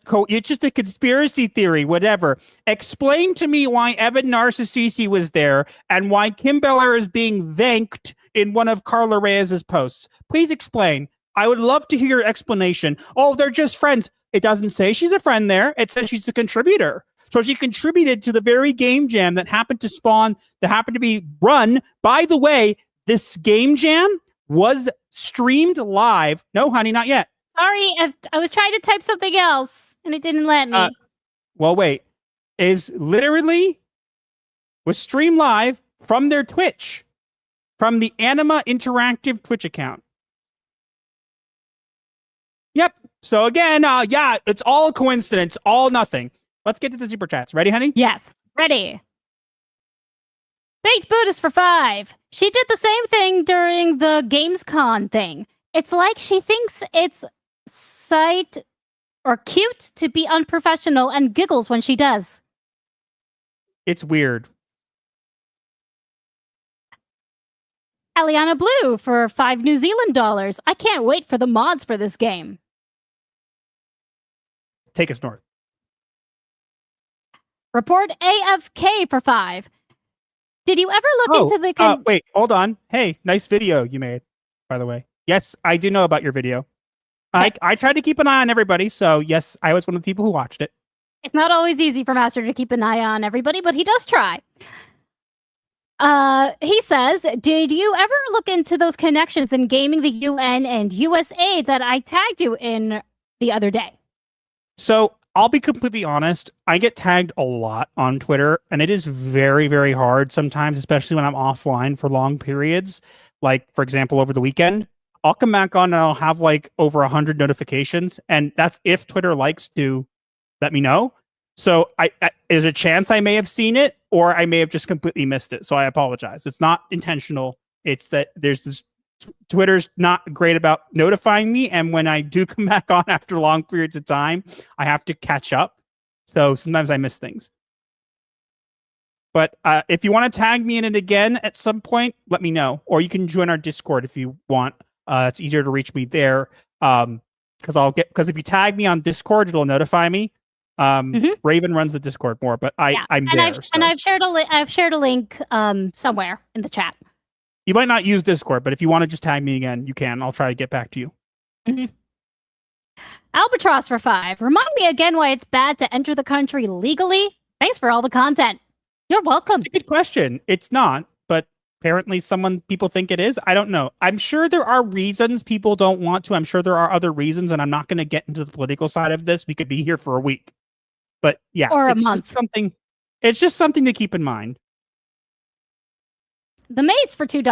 Speaker 9: conspiracy theory, whatever. Explain to me why Evan Narcissisi was there and why Kim Belair is being thanked in one of Carla Reyes' posts. Please explain. I would love to hear your explanation. Oh, they're just friends. It doesn't say she's a friend there. It says she's a contributor. So she contributed to the very game jam that happened to be run. By the way, this game jam was streamed live. No, honey, not yet.
Speaker 6: Sorry, I was trying to type something else and it didn't let me.
Speaker 9: Well, wait. Was streamed live from their Twitch, from the Anima Interactive Twitch account. Yep. So again, yeah, it's all a coincidence, all nothing. Let's get to the super chats. Ready, honey?
Speaker 6: Yes, ready. Baked Buddhist for 5. She did the same thing during the Gamescom thing. It's like she thinks it's sight or cute to be unprofessional and giggles when she does.
Speaker 9: It's weird.
Speaker 6: Eliana Blue for 5 New Zealand dollars. I can't wait for the mods for this game.
Speaker 9: Take us north.
Speaker 6: Report AFK for 5. Did you ever look into the...
Speaker 9: wait, hold on. Hey, nice video you made, by the way. Yes, I do know about your video. I tried to keep an eye on everybody, so yes, I was one of the people who watched it.
Speaker 6: It's not always easy for Master to keep an eye on everybody, but he does try. He says, did you ever look into those connections in gaming the UN and USA that I tagged you in the other day?
Speaker 9: So I'll be completely honest. I get tagged a lot on Twitter, and it is very, very hard sometimes, especially when I'm offline for long periods. Like, for example, over the weekend, I'll come back on and I'll have like over 100 notifications, and that's if Twitter likes to let me know. So I there's a chance I may have seen it, or I may have just completely missed it. So I apologize. It's not intentional. It's that there's this Twitter's not great about notifying me, and when I do come back on after long periods of time, I have to catch up. So sometimes I miss things. But if you want to tag me in it again at some point, let me know. Or you can join our Discord if you want. It's easier to reach me there. Because if you tag me on Discord, it'll notify me. Raven runs the Discord more, but I'm there.
Speaker 6: And I've shared a link somewhere in the chat.
Speaker 9: You might not use Discord, but if you want to just tag me again, you can. I'll try to get back to you.
Speaker 6: Albatross for 5. Remind me again why it's bad to enter the country legally. Thanks for all the content. You're welcome.
Speaker 9: It's a good question. It's not, but apparently people think it is. I don't know. I'm sure there are reasons people don't want to. I'm sure there are other reasons, and I'm not going to get into the political side of this. We could be here for a week. But yeah,
Speaker 6: or a month.
Speaker 9: It's just something to keep in mind.
Speaker 6: The Mace for $2.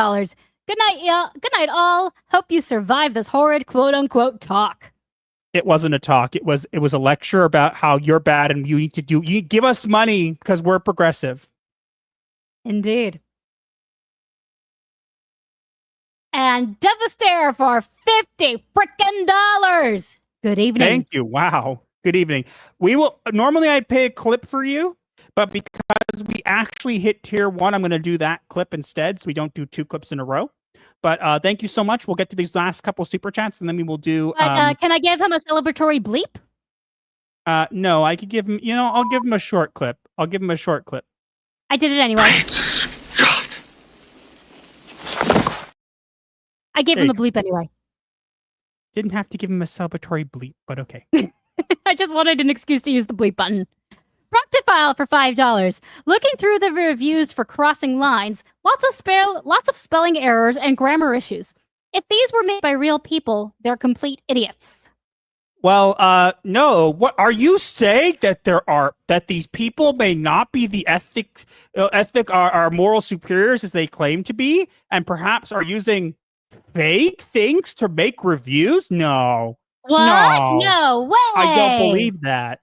Speaker 6: Good night, y'all. Good night, all. Hope you survive this horrid quote-unquote talk.
Speaker 9: It wasn't a talk. It was a lecture about how you're bad and you give us money because we're progressive.
Speaker 6: Indeed. And Devastator for $50 frickin' dollars. Good evening.
Speaker 9: Thank you. Wow. Good evening. Normally I'd pay a clip for you, but because we actually hit tier 1, I'm going to do that clip instead, so we don't do 2 clips in a row. But thank you so much. We'll get to these last couple super chats, and then we will do...
Speaker 6: can I give him a celebratory bleep?
Speaker 9: No, I could give him... I'll give him a short clip.
Speaker 6: I did it anyway. I gave him the bleep anyway.
Speaker 9: Didn't have to give him a celebratory bleep, but okay.
Speaker 6: I just wanted an excuse to use the bleep button. Proctifile for $5. Looking through the reviews for crossing lines, lots of spelling errors and grammar issues. If these were made by real people, they're complete idiots.
Speaker 9: Well, no. What are you saying that these people may not be the ethic or moral superiors as they claim to be, and perhaps are using fake things to make reviews? No.
Speaker 6: What? No way.
Speaker 9: I don't believe that.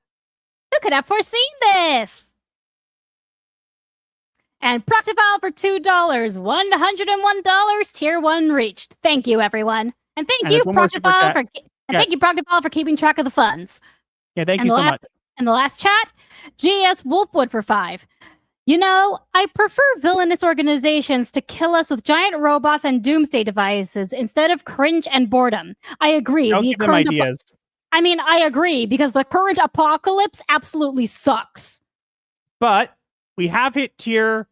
Speaker 6: Who could have foreseen this? And Proctifile for $2. $101. Tier 1 reached. Thank you, everyone. And thank you, Proctifile, for keeping track of the funds.
Speaker 9: Yeah, thank you so much.
Speaker 6: And the last chat, GS Wolfwood for 5. I prefer villainous organizations to kill us with giant robots and doomsday devices instead of cringe and boredom. I agree.
Speaker 9: Don't give them ideas.
Speaker 6: I agree, because the current apocalypse absolutely sucks.
Speaker 9: But we have hit tier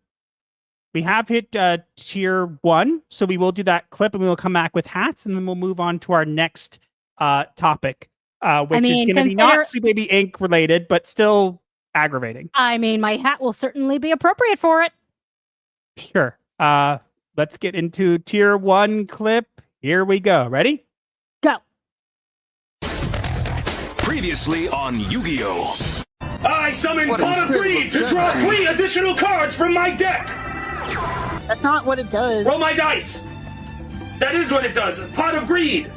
Speaker 9: 1, so we will do that clip, and we will come back with hats, and then we'll move on to our next topic, which is going to be not Sweet Baby Inc. related, but still aggravating.
Speaker 6: My hat will certainly be appropriate for it.
Speaker 9: Sure. Let's get into tier 1 clip. Here we go. Ready?
Speaker 6: Go.
Speaker 13: Previously on Yu-Gi-Oh!
Speaker 18: I summon Pot of Greed to draw 3 additional cards from my deck!
Speaker 19: That's not what it does.
Speaker 18: Roll my dice! That is what it does. Pot of Greed!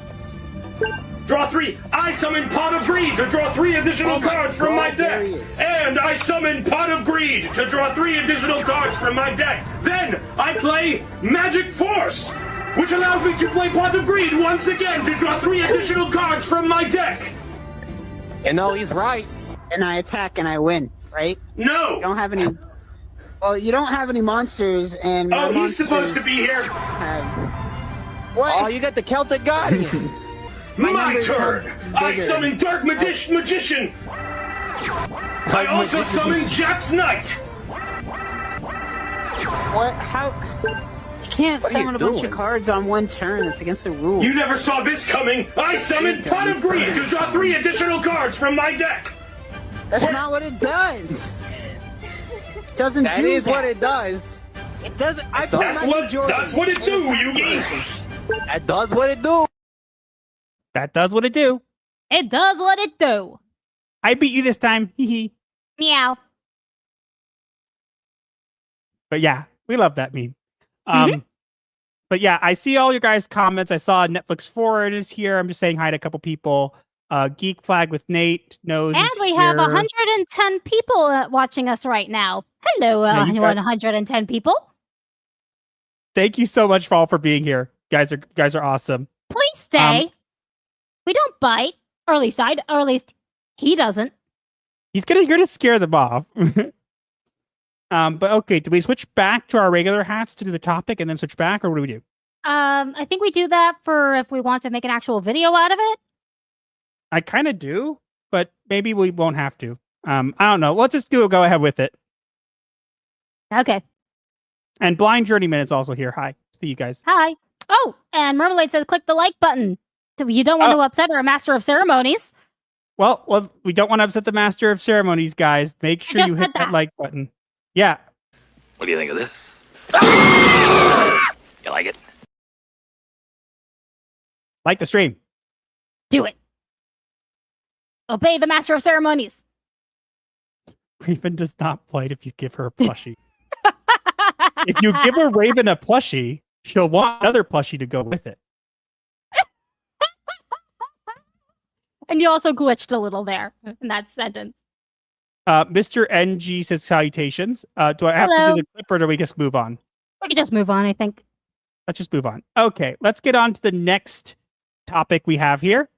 Speaker 18: Draw 3. I summon Pot of Greed to draw 3 additional cards from my deck! And I summon Pot of Greed to draw 3 additional cards from my deck! Then I play Magic Force, which allows me to play Pot of Greed once again to draw 3 additional cards from my deck!
Speaker 19: He's right. And I attack and I win, right?
Speaker 18: No!
Speaker 19: You don't have any... Well, you don't have any monsters, and
Speaker 18: he's supposed to be here!
Speaker 19: What? Oh, you got the Celtic Guardian!
Speaker 18: My turn! I summon Dark Magician! I also summon Jack's Knight!
Speaker 19: What? How... You can't summon a bunch of cards on one turn. It's against the rules.
Speaker 18: You never saw this coming! I summoned Pot of Greed to draw 3 additional cards from my deck!
Speaker 19: That's not what it does! It doesn't do that. That is what it does. It doesn't...
Speaker 18: That's what it do, Yugi!
Speaker 19: That does what it do!
Speaker 9: That does what it do.
Speaker 6: It does what it do.
Speaker 9: I beat you this time. Hee hee.
Speaker 6: Meow.
Speaker 9: But yeah, we love that meme. But yeah, I see all your guys' comments. I saw Netflix Forward is here. I'm just saying hi to a couple people. Geek Flag with Nate knows.
Speaker 6: And we have 110 people watching us right now. Hello, 110 people.
Speaker 9: Thank you so much for being here. Guys are awesome.
Speaker 6: Please stay. We don't bite, or at least he doesn't.
Speaker 9: You're gonna scare them off. But okay, do we switch back to our regular hats to do the topic and then switch back, or what do we do?
Speaker 6: I think we do that for if we want to make an actual video out of it.
Speaker 9: I kind of do, but maybe we won't have to. I don't know. Let's just go ahead with it.
Speaker 6: Okay.
Speaker 9: And Blind Journeyman is also here. Hi. See you guys.
Speaker 6: Hi. Oh, and Marmalade says click the like button. So you don't want to upset our master of ceremonies.
Speaker 9: Well, we don't want to upset the master of ceremonies, guys. Make sure you hit that like button. Yeah.
Speaker 12: What do you think of this? You like it?
Speaker 9: Like the stream.
Speaker 6: Do it. Obey the master of ceremonies.
Speaker 9: Raven does not play if you give her a plushie. If you give a Raven a plushie, she'll want another plushie to go with it.
Speaker 6: And you also glitched a little there in that sentence.
Speaker 9: Mr. NG says salutations. Do I have to do the clip or do we just move on?
Speaker 6: We can just move on, I think.
Speaker 9: Let's just move on. Okay, let's get on to the next topic we have here.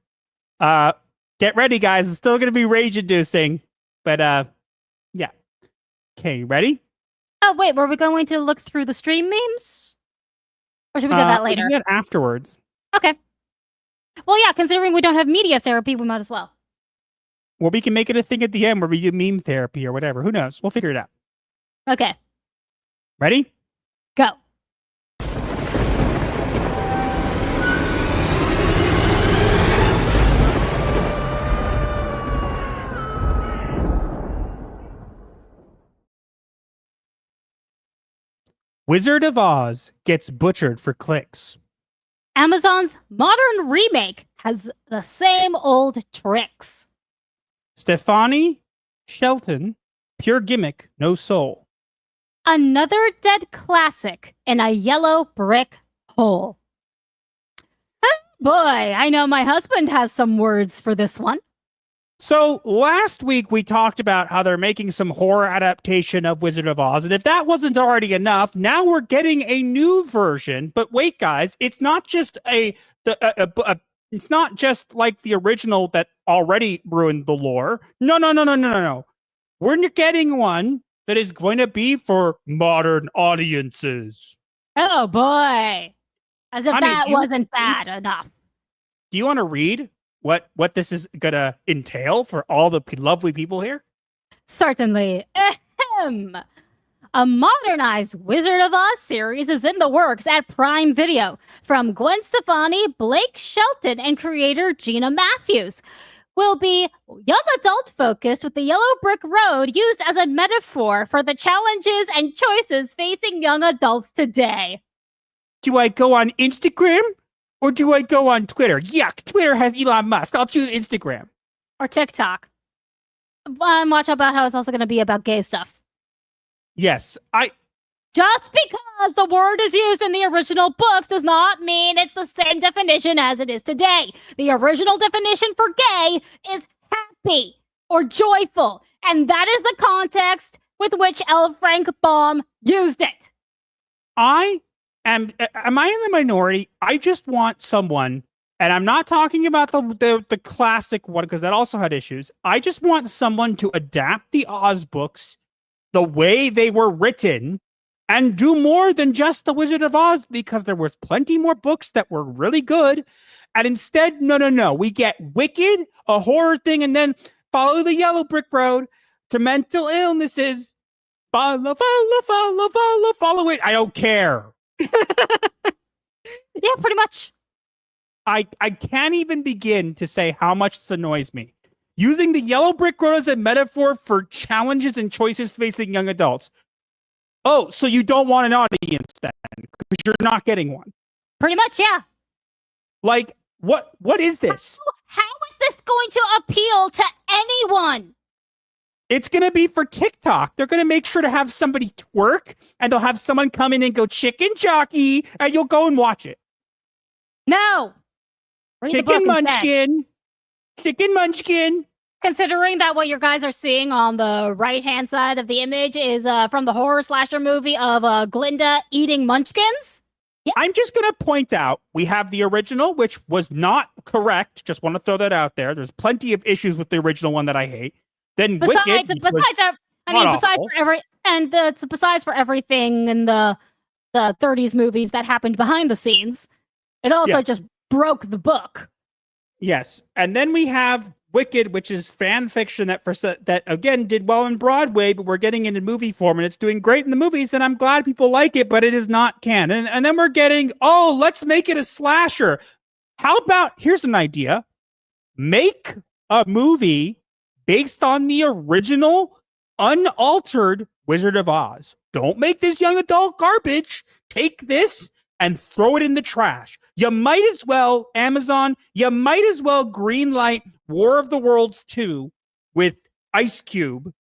Speaker 9: Get ready, guys. It's still going to be rage-inducing. But, yeah. Okay, ready?
Speaker 6: Oh, wait. Were we going to look through the stream memes? Or should we do that later?
Speaker 9: We can do that afterwards.
Speaker 6: Okay. Well, yeah, considering we don't have media therapy, we might as well.
Speaker 9: Well, we can make it a thing at the end where we do meme therapy or whatever. Who knows? We'll figure it out.
Speaker 6: Okay.
Speaker 9: Ready?
Speaker 6: Go.
Speaker 9: Wizard of Oz gets butchered for clicks.
Speaker 6: Amazon's modern remake has the same old tricks.
Speaker 9: Stefani Shelton, pure gimmick, no soul.
Speaker 6: Another dead classic in a yellow brick hole. Oh boy, I know my husband has some words for this one.
Speaker 9: So last week we talked about how they're making some horror adaptation of Wizard of Oz, and if that wasn't already enough, now we're getting a new version. But wait, guys, it's not just it's not just like the original that already ruined the lore. No. We're getting one that is going to be for modern audiences.
Speaker 6: Oh boy, as if that wasn't bad enough.
Speaker 9: Do you want to read what this is gonna entail for all the lovely people here?
Speaker 6: Certainly. Ahem. A modernized Wizard of Oz series is in the works at Prime Video from Gwen Stefani, Blake Shelton, and creator Gina Matthews. Will be young adult focused with the yellow brick road used as a metaphor for the challenges and choices facing young adults today.
Speaker 9: Do I go on Instagram? Or do I go on Twitter? Yuck, Twitter has Elon Musk. I'll choose Instagram.
Speaker 6: Or TikTok. Watch about how it's also going to be about gay stuff.
Speaker 9: Yes,
Speaker 6: Just because the word is used in the original books does not mean it's the same definition as it is today. The original definition for gay is happy or joyful. And that is the context with which L. Frank Baum used it.
Speaker 9: Am I in the minority? I just want someone, and I'm not talking about the classic one because that also had issues. I just want someone to adapt the Oz books the way they were written and do more than just the Wizard of Oz, because there was plenty more books that were really good. And instead, no. We get Wicked, a horror thing, and then follow the yellow brick road to mental illnesses. Follow it. I don't care.
Speaker 6: Yeah, pretty much.
Speaker 9: I can't even begin to say how much this annoys me. Using the yellow brick road as a metaphor for challenges and choices facing young adults. Oh, so you don't want an audience then, because you're not getting one.
Speaker 6: Pretty much, yeah.
Speaker 9: Like, what is this?
Speaker 6: How is this going to appeal to anyone?
Speaker 9: It's going to be for TikTok. They're going to make sure to have somebody twerk, and they'll have someone come in and go chicken jockey, and you'll go and watch it.
Speaker 6: No.
Speaker 9: Chicken munchkin. Chicken munchkin.
Speaker 6: Considering that what your guys are seeing on the right-hand side of the image is from the horror slasher movie of Glinda eating munchkins. Yeah.
Speaker 9: I'm just going to point out, we have the original, which was not correct. Just want to throw that out there. There's plenty of issues with the original one that I hate. Then
Speaker 6: Besides for everything in the 30s movies that happened behind the scenes, it also just broke the book.
Speaker 9: Yes, and then we have Wicked, which is fan fiction that again did well in Broadway, but we're getting into movie form, and it's doing great in the movies, and I'm glad people like it, but it is not canon. And then we're getting, let's make it a slasher. How about, here's an idea, make a movie based on the original, unaltered Wizard of Oz. Don't make this young adult garbage. Take this and throw it in the trash. You might as well, Amazon, you might as well greenlight War of the Worlds 2 with Ice Cube.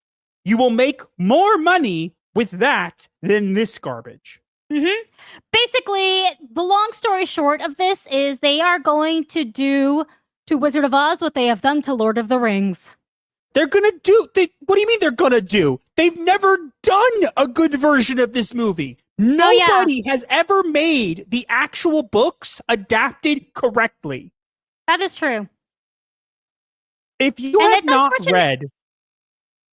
Speaker 9: You will make more money with that than this garbage.
Speaker 6: Mm-hmm. Basically, the long story short of this is they are going to do to Wizard of Oz what they have done to Lord of the Rings.
Speaker 9: They're going to do... what do you mean they're going to do? They've never done a good version of this movie. Nobody has ever made the actual books adapted correctly.
Speaker 6: That is true.
Speaker 9: If you have not read...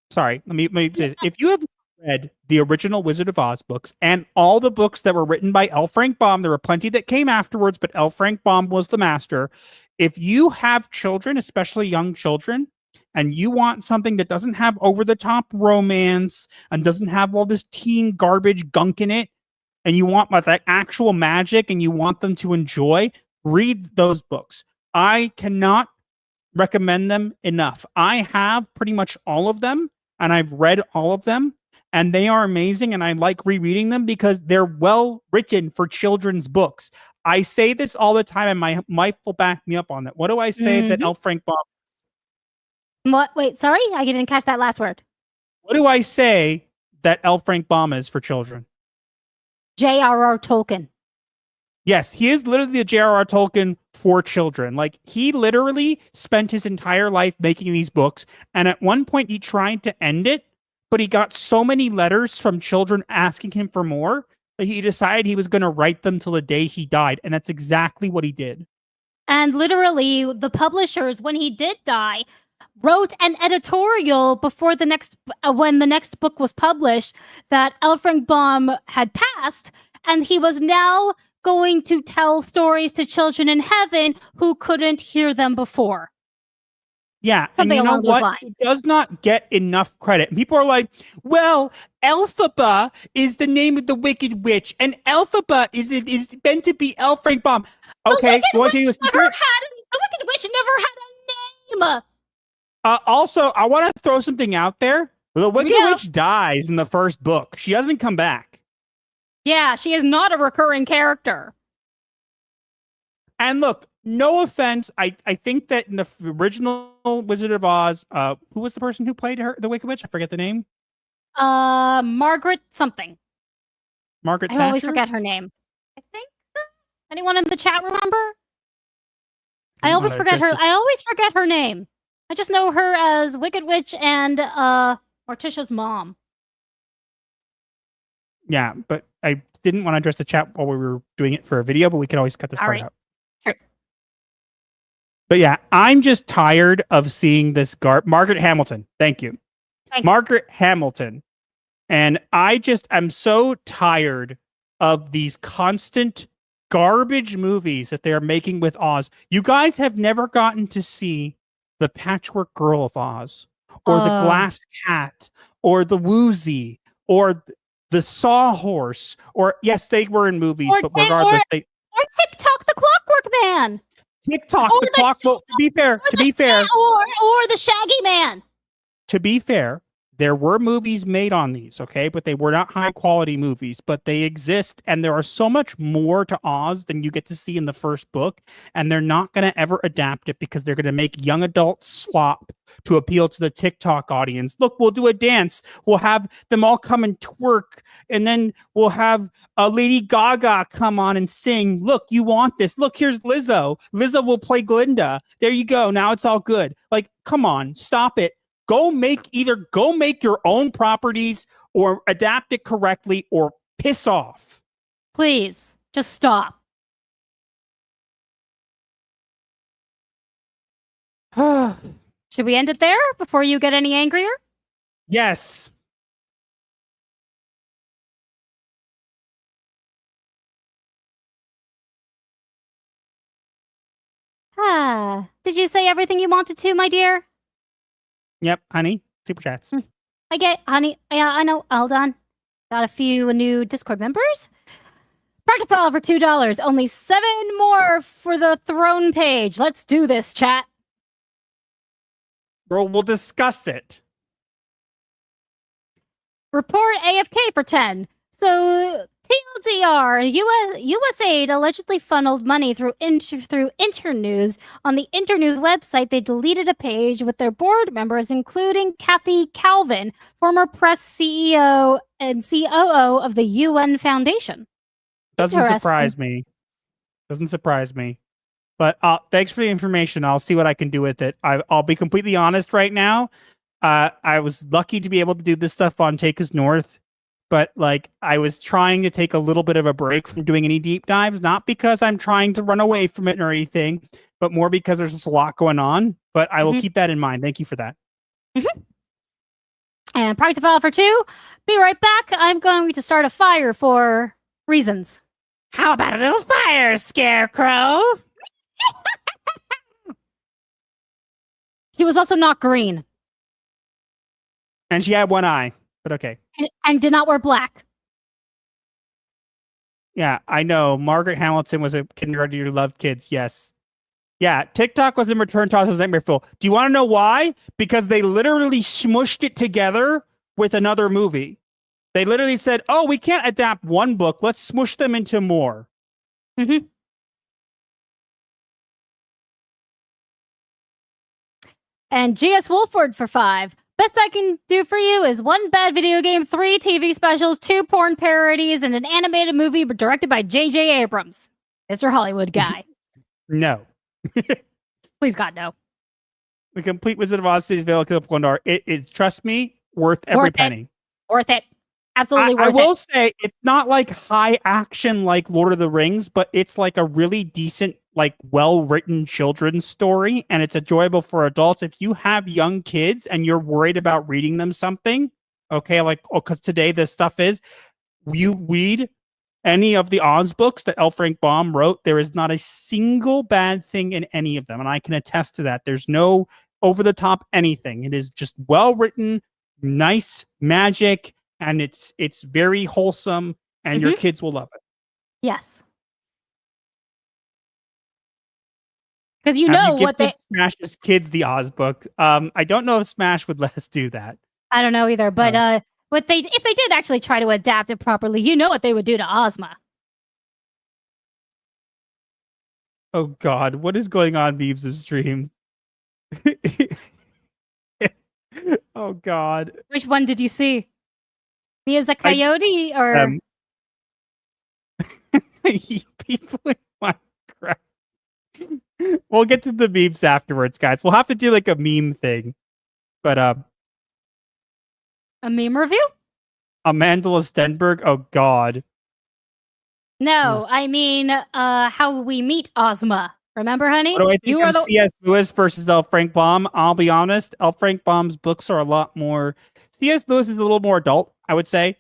Speaker 9: Sorry, let me say this. If you have read the original Wizard of Oz books and all the books that were written by L. Frank Baum, there were plenty that came afterwards, but L. Frank Baum was the master. If you have children, especially young children, and you want something that doesn't have over-the-top romance and doesn't have all this teen garbage gunk in it, and you want that actual magic and you want them to enjoy, read those books. I cannot recommend them enough. I have pretty much all of them, and I've read all of them, and they are amazing, and I like rereading them because they're well written for children's books. I say this all the time, and my wife will back me up on that. What do I say that L. Frank Baum...
Speaker 6: What? Wait, sorry? I didn't catch that last word.
Speaker 9: What do I say that L. Frank Baum is for children?
Speaker 6: J.R.R. Tolkien.
Speaker 9: Yes, he is literally the J.R.R. Tolkien for children. Like, he literally spent his entire life making these books, and at one point he tried to end it, but he got so many letters from children asking him for more that he decided he was going to write them till the day he died, and that's exactly what he did.
Speaker 6: And literally, the publishers, when he did die, wrote an editorial before the next when the next book was published that L. Frank Baum had passed, and he was now going to tell stories to children in heaven who couldn't hear them before.
Speaker 9: Yeah,
Speaker 6: something
Speaker 9: and you know
Speaker 6: along those
Speaker 9: what?
Speaker 6: lines.
Speaker 9: He does not get enough credit. And people are like, well, Elphaba is the name of the Wicked Witch, and Elphaba is meant to be L. Frank Baum. Okay,
Speaker 6: the Wicked
Speaker 9: the
Speaker 6: Wicked Witch never had a name.
Speaker 9: Also, I want to throw something out there. The Wicked Witch dies in the first book. She doesn't come back.
Speaker 6: Yeah, she is not a recurring character.
Speaker 9: And look, no offense, I think that in the original Wizard of Oz, who was the person who played her, the Wicked Witch? I forget the name.
Speaker 6: Margaret something.
Speaker 9: Margaret
Speaker 6: I always
Speaker 9: Thatcher?
Speaker 6: forget her name. I think so. Anyone in the chat remember? I always forget her name. I just know her as Wicked Witch and Morticia's mom.
Speaker 9: Yeah, but I didn't want to address the chat while we were doing it for a video, but we can always cut this part out.
Speaker 6: Sure.
Speaker 9: But yeah, I'm just tired of seeing this Margaret Hamilton. Thank you.
Speaker 6: Thanks.
Speaker 9: Margaret Hamilton. And I'm so tired of these constant garbage movies that they are making with Oz. You guys have never gotten to see the Patchwork Girl of Oz, or the Glass Cat, or the Woozy, or the Sawhorse, or yes, they were in movies, but regardless,
Speaker 6: or TikTok, the Clockwork Man.
Speaker 9: TikTok, the Clockwork. To be fair,
Speaker 6: or the Shaggy Man.
Speaker 9: To be fair, There were movies made on these, okay, but they were not high quality movies, but they exist, and there are so much more to Oz than you get to see in the first book, and they're not going to ever adapt it because they're going to make young adults slop to appeal to the TikTok audience. Look, we'll do a dance. We'll have them all come and twerk, and then we'll have Lady Gaga come on and sing. Look, you want this. Look, here's Lizzo. Lizzo will play Glinda. There you go. Now it's all good. Like, come on, stop it. Go make your own properties or adapt it correctly or piss off.
Speaker 6: Please, just stop. Should we end it there before you get any angrier?
Speaker 9: Yes.
Speaker 6: Did you say everything you wanted to, my dear?
Speaker 9: Yep, honey. Super chats.
Speaker 6: I get, honey. Yeah, I know. Hold on. Got a few new Discord members. Practical for $2. Only 7 more for the throne page. Let's do this, chat.
Speaker 9: Girl, we'll discuss it.
Speaker 6: Report AFK for 10. So TLDR, USAID allegedly funneled money through Internews. On the Internews website, they deleted a page with their board members, including Kathy Calvin, former press CEO and COO of the UN Foundation.
Speaker 9: Doesn't surprise me. Doesn't surprise me. But thanks for the information. I'll see what I can do with it. I'll be completely honest right now. I was lucky to be able to do this stuff on Take Us North. But like, I was trying to take a little bit of a break from doing any deep dives, not because I'm trying to run away from it or anything, but more because there's just a lot going on. But I will keep that in mind. Thank you for that.
Speaker 6: And Practical for 2. Be right back. I'm going to start a fire for reasons.
Speaker 9: How about a little fire, Scarecrow?
Speaker 6: She was also not green.
Speaker 9: And she had one eye, but okay.
Speaker 6: And did not wear black.
Speaker 9: Yeah, I know. Margaret Hamilton was a kindergartner who loved kids. Yes. Yeah, TikTok was in return to Oz's Nightmare Fuel. Do you want to know why? Because they literally smushed it together with another movie. They literally said, oh, we can't adapt one book. Let's smush them into more.
Speaker 6: And G.S. Wolford for 5. Best I can do for you is 1 bad video game, 3 TV specials, 2 porn parodies, and an animated movie directed by J.J. Abrams. Mr. Hollywood guy.
Speaker 9: No.
Speaker 6: Please, God, no.
Speaker 9: The complete Wizard of Oz City's Veil of Gondor. It trust me, worth every penny.
Speaker 6: Worth it. Absolutely worth it.
Speaker 9: I will say, it's not like high action like Lord of the Rings, but it's like a really decent, like well-written children's story, and it's enjoyable for adults. If you have young kids and you're worried about reading them something, okay, like, because today this stuff is, you read any of the Oz books that L. Frank Baum wrote, there is not a single bad thing in any of them, and I can attest to that. There's no over-the-top anything. It is just well-written, nice magic, and it's very wholesome, and your kids will love it.
Speaker 6: Yes. Because you know what they
Speaker 9: Smash's kids the Oz book. I don't know if Smash would let us do that.
Speaker 6: I don't know either, but if they did actually try to adapt it properly, you know what they would do to Ozma.
Speaker 9: Oh God, what is going on, Beebs of Stream? Oh God.
Speaker 6: Which one did you see? Me as a coyote or
Speaker 9: people in Minecraft? We'll get to the memes afterwards, guys. We'll have to do like a meme thing. But
Speaker 6: a meme review?
Speaker 9: Amandla Stenberg? Oh God.
Speaker 6: No, I mean how we meet Ozma. Remember, honey?
Speaker 9: What do I think of C.S. Lewis versus L. Frank Baum? I'll be honest. L. Frank Baum's books are a lot more... C.S. Lewis is a little more adult, I would say.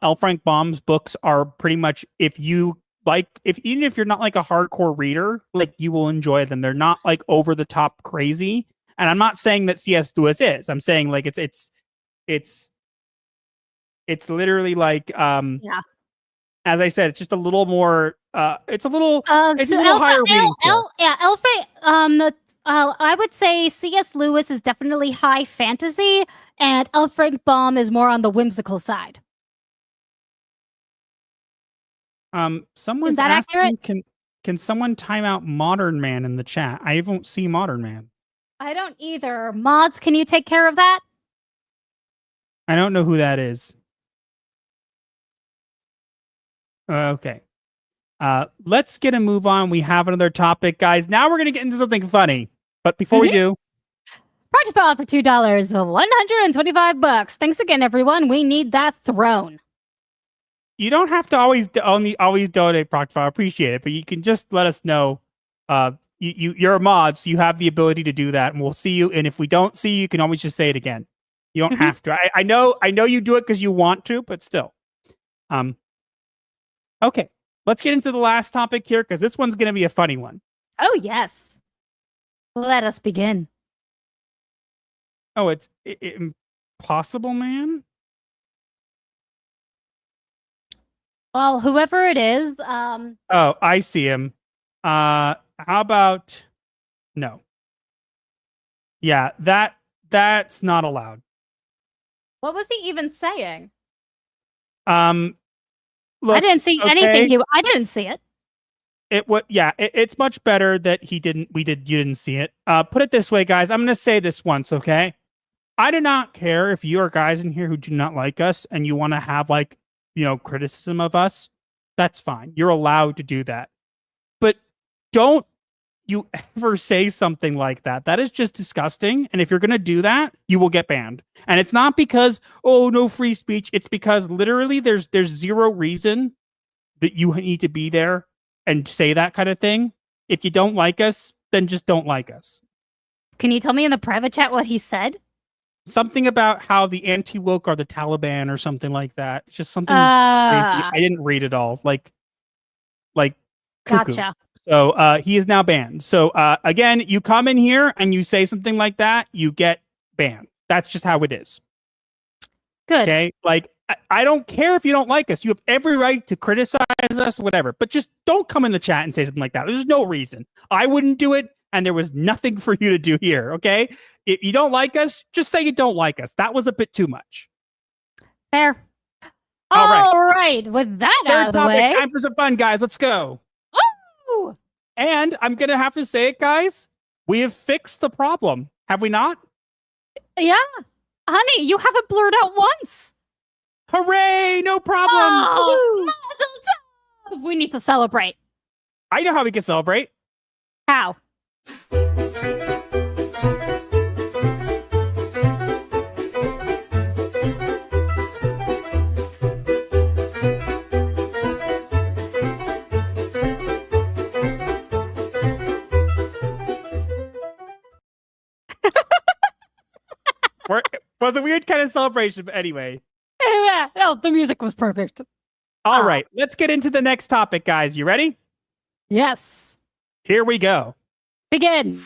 Speaker 9: L. Frank Baum's books are pretty much, even if you're not like a hardcore reader, like you will enjoy them. They're not like over the top crazy. And I'm not saying that C.S. Lewis is. I'm saying like it's literally like as I said, it's just a little more it's a little higher reading scale.
Speaker 6: I would say C.S. Lewis is definitely high fantasy, and L. Frank Baum is more on the whimsical side.
Speaker 9: Someone's
Speaker 6: Is that
Speaker 9: asking,
Speaker 6: accurate?
Speaker 9: can someone time out Modern Man in the chat? I don't see Modern Man.
Speaker 6: I don't either. Mods, can you take care of that?
Speaker 9: I don't know who that is. Okay. Let's get a move on. We have another topic, guys. Now we're going to get into something funny. But before we do,
Speaker 6: Project File for $2, $125. Thanks again, everyone. We need that throne.
Speaker 9: you don't have to always donate Project File. I appreciate it, but you can just let us know. You're a mod, so you have the ability to do that, and we'll see you. And if we don't see you, you can always just say it again. You don't have to. I know you do it because you want to, but still. Okay, let's get into the last topic here because this one's going to be a funny one.
Speaker 6: Oh, yes. Let us begin.
Speaker 9: Oh, it's Impossible Man?
Speaker 6: Well, whoever it is,
Speaker 9: Oh, I see him. How about no? Yeah, that's not allowed.
Speaker 6: what was he even saying?
Speaker 9: Look,
Speaker 6: I didn't see anything. I didn't see it.
Speaker 9: It's much better that you didn't see it. Put it this way, guys. I'm going to say this once, okay? I do not care if you are guys in here who do not like us and you want to have criticism of us. That's fine. You're allowed to do that. But don't you ever say something like that. That is just disgusting. And if you're going to do that, you will get banned. And it's not because, oh, no free speech. It's because literally there's zero reason that you need to be there and say that kind of thing. If you don't like us, then just don't like us.
Speaker 6: Can you tell me in the private chat what he said?
Speaker 9: Something about how the anti-woke are the Taliban or something like that. It's just something crazy. I didn't read it all. Like cuckoo.
Speaker 6: Gotcha.
Speaker 9: So he is now banned. So again, you come in here and you say something like that, you get banned. That's just how it is.
Speaker 6: Good.
Speaker 9: Okay? Like, I don't care if you don't like us. You have every right to criticize us, whatever. But just don't come in the chat and say something like that. There's no reason. I wouldn't do it, and there was nothing for you to do here, okay? If you don't like us, just say you don't like us. That was a bit too much.
Speaker 6: Fair.
Speaker 9: All
Speaker 6: right. With that
Speaker 9: Third
Speaker 6: out of the
Speaker 9: topic,
Speaker 6: way.
Speaker 9: time for some fun, guys. Let's go.
Speaker 6: Woo!
Speaker 9: And I'm going to have to say it, guys. We have fixed the problem. Have we not?
Speaker 6: Yeah. Honey, you haven't blurred out once.
Speaker 9: Hooray! No problem.
Speaker 6: Oh, we need to celebrate.
Speaker 9: I know how we can celebrate.
Speaker 6: How?
Speaker 9: It was a weird kind of celebration, but anyway.
Speaker 6: No, the music was perfect.
Speaker 9: All right, let's get into the next topic, guys. You ready?
Speaker 6: Yes.
Speaker 9: Here we go.
Speaker 6: Begin.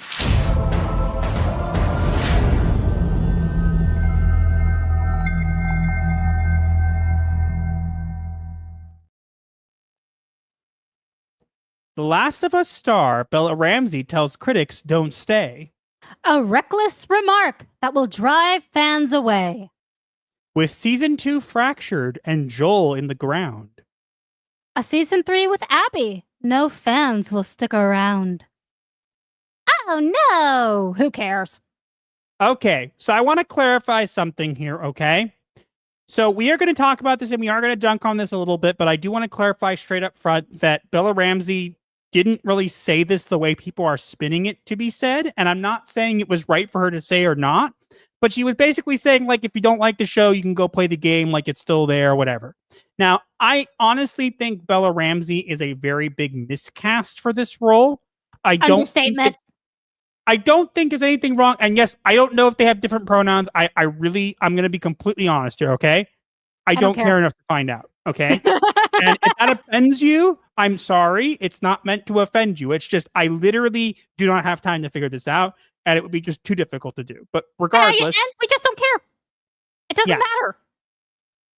Speaker 9: The Last of Us star Bella Ramsey tells critics don't stay.
Speaker 6: A reckless remark that will drive fans away.
Speaker 9: With season 2 fractured and Joel in the ground.
Speaker 6: A season 3 with Abby. No fans will stick around. Oh no! Who cares?
Speaker 9: Okay, so I want to clarify something here, okay? So we are going to talk about this and we are going to dunk on this a little bit, but I do want to clarify straight up front that Bella Ramsey didn't really say this the way people are spinning it to be said, and I'm not saying it was right for her to say or not, but she was basically saying, like, if you don't like the show, you can go play the game, like it's still there or whatever. Now, I honestly think Bella Ramsey is a very big miscast for this role. I don't think there's anything wrong. And yes, I don't know if they have different pronouns. I'm going to be completely honest here, okay? I don't care enough to find out, okay? And if that offends you, I'm sorry. It's not meant to offend you. It's just I literally do not have time to figure this out, and it would be just too difficult to do. But regardless...
Speaker 6: And we just don't care. It doesn't matter.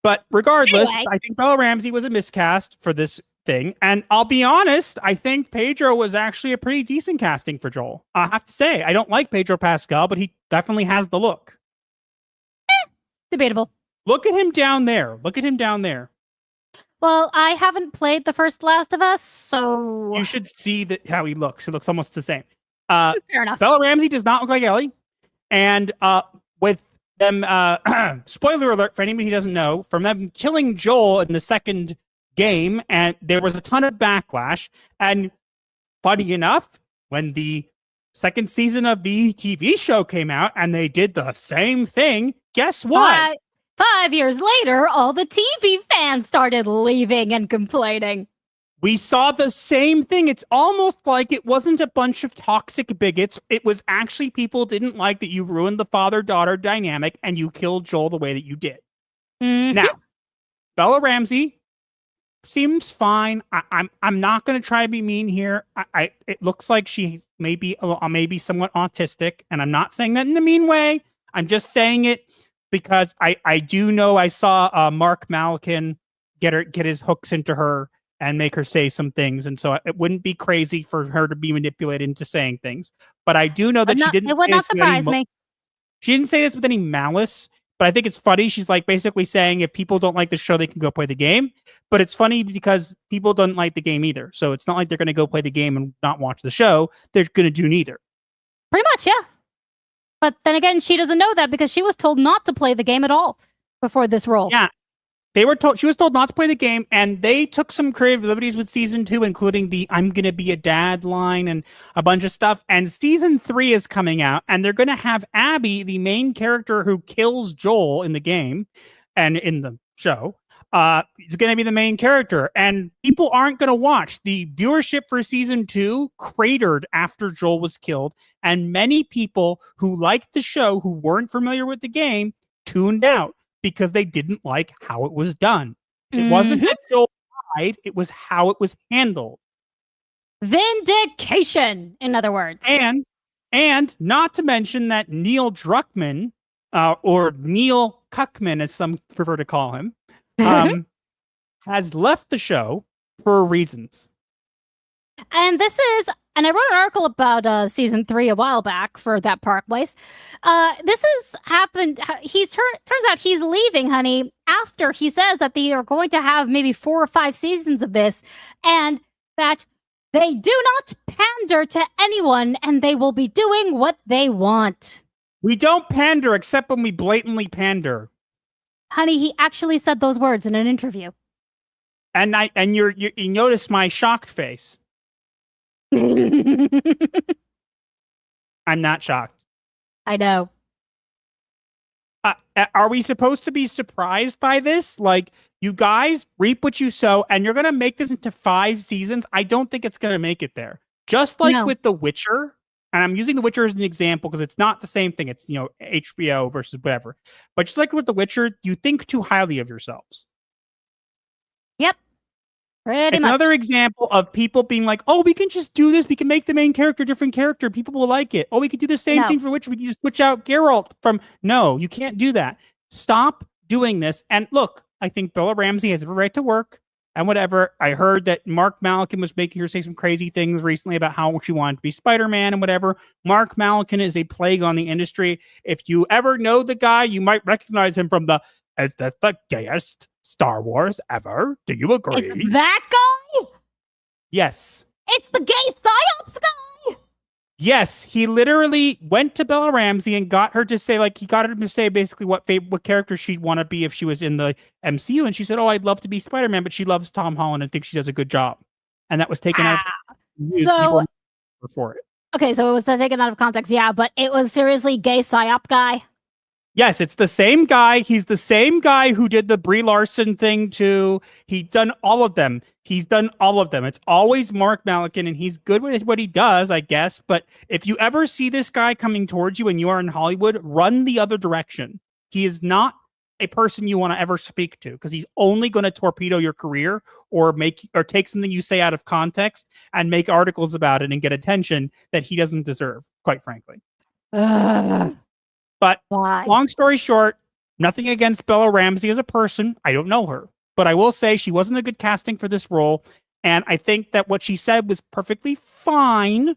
Speaker 9: But regardless,
Speaker 6: Anyway.
Speaker 9: I think Bella Ramsey was a miscast for this thing. And I'll be honest, I think Pedro was actually a pretty decent casting for Joel. I have to say, I don't like Pedro Pascal, but he definitely has the look.
Speaker 6: Debatable.
Speaker 9: Look at him down there. Look at him down there.
Speaker 6: Well, I haven't played the first Last of Us, so
Speaker 9: You should see how he looks. He looks almost the same.
Speaker 6: fair enough.
Speaker 9: Bella Ramsey does not look like Ellie. And with them, spoiler alert for anybody who doesn't know, from them killing Joel in the second game, and there was a ton of backlash. And funny enough, when the second season of the TV show came out and they did the same thing, guess what?
Speaker 6: 5 years later, all the TV fans started leaving and complaining.
Speaker 9: We saw the same thing. It's almost like it wasn't a bunch of toxic bigots. It was actually people didn't like that you ruined the father-daughter dynamic and you killed Joel the way that you did.
Speaker 6: Mm-hmm.
Speaker 9: Now, Bella Ramsey seems fine. I'm not going to try to be mean here. It looks like she may be somewhat autistic, and I'm not saying that in a mean way. I'm just saying it because I do know I saw Mark Malkin get his hooks into her and make her say some things, and so it wouldn't be crazy for her to be manipulated into saying things. But I do know that she didn't.
Speaker 6: It would not surprise me.
Speaker 9: She didn't say this with any malice, but I think it's funny. She's like basically saying if people don't like the show, they can go play the game. But it's funny because people don't like the game either, so it's not like they're going to go play the game and not watch the show. They're going to do neither.
Speaker 6: Pretty much, yeah. But then again, she doesn't know that because she was told not to play the game at all before this role.
Speaker 9: Yeah. She was told not to play the game, and they took some creative liberties with season 2, including the I'm gonna be a dad line and a bunch of stuff. And season 3 is coming out, and they're gonna have Abby, the main character who kills Joel in the game and in the show, is gonna be the main character. And people aren't gonna watch. The viewership for season 2 cratered after Joel was killed, and many people who liked the show, who weren't familiar with the game, tuned out because they didn't like how it was done. It wasn't that Joel died, it was how it was handled.
Speaker 6: Vindication, in other words.
Speaker 9: And not to mention that Neil Druckmann, or Neil Cuckman, as some prefer to call him, has left the show for reasons.
Speaker 6: And I wrote an article about season 3 a while back for that Park Place. This has happened. Turns out he's leaving, honey, after he says that they are going to have maybe 4 or 5 seasons of this, and that they do not pander to anyone, and they will be doing what they want.
Speaker 9: We don't pander except when we blatantly pander.
Speaker 6: Honey, he actually said those words in an interview.
Speaker 9: And you notice my shocked face. I'm not shocked.
Speaker 6: I know.
Speaker 9: Are we supposed to be surprised by this? Like, you guys reap what you sow, and you're going to make this into 5 seasons? I don't think it's going to make it there. Just like with The Witcher, and I'm using The Witcher as an example because it's not the same thing. It's, HBO versus whatever. But just like with The Witcher, you think too highly of yourselves.
Speaker 6: Yep.
Speaker 9: It's another example of people being like, oh, we can just do this. We can make the main character a different character. People will like it. Oh, we could do the same thing for Witcher. We can just switch out Geralt from... No, you can't do that. Stop doing this. And look, I think Bella Ramsey has every right to work and whatever. I heard that Mark Malkin was making her say some crazy things recently about how she wanted to be Spider-Man and whatever. Mark Malkin is a plague on the industry. If you ever know the guy, you might recognize him from that's the gayest Star Wars ever. Do you agree?
Speaker 6: It's that guy?
Speaker 9: Yes.
Speaker 6: It's the gay psyops guy?
Speaker 9: Yes, he literally went to Bella Ramsey and got her to say, basically what character she'd want to be if she was in the MCU. And she said, oh, I'd love to be Spider-Man, but she loves Tom Holland and thinks she does a good job. And that was taken out of for it.
Speaker 6: Okay, so it was taken out of context, yeah, but it was seriously gay psyop guy?
Speaker 9: Yes, it's the same guy. He's the same guy who did the Brie Larson thing too. He's done all of them. It's always Mark Malkin, and he's good with what he does, I guess. But if you ever see this guy coming towards you and you are in Hollywood, run the other direction. He is not a person you want to ever speak to because he's only going to torpedo your career or take something you say out of context and make articles about it and get attention that he doesn't deserve, quite frankly. But long story short, nothing against Bella Ramsey as a person. I don't know her. But I will say she wasn't a good casting for this role. And I think that what she said was perfectly fine,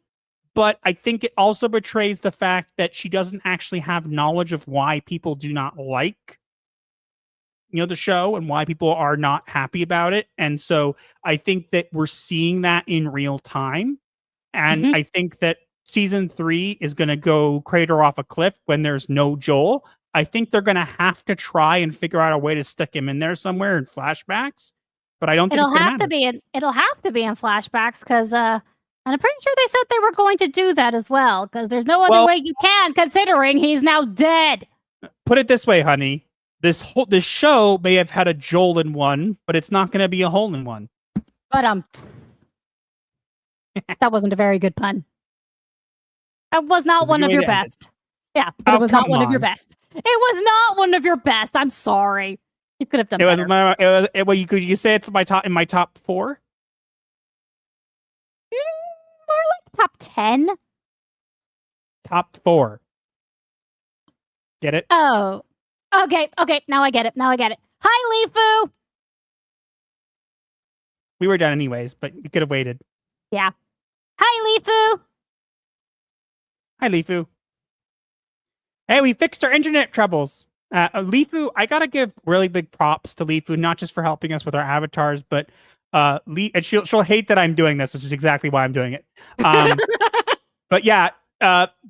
Speaker 9: but I think it also betrays the fact that she doesn't actually have knowledge of why people do not like, the show and why people are not happy about it. And so I think that we're seeing that in real time. And I think that season 3 is going to go crater off a cliff when there's no Joel. I think they're going to have to try and figure out a way to stick him in there somewhere in flashbacks. But I don't think
Speaker 6: It'll have to be in flashbacks because and I'm pretty sure they said they were going to do that as well because there's no other way you can, considering he's now dead.
Speaker 9: Put it this way, honey. This show may have had a Joel in one, but it's not going to be a hole in one.
Speaker 6: But that wasn't a very good pun. That was not one of your best. Yeah, but it was not one of your best. It was not one of your best. I'm sorry. You could have done better.
Speaker 9: Well, you say it's in my top 4?
Speaker 6: More like top 10.
Speaker 9: Top 4. Get it?
Speaker 6: Oh. Okay. Now I get it. Hi, Lifu.
Speaker 9: We were done anyways, but you could have waited.
Speaker 6: Yeah. Hi, Lifu.
Speaker 9: Hi, Lifu. Hey, we fixed our internet troubles. Lifu, I gotta give really big props to Lifu, not just for helping us with our avatars, but and she'll hate that I'm doing this, which is exactly why I'm doing it. But yeah,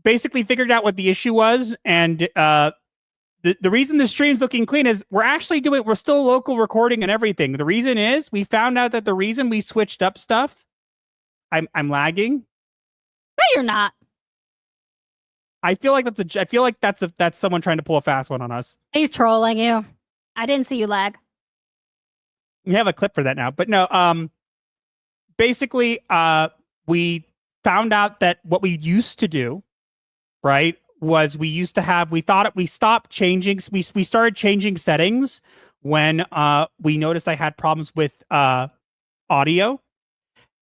Speaker 9: basically figured out what the issue was, and the reason the stream's looking clean is we're still local recording and everything. The reason is we found out that the reason we switched up stuff, I'm lagging.
Speaker 6: No, you're not.
Speaker 9: I feel like that's someone trying to pull a fast one on us.
Speaker 6: He's trolling you. I didn't see you lag.
Speaker 9: We have a clip for that now, but no. Basically, we found out that what we used to do, right, was we stopped changing. We started changing settings when we noticed I had problems with audio,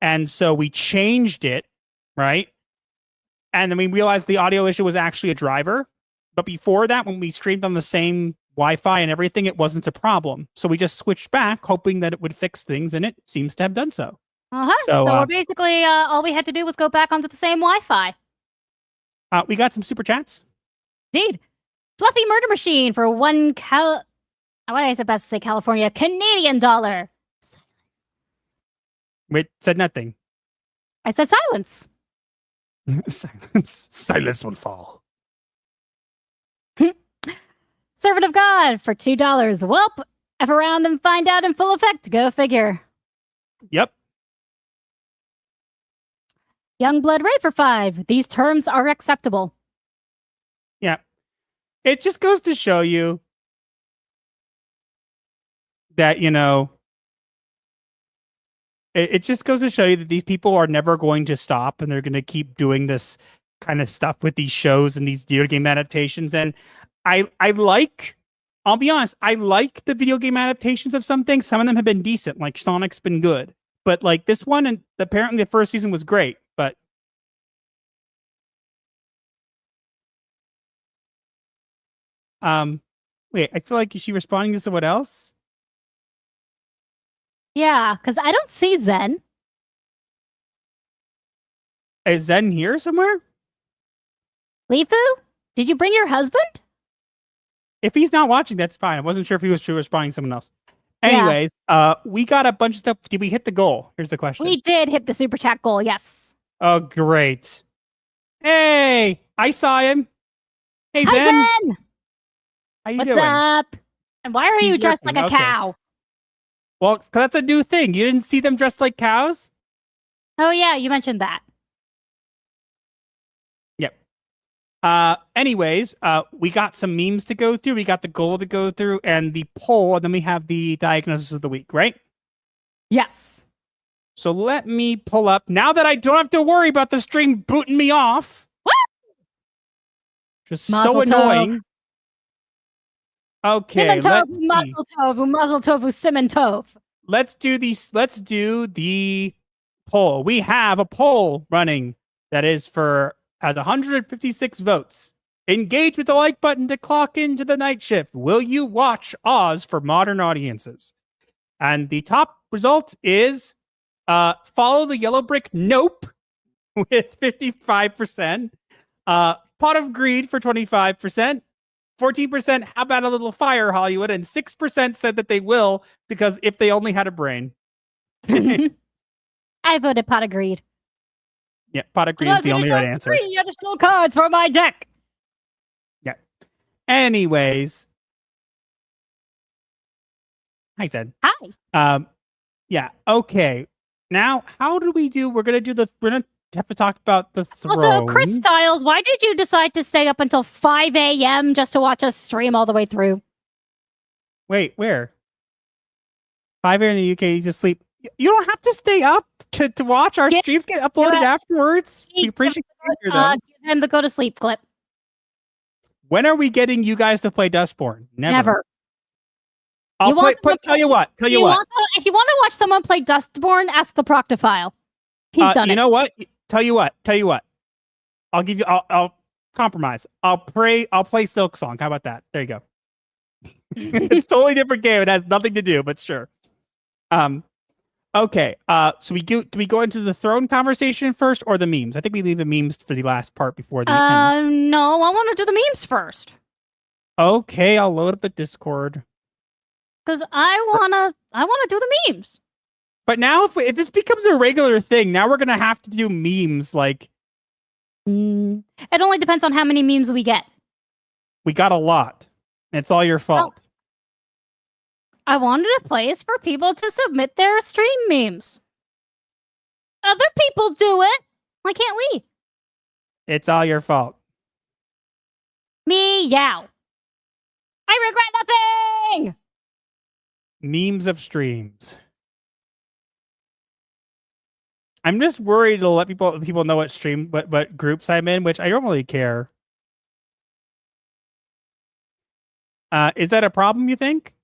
Speaker 9: and so we changed it, right. And then we realized the audio issue was actually a driver. But before that, when we streamed on the same Wi-Fi and everything, it wasn't a problem. So we just switched back, hoping that it would fix things, and it seems to have done so.
Speaker 6: So basically, all we had to do was go back onto the same Wi-Fi.
Speaker 9: We got some super chats.
Speaker 6: Indeed. Fluffy Murder Machine for what I supposed to say, California, Canadian dollar.
Speaker 9: Wait, said nothing.
Speaker 6: I said silence.
Speaker 9: Silence will fall.
Speaker 6: Servant of God for $2. Welp, F around and find out in full effect. Go figure.
Speaker 9: Yep.
Speaker 6: Youngblood Ray for 5. These terms are acceptable.
Speaker 9: Yeah. It just goes to show you that, it just goes to show you that these people are never going to stop, and they're going to keep doing this kind of stuff with these shows and these video game adaptations. And I'll be honest, I like the video game adaptations of some things. Some of them have been decent, like Sonic's been good. But like this one, and apparently the first season was great. But wait, I feel like, is she responding to someone else?
Speaker 6: Yeah, because I don't see Zen.
Speaker 9: Is Zen here somewhere?
Speaker 6: Lifu, did you bring your husband?
Speaker 9: If he's not watching, that's fine. I wasn't sure if he was responding to someone else. Anyways, we got a bunch of stuff. Did we hit the goal? Here's the question.
Speaker 6: We did hit the super chat goal, yes.
Speaker 9: Oh, great. Hey, I saw him. Hey,
Speaker 6: Hi,
Speaker 9: Zen.
Speaker 6: Zen.
Speaker 9: How you
Speaker 6: What's
Speaker 9: doing?
Speaker 6: up? And why are you dressed like a cow?
Speaker 9: Well, 'cause that's a new thing. You didn't see them dressed like cows?
Speaker 6: Oh, yeah, you mentioned that.
Speaker 9: Yep. Anyways, we got some memes to go through. We got the goal to go through and the poll, and then we have the diagnosis of the week, right?
Speaker 6: Yes.
Speaker 9: So let me pull up. Now that I don't have to worry about the stream booting me off.
Speaker 6: What?
Speaker 9: Just so annoying. Okay,
Speaker 6: Mazel tofu, simon tov.
Speaker 9: Let's do the poll. We have a poll running that has 156 votes. Engage with the like button to clock into the night shift. Will you watch Oz for modern audiences? And the top result is Follow the Yellow Brick, nope, with 55%. Pot of Greed for 25%. 14%, how about a little fire, Hollywood? And 6% said that they will, because if they only had a brain.
Speaker 6: I voted Pot of Greed.
Speaker 9: Yeah, Pot of Greed is the only right answer.
Speaker 6: 3 additional cards for my deck.
Speaker 9: Yeah. Anyways. Hi, Zed.
Speaker 6: Hi.
Speaker 9: Yeah, okay. Now, how do we do? We're gonna have to talk about the throne.
Speaker 6: Also, Chris Styles, why did you decide to stay up until 5 a.m. just to watch us stream all the way through?
Speaker 9: Wait, where? 5 a.m. in the UK, you just sleep. You don't have to stay up to watch our streams get uploaded afterwards. We appreciate you though.
Speaker 6: Give him the go to sleep clip.
Speaker 9: When are we getting you guys to play Dustborn? Never. Tell you what.
Speaker 6: If you want to watch someone play Dustborn, ask the Proctophile. He's done it.
Speaker 9: You know what? Tell you what. I'll give you. I'll compromise. I'll play Silk Song. How about that? There you go. It's a totally different game. It has nothing to do, but sure. Okay. So do we go into the throne conversation first or the memes? I think we leave the memes for the last part before the end.
Speaker 6: No, I want to do the memes first.
Speaker 9: Okay, I'll load up a Discord.
Speaker 6: Because I wanna do the memes.
Speaker 9: But now, if this becomes a regular thing, now we're gonna have to do memes. Like,
Speaker 6: it only depends on how many memes we get.
Speaker 9: We got a lot. It's all your fault.
Speaker 6: I wanted a place for people to submit their stream memes. Other people do it. Why can't we?
Speaker 9: It's all your fault.
Speaker 6: Meow. I regret nothing.
Speaker 9: Memes of streams. I'm just worried to let people know what groups I'm in, which I don't really care. Is that a problem, you think?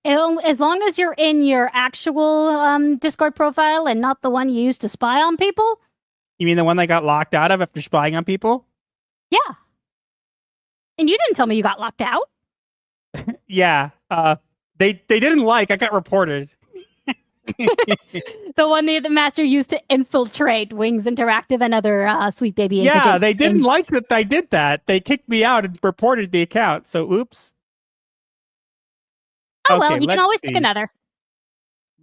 Speaker 6: As long as you're in your actual Discord profile and not the one you used to spy on people.
Speaker 9: You mean the one that got locked out of after spying on people?
Speaker 6: Yeah. And you didn't tell me you got locked out.
Speaker 9: Yeah. They didn't I got reported.
Speaker 6: The one the master used to infiltrate Wings Interactive and other Sweet Baby.
Speaker 9: Yeah, they didn't like that I did that. They kicked me out and reported the account. So, oops.
Speaker 6: Oh, well, you can always pick another.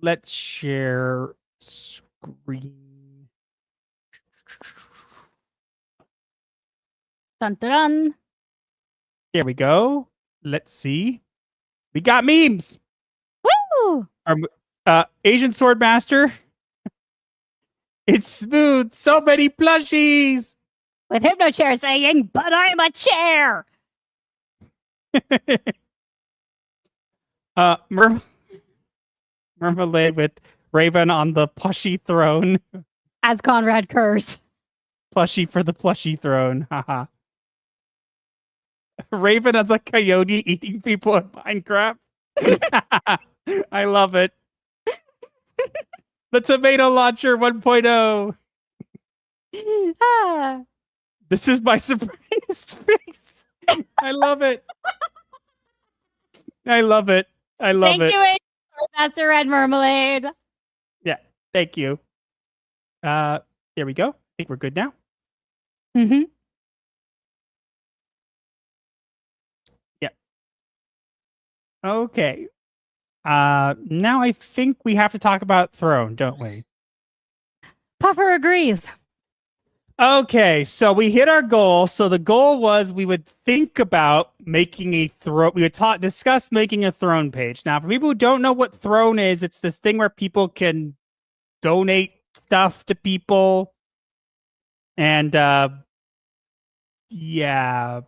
Speaker 9: Let's share screen.
Speaker 6: Dun, dun, dun.
Speaker 9: Here we go. Let's see. We got memes.
Speaker 6: Woo!
Speaker 9: Asian Swordmaster. It's smooth. So many plushies.
Speaker 6: With Hypnochair saying, but I'm a chair.
Speaker 9: Mermaid with Raven on the plushy throne.
Speaker 6: As Conrad Kurz.
Speaker 9: Plushie for the plushy throne. Haha. Raven as a coyote eating people in Minecraft. I love it. The tomato launcher 1.0. This is my surprise face. I love it. I love it. I love it.
Speaker 6: Thank you, Master Red Marmalade.
Speaker 9: Yeah, thank you. There we go. I think we're good now.
Speaker 6: Mm-hmm.
Speaker 9: Yeah. Okay. Now I think we have to talk about Throne, don't we?
Speaker 6: Puffer agrees.
Speaker 9: Okay, so we hit our goal. So the goal was we would think about making a throne. We would discuss making a throne page. Now, for people who don't know what Throne is, it's this thing where people can donate stuff to people. And yeah.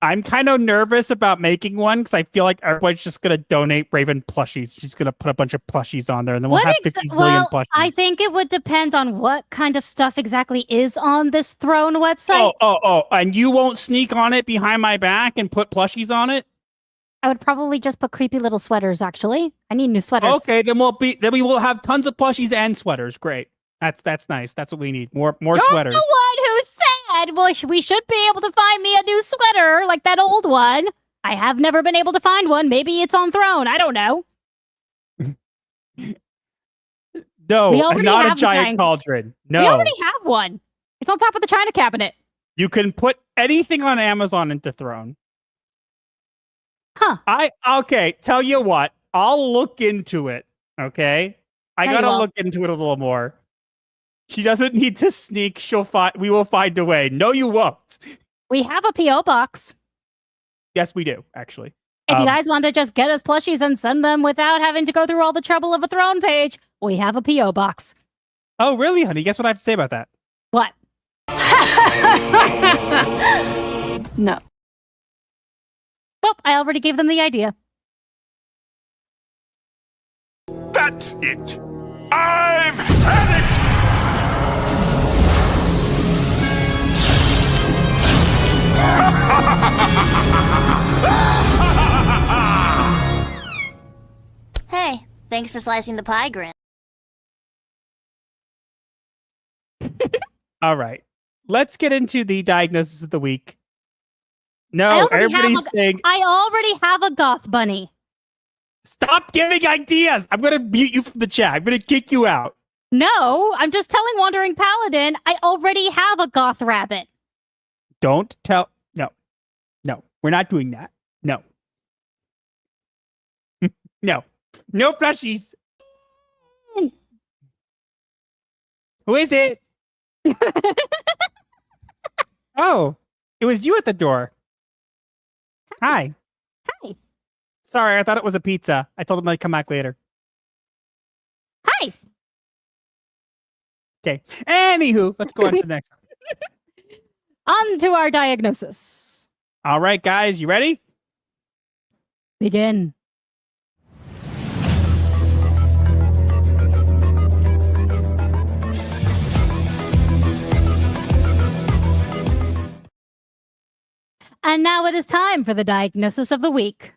Speaker 9: I'm kind of nervous about making one because I feel like everybody's just going to donate Raven plushies. She's going to put a bunch of plushies on there and then we'll have 50 zillion plushies.
Speaker 6: I think it would depend on what kind of stuff exactly is on this Throne website.
Speaker 9: Oh, and you won't sneak on it behind my back and put plushies on it?
Speaker 6: I would probably just put creepy little sweaters, actually. I need new sweaters.
Speaker 9: Okay, then we will have tons of plushies and sweaters. Great. That's nice. That's what we need. More
Speaker 6: You're
Speaker 9: sweaters.
Speaker 6: The one who said, well, we should be able to find me a new sweater like that old one. I have never been able to find one. Maybe it's on Throne. I don't know.
Speaker 9: No,
Speaker 6: We already
Speaker 9: not a
Speaker 6: have the
Speaker 9: giant cauldron. No.
Speaker 6: We already have one. It's on top of the china cabinet.
Speaker 9: You can put anything on Amazon into Throne.
Speaker 6: Huh.
Speaker 9: Okay, tell you what. I'll look into it. Okay? I
Speaker 6: No, you
Speaker 9: gotta
Speaker 6: won't.
Speaker 9: look into it a little more. She doesn't need to sneak. We will find a way. No, you won't.
Speaker 6: We have a P.O. box.
Speaker 9: Yes, we do, actually.
Speaker 6: If you guys want to just get us plushies and send them without having to go through all the trouble of a Throne page, we have a P.O. box.
Speaker 9: Oh, really, honey? Guess what I have to say about that?
Speaker 6: What?
Speaker 3: No.
Speaker 6: Well, I already gave them the idea.
Speaker 13: That's it. I've had it.
Speaker 20: Hey, thanks for slicing the pie, Grin.
Speaker 9: All right. Let's get into the diagnosis of the week. No, everybody's saying...
Speaker 6: I already have a goth bunny.
Speaker 9: Stop giving ideas! I'm going to mute you from the chat. I'm going to kick you out.
Speaker 6: No, I'm just telling Wandering Paladin I already have a goth rabbit.
Speaker 9: Don't tell... No, we're not doing that. No. No. No plushies. Who is it? Oh, it was you at the door. Hi.
Speaker 6: Hi.
Speaker 9: Sorry, I thought it was a pizza. I told him I'd come back later.
Speaker 6: Hi.
Speaker 9: Okay. Anywho, let's go on to the next one.
Speaker 6: On to our diagnosis.
Speaker 9: All right, guys, you ready?
Speaker 6: Begin. And now it is time for the diagnosis of the week.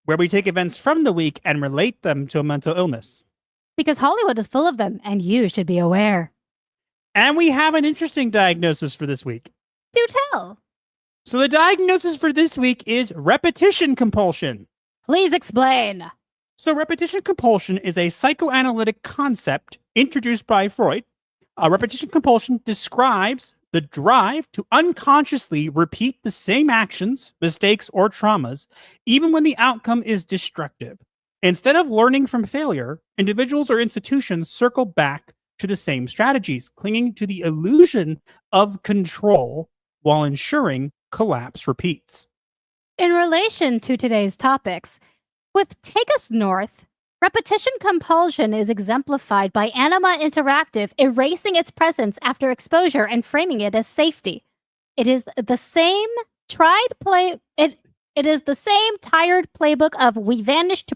Speaker 9: Where we take events from the week and relate them to a mental illness.
Speaker 6: Because Hollywood is full of them, and you should be aware.
Speaker 9: And we have an interesting diagnosis for this week.
Speaker 6: Do tell.
Speaker 9: So the diagnosis for this week is repetition compulsion.
Speaker 6: Please explain.
Speaker 9: So repetition compulsion is a psychoanalytic concept introduced by Freud. Repetition compulsion describes the drive to unconsciously repeat the same actions, mistakes, or traumas, even when the outcome is destructive. Instead of learning from failure, individuals or institutions circle back to the same strategies, clinging to the illusion of control while ensuring collapse repeats.
Speaker 6: In relation to today's topics, with Take Us North, repetition compulsion is exemplified by Anima Interactive erasing its presence after exposure and framing it as safety. It is the same It is the same tired playbook of we vanish to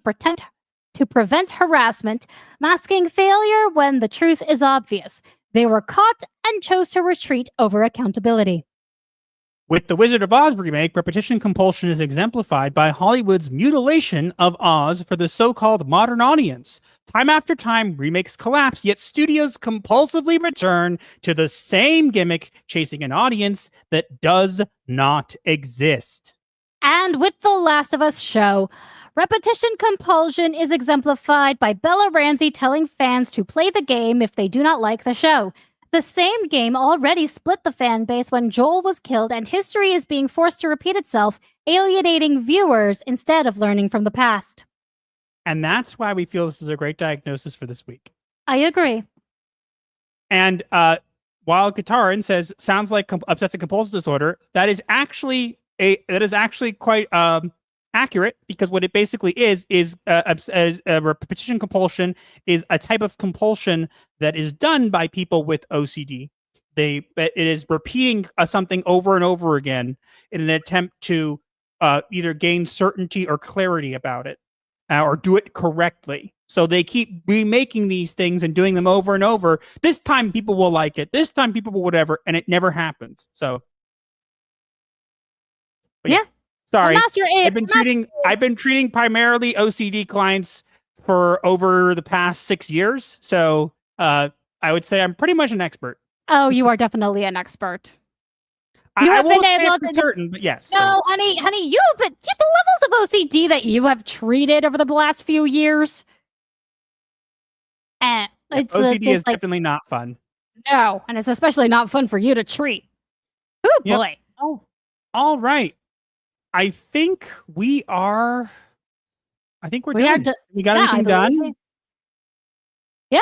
Speaker 6: prevent harassment, masking failure when the truth is obvious. They were caught and chose to retreat over accountability.
Speaker 9: With the Wizard of Oz remake, repetition compulsion is exemplified by Hollywood's mutilation of Oz for the so-called modern audience. Time after time, remakes collapse, yet studios compulsively return to the same gimmick, chasing an audience that does not exist.
Speaker 6: And with The Last of Us show, repetition compulsion is exemplified by Bella Ramsey telling fans to play the game if they do not like the show. The same game already split the fan base when Joel was killed, and history is being forced to repeat itself, alienating viewers instead of learning from the past.
Speaker 9: And that's why we feel this is a great diagnosis for this week.
Speaker 6: I agree.
Speaker 9: And while Katarin says sounds like obsessive compulsive disorder, that is actually quite accurate, because what it basically is repetition compulsion is a type of compulsion that is done by people with OCD. It is repeating something over and over again in an attempt to either gain certainty or clarity about it, or do it correctly. So they keep remaking these things and doing them over and over. This time people will like it. This time people will whatever, and it never happens. So,
Speaker 6: yeah.
Speaker 9: Sorry,
Speaker 6: Well,
Speaker 9: I've been treating primarily OCD clients for over the past 6 years. So I would say I'm pretty much an expert.
Speaker 6: Oh, you are definitely an expert.
Speaker 9: I won't say it for certain, but yes.
Speaker 6: No, honey, the levels of OCD that you have treated over the last few years. It's
Speaker 9: OCD
Speaker 6: just
Speaker 9: is definitely not fun.
Speaker 6: No, and it's especially not fun for you to treat. Oh
Speaker 9: Yep.
Speaker 6: boy.
Speaker 9: Oh, all right. I think we are. I think we're done. We got everything done.
Speaker 6: Yeah.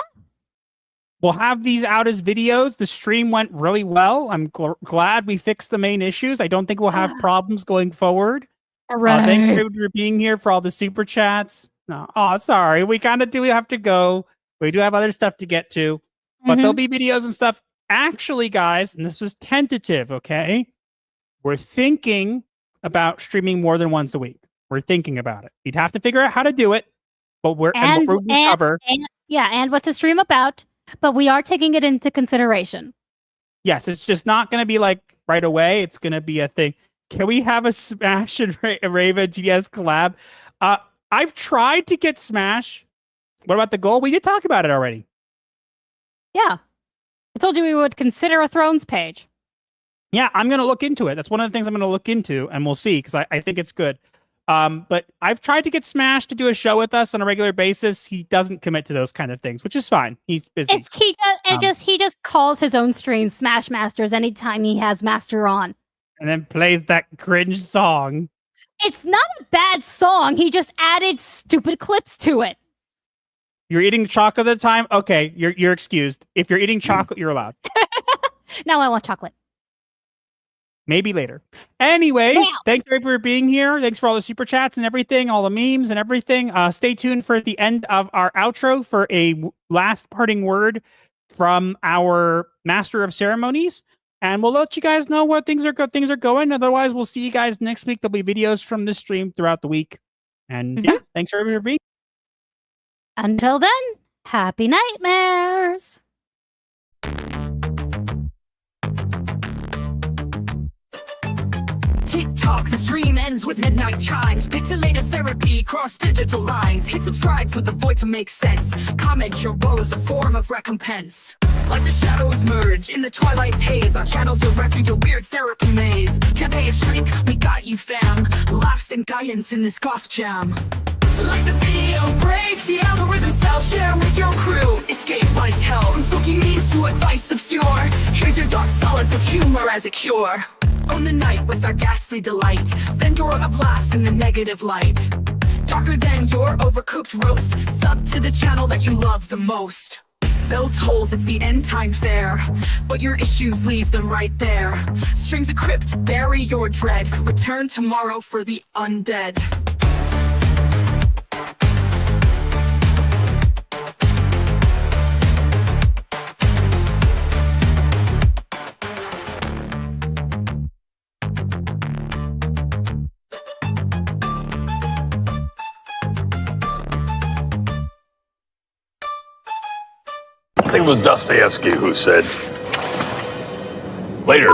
Speaker 9: We'll have these out as videos. The stream went really well. I'm glad we fixed the main issues. I don't think we'll have problems going forward. Thank you for being here, for all the super chats. No, sorry. We kind of do have to go. We do have other stuff to get to, but there'll be videos and stuff. Actually, guys, and this is tentative, okay? We're thinking about streaming more than once a week. We're thinking about it. You'd have to figure out how to do it, but we'll cover.
Speaker 6: And what to stream about. But we are taking it into consideration.
Speaker 9: Yes, it's just not going to be like right away. It's going to be a thing. Can we have a Smash and Rava GS collab? I've tried to get Smash. What about the goal? We did talk about it already.
Speaker 6: Yeah. I told you we would consider a Thrones page.
Speaker 9: Yeah, I'm going to look into it. That's one of the things I'm going to look into, and we'll see, because I think it's good. But I've tried to get Smash to do a show with us on a regular basis. He doesn't commit to those kind of things, which is fine. He's busy.
Speaker 6: He just calls his own streams Smash Masters anytime he has Master on.
Speaker 9: And then plays that cringe song.
Speaker 6: It's not a bad song. He just added stupid clips to it.
Speaker 9: You're eating chocolate at the time? Okay, you're excused. If you're eating chocolate, you're allowed.
Speaker 6: Now I want chocolate.
Speaker 9: Maybe later. Anyways, thanks everybody for being here. Thanks for all the super chats and everything, all the memes and everything. Stay tuned for the end of our outro for a last parting word from our Master of Ceremonies. And we'll let you guys know what things are going. Otherwise, we'll see you guys next week. There'll be videos from this stream throughout the week. And yeah, thanks everybody for being here.
Speaker 6: Until then, happy nightmares.
Speaker 1: TikTok, the stream ends with midnight chimes. Pixelated therapy, cross digital lines. Hit subscribe for the void to make sense. Comment your woes, a form of recompense. Like the shadows merge in the twilight's haze, our channel's a refuge, a weird therapy maze. Can't pay a shrink, we got you fam. Laughs and guidance in this goth jam. Like the video break, the algorithm style, share with your crew. Escape life's hell, from spooky memes to advice obscure. Here's your dark solace of humor as a cure. Own the night with our ghastly delight. Vendor of laughs in the negative light. Darker than your overcooked roast. Sub to the channel that you love the most. Bell tolls, it's the end time fair. But your issues, leave them right there. Strings of crypt, bury your dread. Return tomorrow for the undead.
Speaker 2: I think it was Dostoevsky who said, "Later,